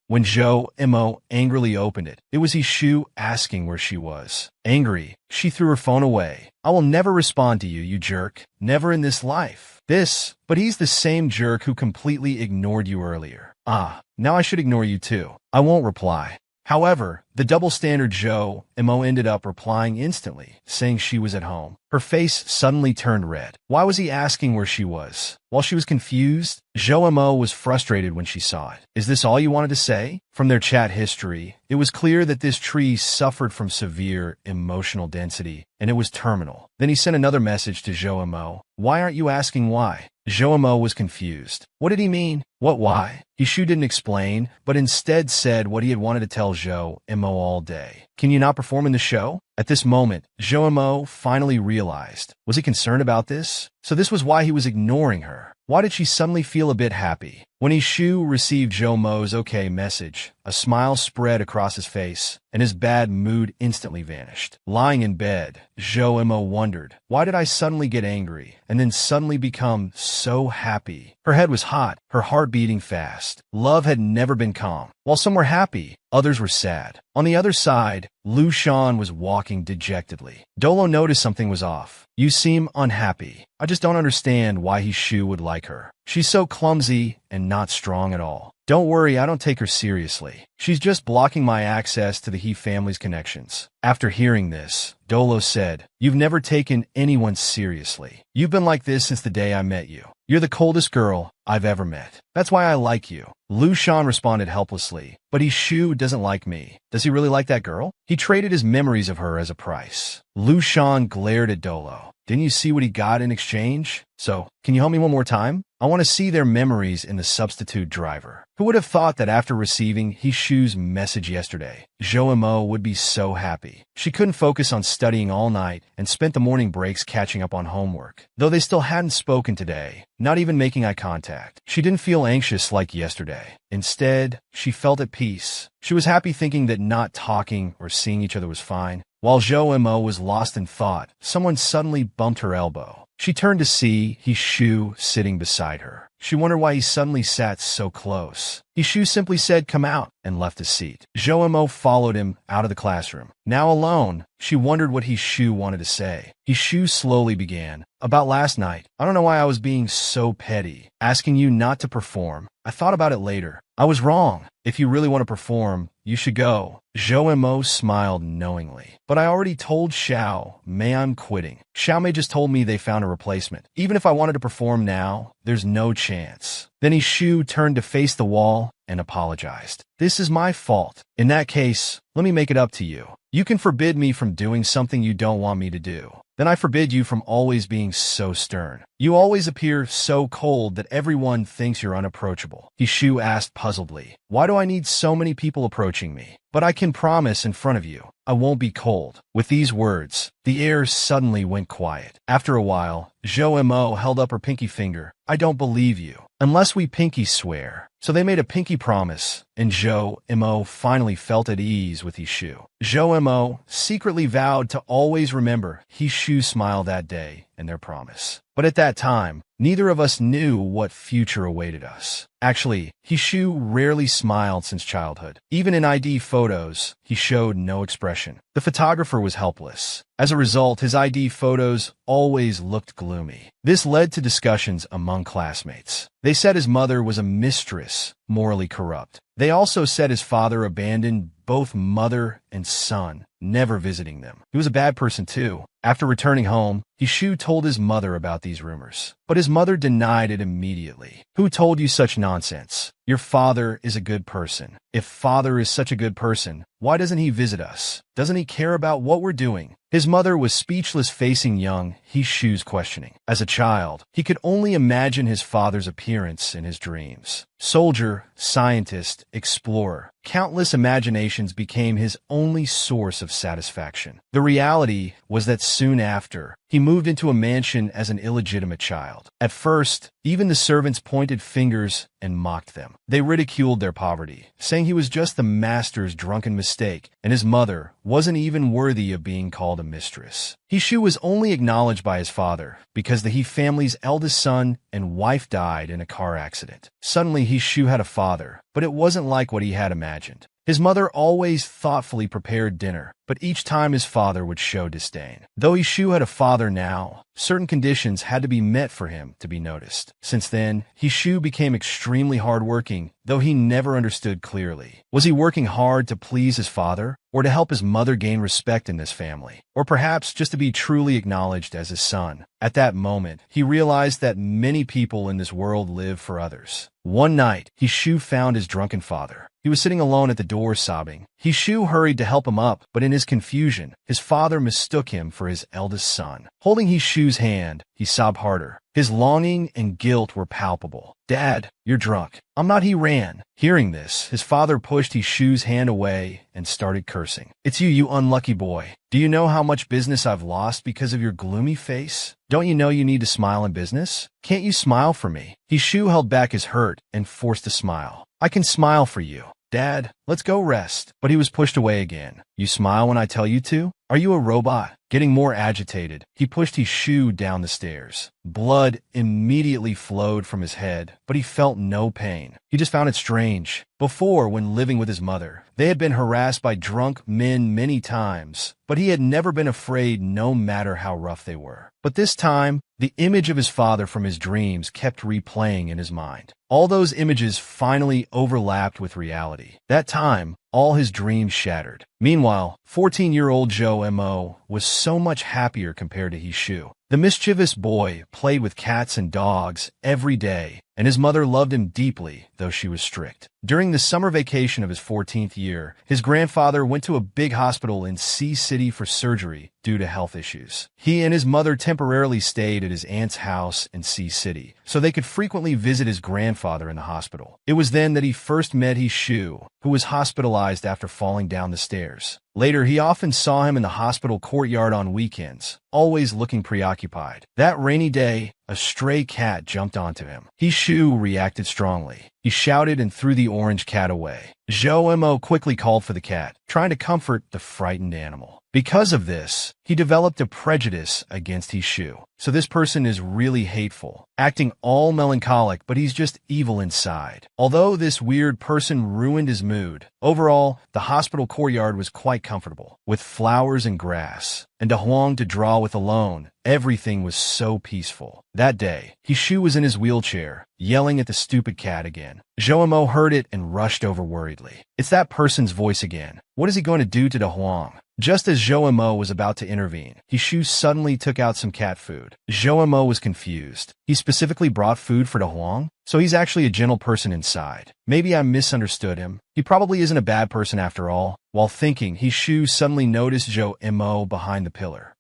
[SPEAKER 1] When Zhou Mo angrily opened it, it was his shoe asking where she was. Angry, she threw her phone away. "I will never respond to you, you jerk. Never in this life." But he's the same jerk who completely ignored you earlier. Now I should ignore you too. I won't reply. However, the double standard Zhou Mo ended up replying instantly, saying she was at home. Her face suddenly turned red. Why was he asking where she was? While she was confused, Zhou Mo was frustrated when she saw it. "Is this all you wanted to say?" From their chat history, it was clear that this tree suffered from severe emotional density, and it was terminal. Then he sent another message to Zhou Mo. "Why aren't you asking why?" Zhou Mo was confused. What did he mean? What why? Hishu didn't explain, but instead said what he had wanted to tell Zhou Mo all day. "Can you not perform in the show?" At this moment, Zhou Mo finally realized. Was he concerned about this? So this was why he was ignoring her. Why did she suddenly feel a bit happy? When Hishu received Zhou Mo's okay message, a smile spread across his face, and his bad mood instantly vanished. Lying in bed, Zhou Mo wondered, why did I suddenly get angry, and then suddenly become so happy? Her head was hot, her heart beating fast. Love had never been calm. While some were happy, others were sad. On the other side, Lu Shan was walking dejectedly. Dolo noticed something was off. "You seem unhappy. I just don't understand why Hishu would like her. She's so clumsy and not strong at all. Don't worry, I don't take her seriously. She's just blocking my access to the He family's connections." After hearing this, Dolo said, "You've never taken anyone seriously. You've been like this since the day I met you. You're the coldest girl I've ever met. That's why I like you." Lu Shan responded helplessly, "But Hishu doesn't like me. Does he really like that girl? He traded his memories of her as a price." Lu Shan glared at Dolo. "Didn't you see what he got in exchange? So, can you help me one more time? I want to see their memories in the substitute driver." Who would have thought that after receiving Hishu's message yesterday, Zhou Mo would be so happy? She couldn't focus on studying all night and spent the morning breaks catching up on homework. Though they still hadn't spoken today, not even making eye contact, she didn't feel anxious like yesterday. Instead, she felt at peace. She was happy thinking that not talking or seeing each other was fine. While Zhou Mo was lost in thought, someone suddenly bumped her elbow. She turned to see Hishu sitting beside her. She wondered why he suddenly sat so close. Hishu simply said, "Come out," and left his seat. Zhou Mo followed him out of the classroom. Now alone, she wondered what Hishu wanted to say. Hishu slowly began. "About last night, I don't know why I was being so petty, asking you not to perform. I thought about it later. I was wrong. If you really want to perform, you should go." Zhou Mo smiled knowingly. "But I already told Xiao Mei I'm quitting. Xiao Mei just told me they found a replacement. Even if I wanted to perform now, there's no chance." Then Hishu turned to face the wall and apologized. "This is my fault. In that case, let me make it up to you. You can forbid me from doing something you don't want me to do. Then I forbid you from always being so stern. You always appear so cold that everyone thinks you're unapproachable. Hishu asked puzzledly. Why do I need so many people approaching me? But I can promise in front of you, I won't be cold. With these words, the air suddenly went quiet. After a while, Zhou Mo held up her pinky finger. I don't believe you, unless we pinky swear. So they made a pinky promise, and Zhou Mo finally felt at ease with Hishu. Zhou Mo secretly vowed to always remember Hishu's smile that day and their promise. But at that time, neither of us knew what future awaited us. Actually, Hishu rarely smiled since childhood. Even in ID photos, he showed no expression. The photographer was helpless. As a result, his ID photos always looked gloomy. This led to discussions among classmates. They said his mother was a mistress, morally corrupt. They also said his father abandoned both mother and son, never visiting them. He was a bad person too. After returning home, Hishu told his mother about these rumors. But his mother denied it immediately. Who told you such nonsense? Your father is a good person. If father is such a good person, why doesn't he visit us? Doesn't he care about what we're doing? His mother was speechless, facing young Hishu's questioning. As a child, he could only imagine his father's appearance in his dreams. Soldier, scientist, explorer. Countless imaginations became his only source of satisfaction. The reality was that soon after, he moved into a mansion as an illegitimate child. At first, even the servants pointed fingers and mocked them. They ridiculed their poverty, saying he was just the master's drunken mistake, and his mother wasn't even worthy of being called a mistress. Hishu was only acknowledged by his father because the He family's eldest son and wife died in a car accident. Suddenly, Hishu had a father, but it wasn't like what he had imagined. His mother always thoughtfully prepared dinner, but each time his father would show disdain. Though Hishu had a father now, certain conditions had to be met for him to be noticed. Since then, Hishu became extremely hardworking, though he never understood clearly. Was he working hard to please his father, or to help his mother gain respect in this family? Or perhaps just to be truly acknowledged as his son? At that moment, he realized that many people in this world live for others. One night, Hishu found his drunken father. He was sitting alone at the door sobbing. Hishu hurried to help him up, but in his confusion, his father mistook him for his eldest son. Holding Hishu's hand, he sobbed harder. His longing and guilt were palpable. Dad, you're drunk. I'm not. He ran. Hearing this, his father pushed Hishu's hand away and started cursing. It's you, you unlucky boy. Do you know how much business I've lost because of your gloomy face? Don't you know you need to smile in business? Can't you smile for me? Hishu held back his hurt and forced a smile. I can smile for you. Dad, let's go rest. But he was pushed away again. You smile when I tell you to? Are you a robot? Getting more agitated, he pushed Hishu down the stairs. Blood immediately flowed from his head, but he felt no pain. He just found it strange. Before, when living with his mother, they had been harassed by drunk men many times, but he had never been afraid no matter how rough they were. But this time, the image of his father from his dreams kept replaying in his mind. All those images finally overlapped with reality. That time, all his dreams shattered. Meanwhile, 14-year-old Zhou Mo was so much happier compared to Hishu. The mischievous boy played with cats and dogs every day, and his mother loved him deeply, though she was strict. During the summer vacation of his 14th year, his grandfather went to a big hospital in Sea City for surgery due to health issues. He and his mother temporarily stayed at his aunt's house in Sea City, so they could frequently visit his grandfather in the hospital. It was then that he first met Hishu, who was hospitalized after falling down the stairs. Later, he often saw him in the hospital courtyard on weekends, always looking preoccupied. That rainy day, a stray cat jumped onto him. Hishu reacted strongly. He shouted and threw the orange cat away. Zhou Mo quickly called for the cat, trying to comfort the frightened animal. Because of this, he developed a prejudice against Hishu. So this person is really hateful, acting all melancholic, but he's just evil inside. Although this weird person ruined his mood, overall, the hospital courtyard was quite comfortable, with flowers and grass, and a Huang to draw with alone. Everything was so peaceful. That day, Hishu was in his wheelchair, yelling at the stupid cat again. Zhou Mo heard it and rushed over worriedly. It's that person's voice again. What is he going to do to the Huang? Just as Zhou Mo was about to intervene, Hishu suddenly took out some cat food. Zhou Mo was confused. He specifically brought food for the Huang? So he's actually a gentle person inside. Maybe I misunderstood him. He probably isn't a bad person after all. While thinking, Hishu suddenly noticed Zhou Mo behind the pillar.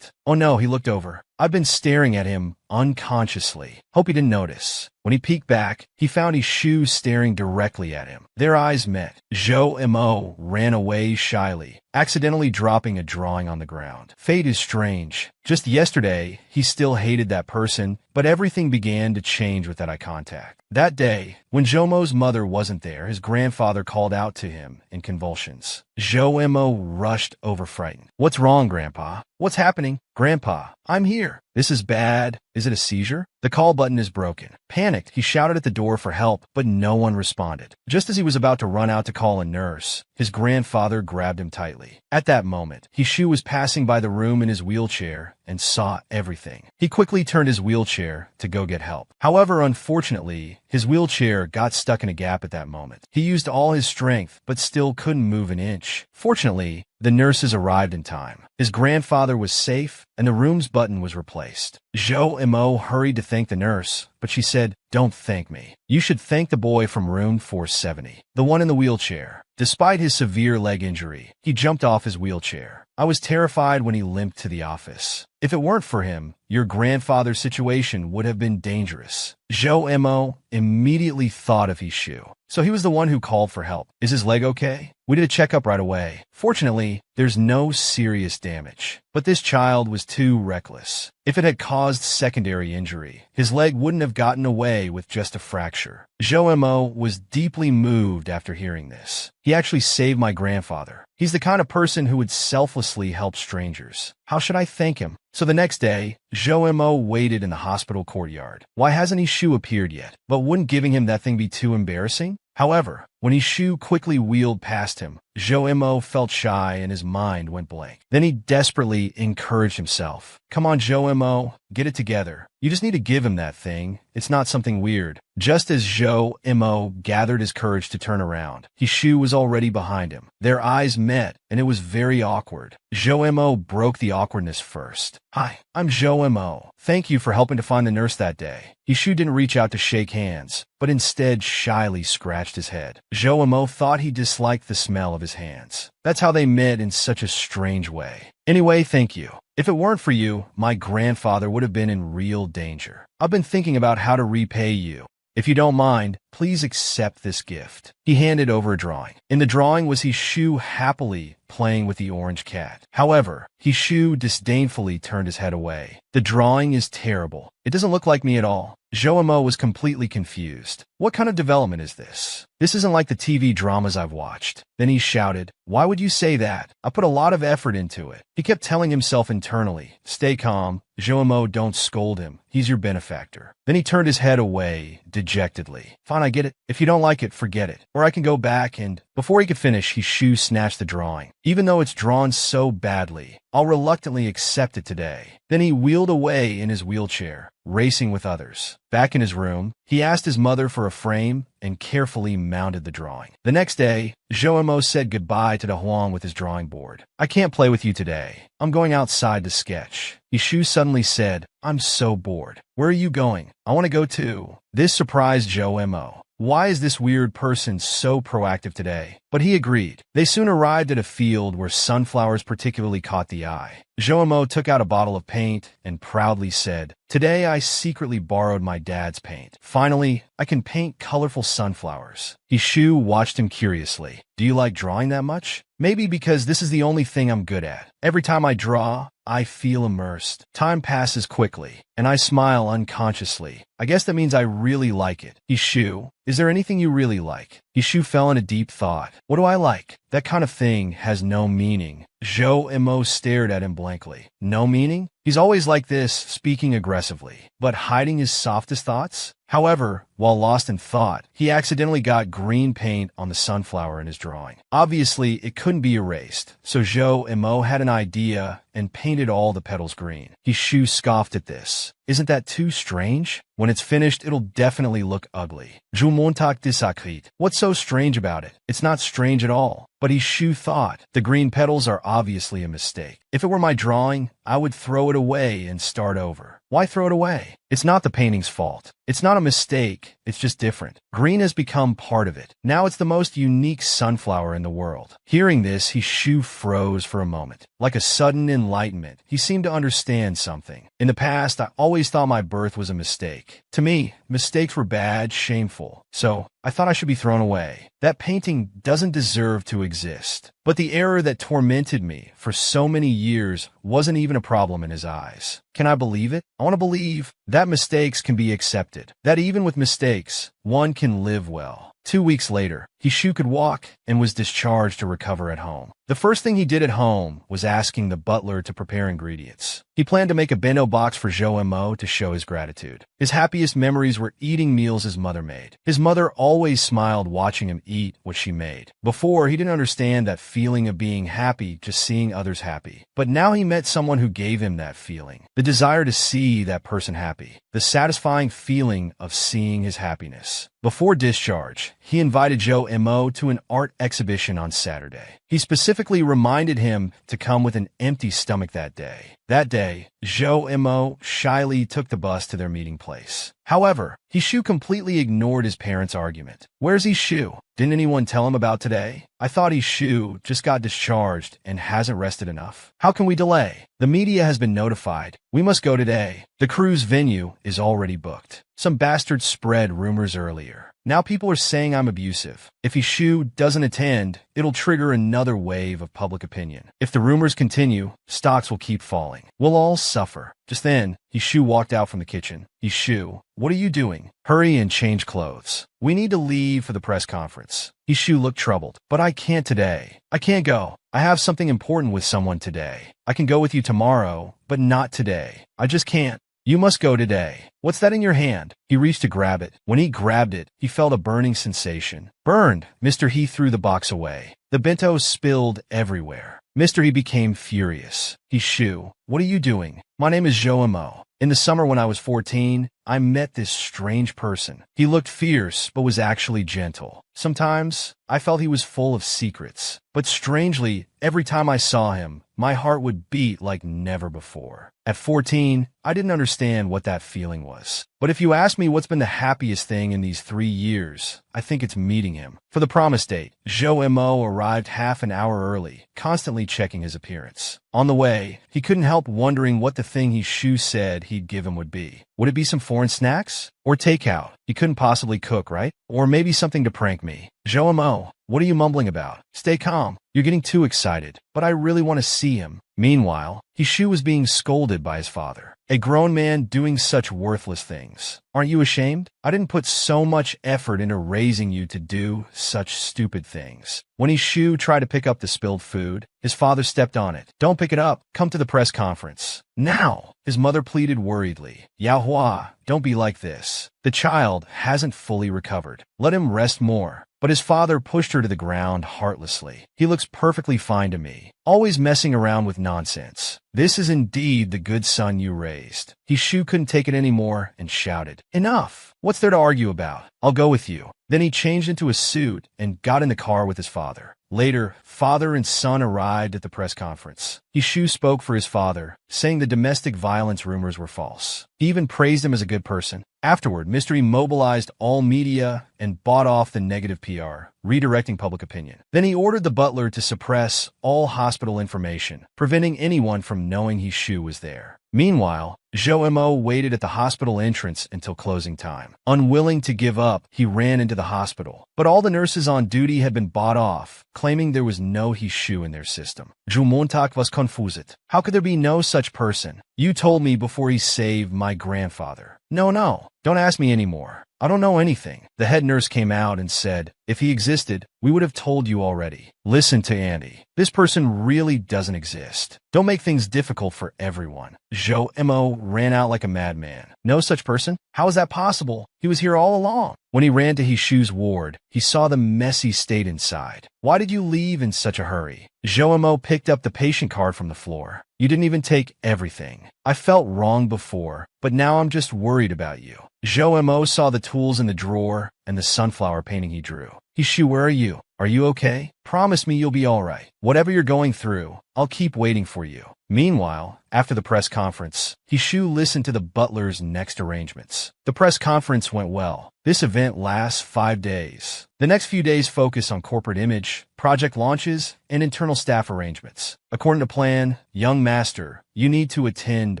[SPEAKER 1] Oh no, he looked over. I'd been staring at him unconsciously. Hope he didn't notice. When he peeked back, he found his shoes staring directly at him. Their eyes met. Zhou Mo ran away shyly, accidentally dropping a drawing on the ground. Fate is strange. Just yesterday, he still hated that person, but everything began to change with that eye contact. That day, when Zhoumo's mother wasn't there, his grandfather called out to him in convulsions. Zhou Mo rushed over frightened. "What's wrong, Grandpa? What's happening?" "Grandpa, I'm here. This is bad. Is it a seizure?" The call button is broken. Panicked, he shouted at the door for help, but no one responded. Just as he was about to run out to call a nurse, his grandfather grabbed him tightly. At that moment, Hishu was passing by the room in his wheelchair and saw everything. He quickly turned his wheelchair to go get help. However, unfortunately, his wheelchair got stuck in a gap at that moment. He used all his strength, but still couldn't move an inch. Fortunately, the nurses arrived in time. His grandfather was safe, and the room's button was replaced. Zhou Mo hurried to thank the nurse, but she said, "Don't thank me. You should thank the boy from room 470, the one in the wheelchair." Despite his severe leg injury, he jumped off his wheelchair. I was terrified when he limped to the office. If it weren't for him, your grandfather's situation would have been dangerous. Zhou Mo immediately thought of Hishu. So he was the one who called for help. Is his leg okay? We did a checkup right away. Fortunately, there's no serious damage. But this child was too reckless. If it had caused secondary injury, his leg wouldn't have gotten away with just a fracture. Zhou Mo was deeply moved after hearing this. He actually saved my grandfather. He's the kind of person who would selflessly help strangers. How should I thank him? So the next day, Zhou Mo waited in the hospital courtyard. Why hasn't Hishu appeared yet? But wouldn't giving him that thing be too embarrassing? However, when Hishu quickly wheeled past him, Zhou Mo felt shy and his mind went blank. Then he desperately encouraged himself. "Come on, Zhou Mo, get it together. You just need to give him that thing. It's not something weird." Just as Zhou Mo gathered his courage to turn around, Hishu was already behind him. Their eyes met, and it was very awkward. Zhou Mo broke the awkwardness first. "Hi, I'm Zhou Mo. Thank you for helping to find the nurse that day." Hishu didn't reach out to shake hands, but instead shyly scratched his head. Zhou Mo thought he disliked the smell of his hands. That's how they met in such a strange way. "Anyway, thank you. If it weren't for you, my grandfather would have been in real danger. I've been thinking about how to repay you. If you don't mind, please accept this gift." He handed over a drawing. In the drawing was Hishu happily playing with the orange cat. However, Hishu disdainfully turned his head away. "The drawing is terrible. It doesn't look like me at all." Zhou Mo was completely confused. What kind of development is this? This isn't like the TV dramas I've watched. Then he shouted, "Why would you say that? I put a lot of effort into it." He kept telling himself internally, "Stay calm. Zhou Mo, don't scold him. He's your benefactor." Then he turned his head away, dejectedly. "Fine, I get it. If you don't like it, forget it. Or I can go back and—" Before he could finish, Hishu snatched the drawing. "Even though it's drawn so badly, I'll reluctantly accept it today." Then he wheeled away in his wheelchair, racing with others. Back in his room, he asked his mother for a frame and carefully mounted the drawing. The next day, Zhou Mo said goodbye to the Huang with his drawing board. "I can't play with you today. I'm going outside to sketch." Hishu suddenly said, "I'm so bored." "Where are you going?" "I want to go too." This surprised Zhou Mo. Why is this weird person so proactive today? But he agreed. They soon arrived at a field where sunflowers particularly caught the eye. Zhou Mo took out a bottle of paint and proudly said, "Today I secretly borrowed my dad's paint. Finally, I can paint colorful sunflowers." Hishu watched him curiously. "Do you like drawing that much?" "Maybe because this is the only thing I'm good at. Every time I draw, I feel immersed. Time passes quickly, and I smile unconsciously. I guess that means I really like it." "Hishu, is there anything you really like?" Hishu fell in a deep thought. "What do I like? That kind of thing has no meaning." Zhou Mo stared at him blankly. "No meaning?" He's always like this, speaking aggressively, but hiding his softest thoughts? However, while lost in thought, he accidentally got green paint on the sunflower in his drawing. Obviously, it couldn't be erased, so Zhou Mo had an idea and painted all the petals green. Hishu scoffed at this. "Isn't that too strange? When it's finished, it'll definitely look ugly." "Je montac disacrit." What's so strange about it? It's not strange at all. But Hishu thought, the green petals are obviously a mistake. If it were my drawing, I would throw it away and start over. Why throw it away? It's not the painting's fault. It's not a mistake. It's just different. Green has become part of it. Now it's the most unique sunflower in the world. Hearing this, his shoe froze for a moment. Like a sudden enlightenment, he seemed to understand something. In the past, I always thought my birth was a mistake. To me, mistakes were bad, shameful. So, I thought I should be thrown away. That painting doesn't deserve to exist. But the error that tormented me for so many years wasn't even a problem in his eyes. Can I believe it? I want to believe that mistakes can be accepted. That even with mistakes, one can live well. 2 weeks later, Hishu could walk and was discharged to recover at home. The first thing he did at home was asking the butler to prepare ingredients. He planned to make a bento box for Jo-mo to show his gratitude. His happiest memories were eating meals his mother made. His mother always smiled watching him eat what she made. Before, he didn't understand that feeling of being happy just seeing others happy. But now he met someone who gave him that feeling. The desire to see that person happy. The satisfying feeling of seeing his happiness. Before discharge, he invited Jo-mo to an art exhibition on Saturday. He specifically reminded him to come with an empty stomach that day. That day, Jo-mo shyly took the bus to their meeting place. However, Hishu completely ignored his parents' argument. Where's Hishu? Didn't anyone tell him about today? I thought Hishu just got discharged and hasn't rested enough. How can we delay? The media has been notified. We must go today. The cruise venue is already booked. Some bastard spread rumors earlier. Now people are saying I'm abusive. If Hishu doesn't attend, it'll trigger another wave of public opinion. If the rumors continue, stocks will keep falling. We'll all suffer. Just then, Hishu walked out from the kitchen. Hishu, what are you doing? Hurry and change clothes. We need to leave for the press conference. Hishu looked troubled. But I can't today. I can't go. I have something important with someone today. I can go with you tomorrow, but not today. I just can't. You must go today. What's that in your hand? He reached to grab it. When he grabbed it, he felt a burning sensation. Burned! Mr. He threw the box away. The bento spilled everywhere. Mr. He became furious. Hishu, what are you doing? My name is Jo-mo. In the summer when I was 14, I met this strange person. He looked fierce, but was actually gentle. Sometimes, I felt he was full of secrets. But strangely, every time I saw him, my heart would beat like never before. At 14, I didn't understand what that feeling was. But if you ask me what's been the happiest thing in these 3 years, I think it's meeting him. For the promise date, Jo-mo arrived half an hour early, constantly checking his appearance. On the way, he couldn't help wondering what the thing Hishu said he'd give him would be. Would it be some foreign snacks? Or takeout? He couldn't possibly cook, right? Or maybe something to prank me. Jo-mo, what are you mumbling about? Stay calm. You're getting too excited. But I really want to see him. Meanwhile, Hishu was being scolded by his father. A grown man doing such worthless things. Aren't you ashamed? I didn't put so much effort into raising you to do such stupid things. When Hishu tried to pick up the spilled food, his father stepped on it. Don't pick it up. Come to the press conference. Now! His mother pleaded worriedly. Yaohua, don't be like this. The child hasn't fully recovered. Let him rest more. But his father pushed her to the ground heartlessly. He looks perfectly fine to me. Always messing around with nonsense. This is indeed the good son you raised. Hishu couldn't take it anymore and shouted, Enough! What's there to argue about? I'll go with you. Then he changed into a suit and got in the car with his father. Later, father and son arrived at the press conference. Hishu spoke for his father, saying the domestic violence rumors were false. He even praised him as a good person. Afterward, Mr. E mobilized all media and bought off the negative PR, redirecting public opinion. Then he ordered the butler to suppress all hospital information, preventing anyone from knowing Hishu was there. Meanwhile, Jo-mo waited at the hospital entrance until closing time. Unwilling to give up, he ran into the hospital. But all the nurses on duty had been bought off, claiming there was no Hishu in their system. Jumontak was confused. How could there be no such person? You told me before he saved my grandfather. No, don't ask me anymore. I don't know anything. The head nurse came out and said, if he existed, we would have told you already. Listen to Andy. This person really doesn't exist. Don't make things difficult for everyone. Jo-mo ran out like a madman. No such person? How is that possible? He was here all along. When he ran to Hishu's ward, he saw the messy state inside. Why did you leave in such a hurry? Jo-mo picked up the patient card from the floor. You didn't even take everything. I felt wrong before, but now I'm just worried about you. Jo-mo saw the tools in the drawer and the sunflower painting he drew. Hishu, where are you? Are you okay? Promise me you'll be alright. Whatever you're going through, I'll keep waiting for you. Meanwhile, after the press conference, Hishu listened to the butler's next arrangements. The press conference went well. This event lasts 5 days. The next few days focus on corporate image, project launches, and internal staff arrangements. According to plan, young master, you need to attend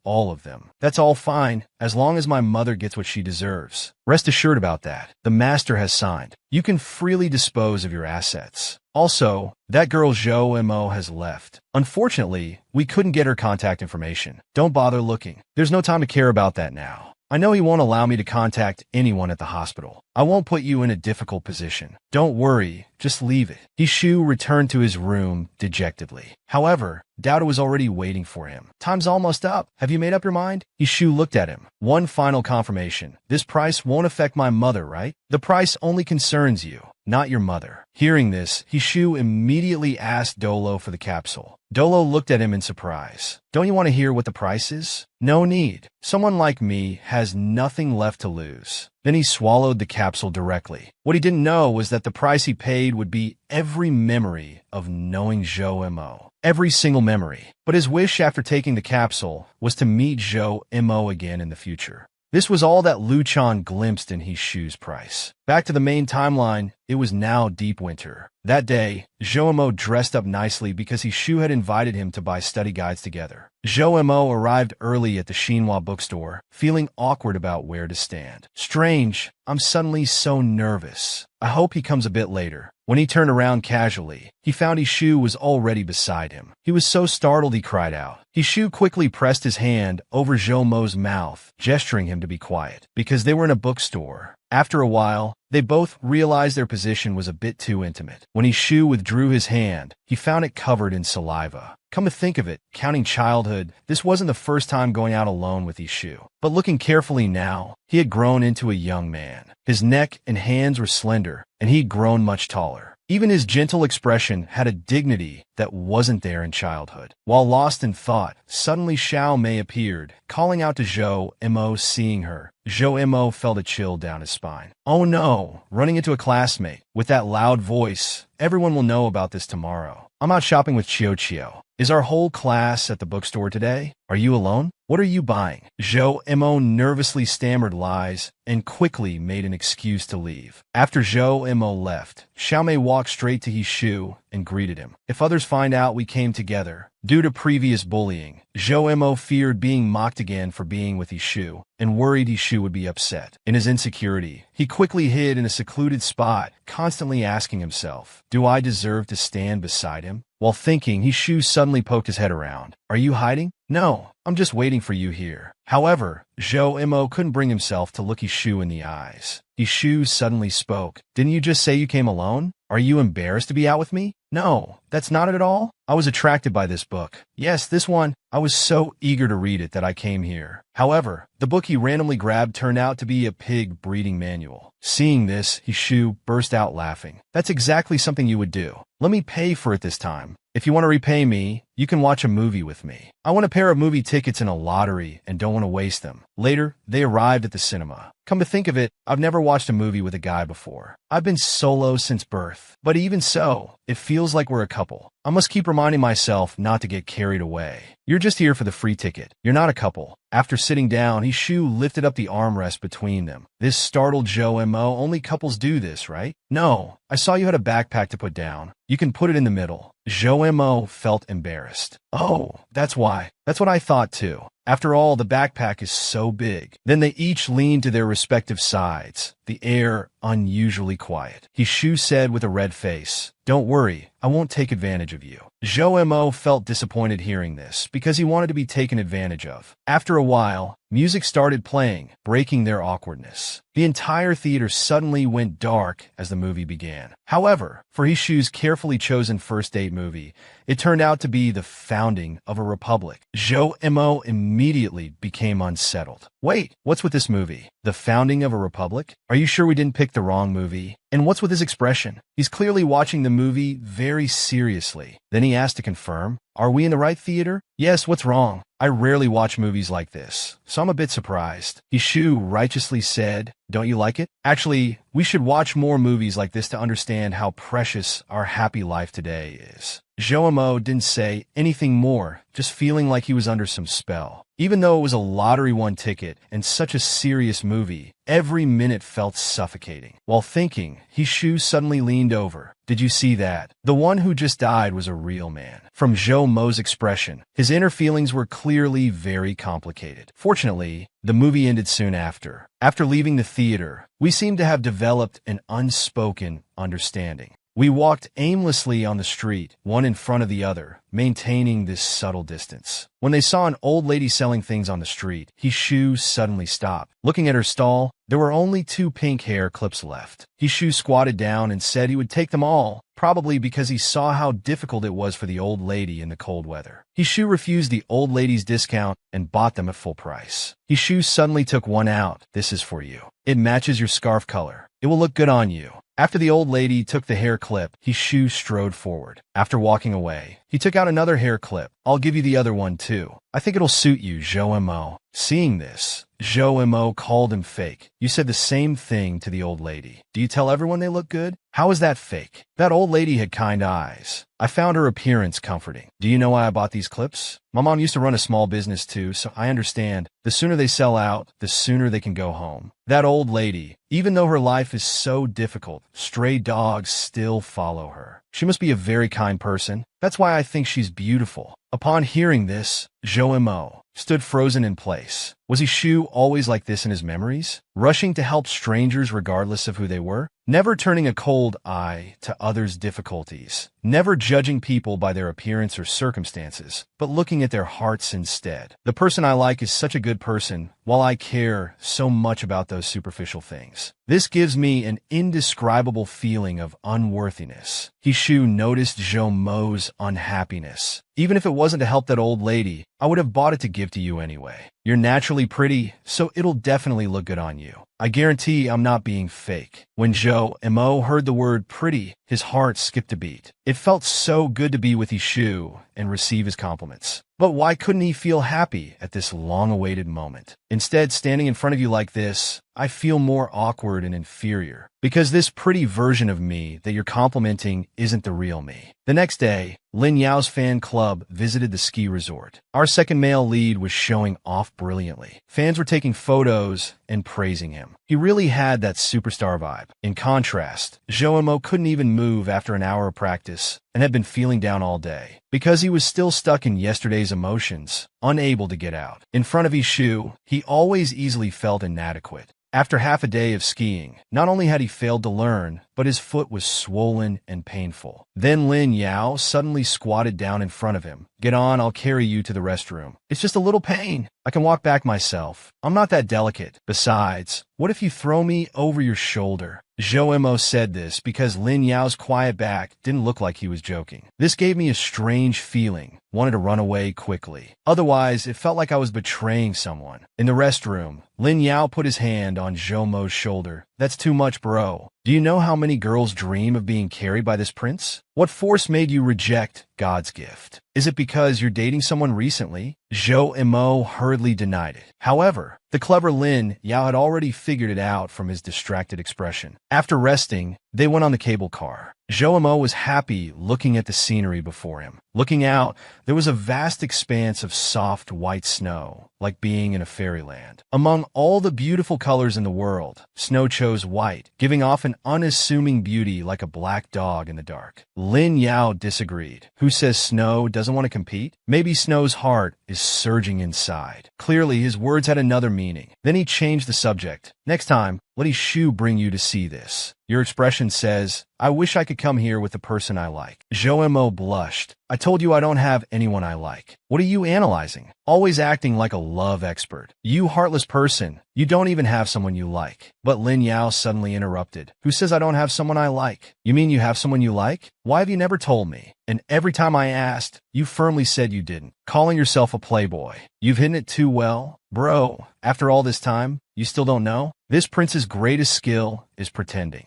[SPEAKER 1] all of them. That's all fine, as long as my mother gets what she deserves. Rest assured about that. The master has signed. You can freely dispose of your assets. Also, that girl Zhou Mo has left. Unfortunately, we couldn't get her contact information. Don't bother looking. There's no time to care about that now. I know he won't allow me to contact anyone at the hospital. I won't put you in a difficult position. Don't worry, just leave it. Hishu returned to his room dejectedly. However, Dowda was already waiting for him. Time's almost up. Have you made up your mind? Hishu looked at him. One final confirmation. This price won't affect my mother, right? The price only concerns you, not your mother. Hearing this, Hishu immediately asked Dolo for the capsule. Dolo looked at him in surprise. Don't you want to hear what the price is? No need. Someone like me has nothing left to lose. Then he swallowed the capsule directly. What he didn't know was that the price he paid would be every memory of knowing Zhou Mo. Every single memory. But his wish after taking the capsule was to meet Zhou Mo again in the future. This was all that Luchan glimpsed in Hishu's price. Back to the main timeline, it was now deep winter. That day, Zhou Mo dressed up nicely because Hishu had invited him to buy study guides together. Zhou Mo arrived early at the Xinhua bookstore, feeling awkward about where to stand. Strange, I'm suddenly so nervous. I hope he comes a bit later. When he turned around casually, he found Hishu was already beside him. He was so startled he cried out. Hishu quickly pressed his hand over Zhou Mo's mouth, gesturing him to be quiet, because they were in a bookstore. After a while, they both realized their position was a bit too intimate. When Hishu withdrew his hand, he found it covered in saliva. Come to think of it, counting childhood, this wasn't the first time going out alone with Hishu. But looking carefully now, he had grown into a young man. His neck and hands were slender, and he'd grown much taller. Even his gentle expression had a dignity that wasn't there in childhood. While lost in thought, suddenly Xiao Mei appeared, calling out to Zhou Mo. Seeing her, Zhou Mo felt a chill down his spine. Oh no, running into a classmate. With that loud voice, everyone will know about this tomorrow. I'm out shopping with Chio. Is our whole class at the bookstore today? Are you alone? What are you buying? Zhou Mo nervously stammered lies and quickly made an excuse to leave. After Zhou Mo left, Xiaomei walked straight to Hishu and greeted him. If others find out we came together, due to previous bullying, Zhou Mo feared being mocked again for being with Hishu and worried Hishu would be upset. In his insecurity, he quickly hid in a secluded spot, constantly asking himself, do I deserve to stand beside him? While thinking, Hishu suddenly poked his head around. Are you hiding? No, I'm just waiting for you here. However, Zhou Mo couldn't bring himself to look Hishu in the eyes. Hishu suddenly spoke. Didn't you just say you came alone? Are you embarrassed to be out with me? No, that's not it at all. I was attracted by this book. Yes, this one. I was so eager to read it that I came here. However, the book he randomly grabbed turned out to be a pig breeding manual. Seeing this, Hishu burst out laughing. That's exactly something you would do. Let me pay for it this time. If you want to repay me, you can watch a movie with me. I want a pair of movie tickets in a lottery and don't want to waste them. Later, they arrived at the cinema. Come to think of it, I've never watched a movie with a guy before. I've been solo since birth. But even so, it feels like we're a couple. I must keep reminding myself not to get carried away. You're just here for the free ticket. You're not a couple. After sitting down, Hishu lifted up the armrest between them. This startled Zhou Mo. Only couples do this, right? No, I saw you had a backpack to put down. You can put it in the middle. Zhou Mo felt embarrassed. Oh, that's why. That's what I thought too. After all, the backpack is so big. Then they each leaned to their respective sides, the air unusually quiet. Hishu said with a red face, don't worry, I won't take advantage of you. Zhou Mo felt disappointed hearing this because he wanted to be taken advantage of. After a while, music started playing, breaking their awkwardness. The entire theater suddenly went dark as the movie began. However, for Hishu's carefully chosen first date movie, it turned out to be The Fountain founding of a republic. Zhou Mo immediately became unsettled. Wait, what's with this movie? The founding of a republic? Are you sure we didn't pick the wrong movie? And what's with his expression? He's clearly watching the movie very seriously. Then he asked to confirm, are we in the right theater? Yes, what's wrong? I rarely watch movies like this, so I'm a bit surprised. Hishu righteously said, don't you like it? Actually, we should watch more movies like this to understand how precious our happy life today is. Zhou didn't say anything more, just feeling like he was under some spell. Even though it was a lottery-won ticket and such a serious movie, every minute felt suffocating. While thinking, Hishu suddenly leaned over. Did you see that? The one who just died was a real man. From Zhou Mo's expression, his inner feelings were clearly very complicated. Fortunately, the movie ended soon after. After leaving the theater, we seemed to have developed an unspoken understanding. We walked aimlessly on the street, one in front of the other, maintaining this subtle distance. When they saw an old lady selling things on the street, Hishu suddenly stopped. Looking at her stall, there were only 2 pink hair clips left. Hishu squatted down and said he would take them all, probably because he saw how difficult it was for the old lady in the cold weather. Hishu refused the old lady's discount and bought them at full price. Hishu suddenly took one out. This is for you. It matches your scarf color. It will look good on you. After the old lady took the hair clip, Hishu strode forward. After walking away, he took out another hair clip. I'll give you the other one too. I think it'll suit you, Zhou Mo. Seeing this, Zhou Mo called him fake. You said the same thing to the old lady. Do you tell everyone they look good? How is that fake? That old lady had kind eyes. I found her appearance comforting. Do you know why I bought these clips? My mom used to run a small business too, so I understand. The sooner they sell out, the sooner they can go home. That old lady, even though her life is so difficult, stray dogs still follow her. She must be a very kind person. That's why I think she's beautiful. Upon hearing this, Zhou Mo stood frozen in place. Was Hishu always like this in his memories? Rushing to help strangers regardless of who they were? Never turning a cold eye to others' difficulties? Never judging people by their appearance or circumstances, but looking at their hearts instead? The person I like is such a good person, while I care so much about those superficial things. This gives me an indescribable feeling of unworthiness. Hishu noticed Zhou Mo's unhappiness. Even if it wasn't to help that old lady, I would have bought it to give to you anyway. You're naturally pretty, so it'll definitely look good on you. I guarantee I'm not being fake. When Zhou Mo heard the word pretty, his heart skipped a beat. It felt so good to be with Hishu and receive his compliments. But why couldn't he feel happy at this long-awaited moment? Instead, standing in front of you like this, I feel more awkward and inferior, because this pretty version of me that you're complimenting isn't the real me. The next day, Lin Yao's fan club visited the ski resort. Our second male lead was showing off brilliantly. Fans were taking photos and praising him. He really had that superstar vibe. In contrast, Zhou Mo couldn't even move after an hour of practice and had been feeling down all day, because he was still stuck in yesterday's emotions, unable to get out. In front of Hishu, he always easily felt inadequate. After half a day of skiing, not only had he failed to learn, but his foot was swollen and painful. Then Lin Yao suddenly squatted down in front of him. Get on, I'll carry you to the restroom. It's just a little pain. I can walk back myself. I'm not that delicate. Besides, what if you throw me over your shoulder? Zhou Mo said this because Lin Yao's quiet back didn't look like he was joking. This gave me a strange feeling. Wanted to run away quickly. Otherwise, it felt like I was betraying someone. In the restroom, Lin Yao put his hand on Zhou Mo's shoulder. That's too much, bro. Do you know how many girls dream of being carried by this prince? What force made you reject God's gift? Is it because you're dating someone recently? Zhou Mo hurriedly denied it. However, the clever Lin Yao had already figured it out from his distracted expression. After resting, they went on the cable car. Zhou Mo was happy looking at the scenery before him. Looking out, there was a vast expanse of soft white snow, like being in a fairyland. Among all the beautiful colors in the world, snow chose white, giving off an unassuming beauty like a black dog in the dark. Lin Yao disagreed. Who says snow doesn't want to compete? Maybe Snow's heart is surging inside. Clearly, his words had another meaning. Then he changed the subject. Next time, Let his shoe bring you to see this. Your expression says, I wish I could come here with the person I like. Jomo blushed. I told you I don't have anyone I like. What are you analyzing? Always acting like a love expert. You heartless person. You don't even have someone you like. But Lin Yao suddenly interrupted. Who says I don't have someone I like? You mean you have someone you like? Why have you never told me? And every time I asked, you firmly said you didn't. Calling yourself a playboy. You've hidden it too well. Bro, after all this time, you still don't know? This prince's greatest skill is pretending.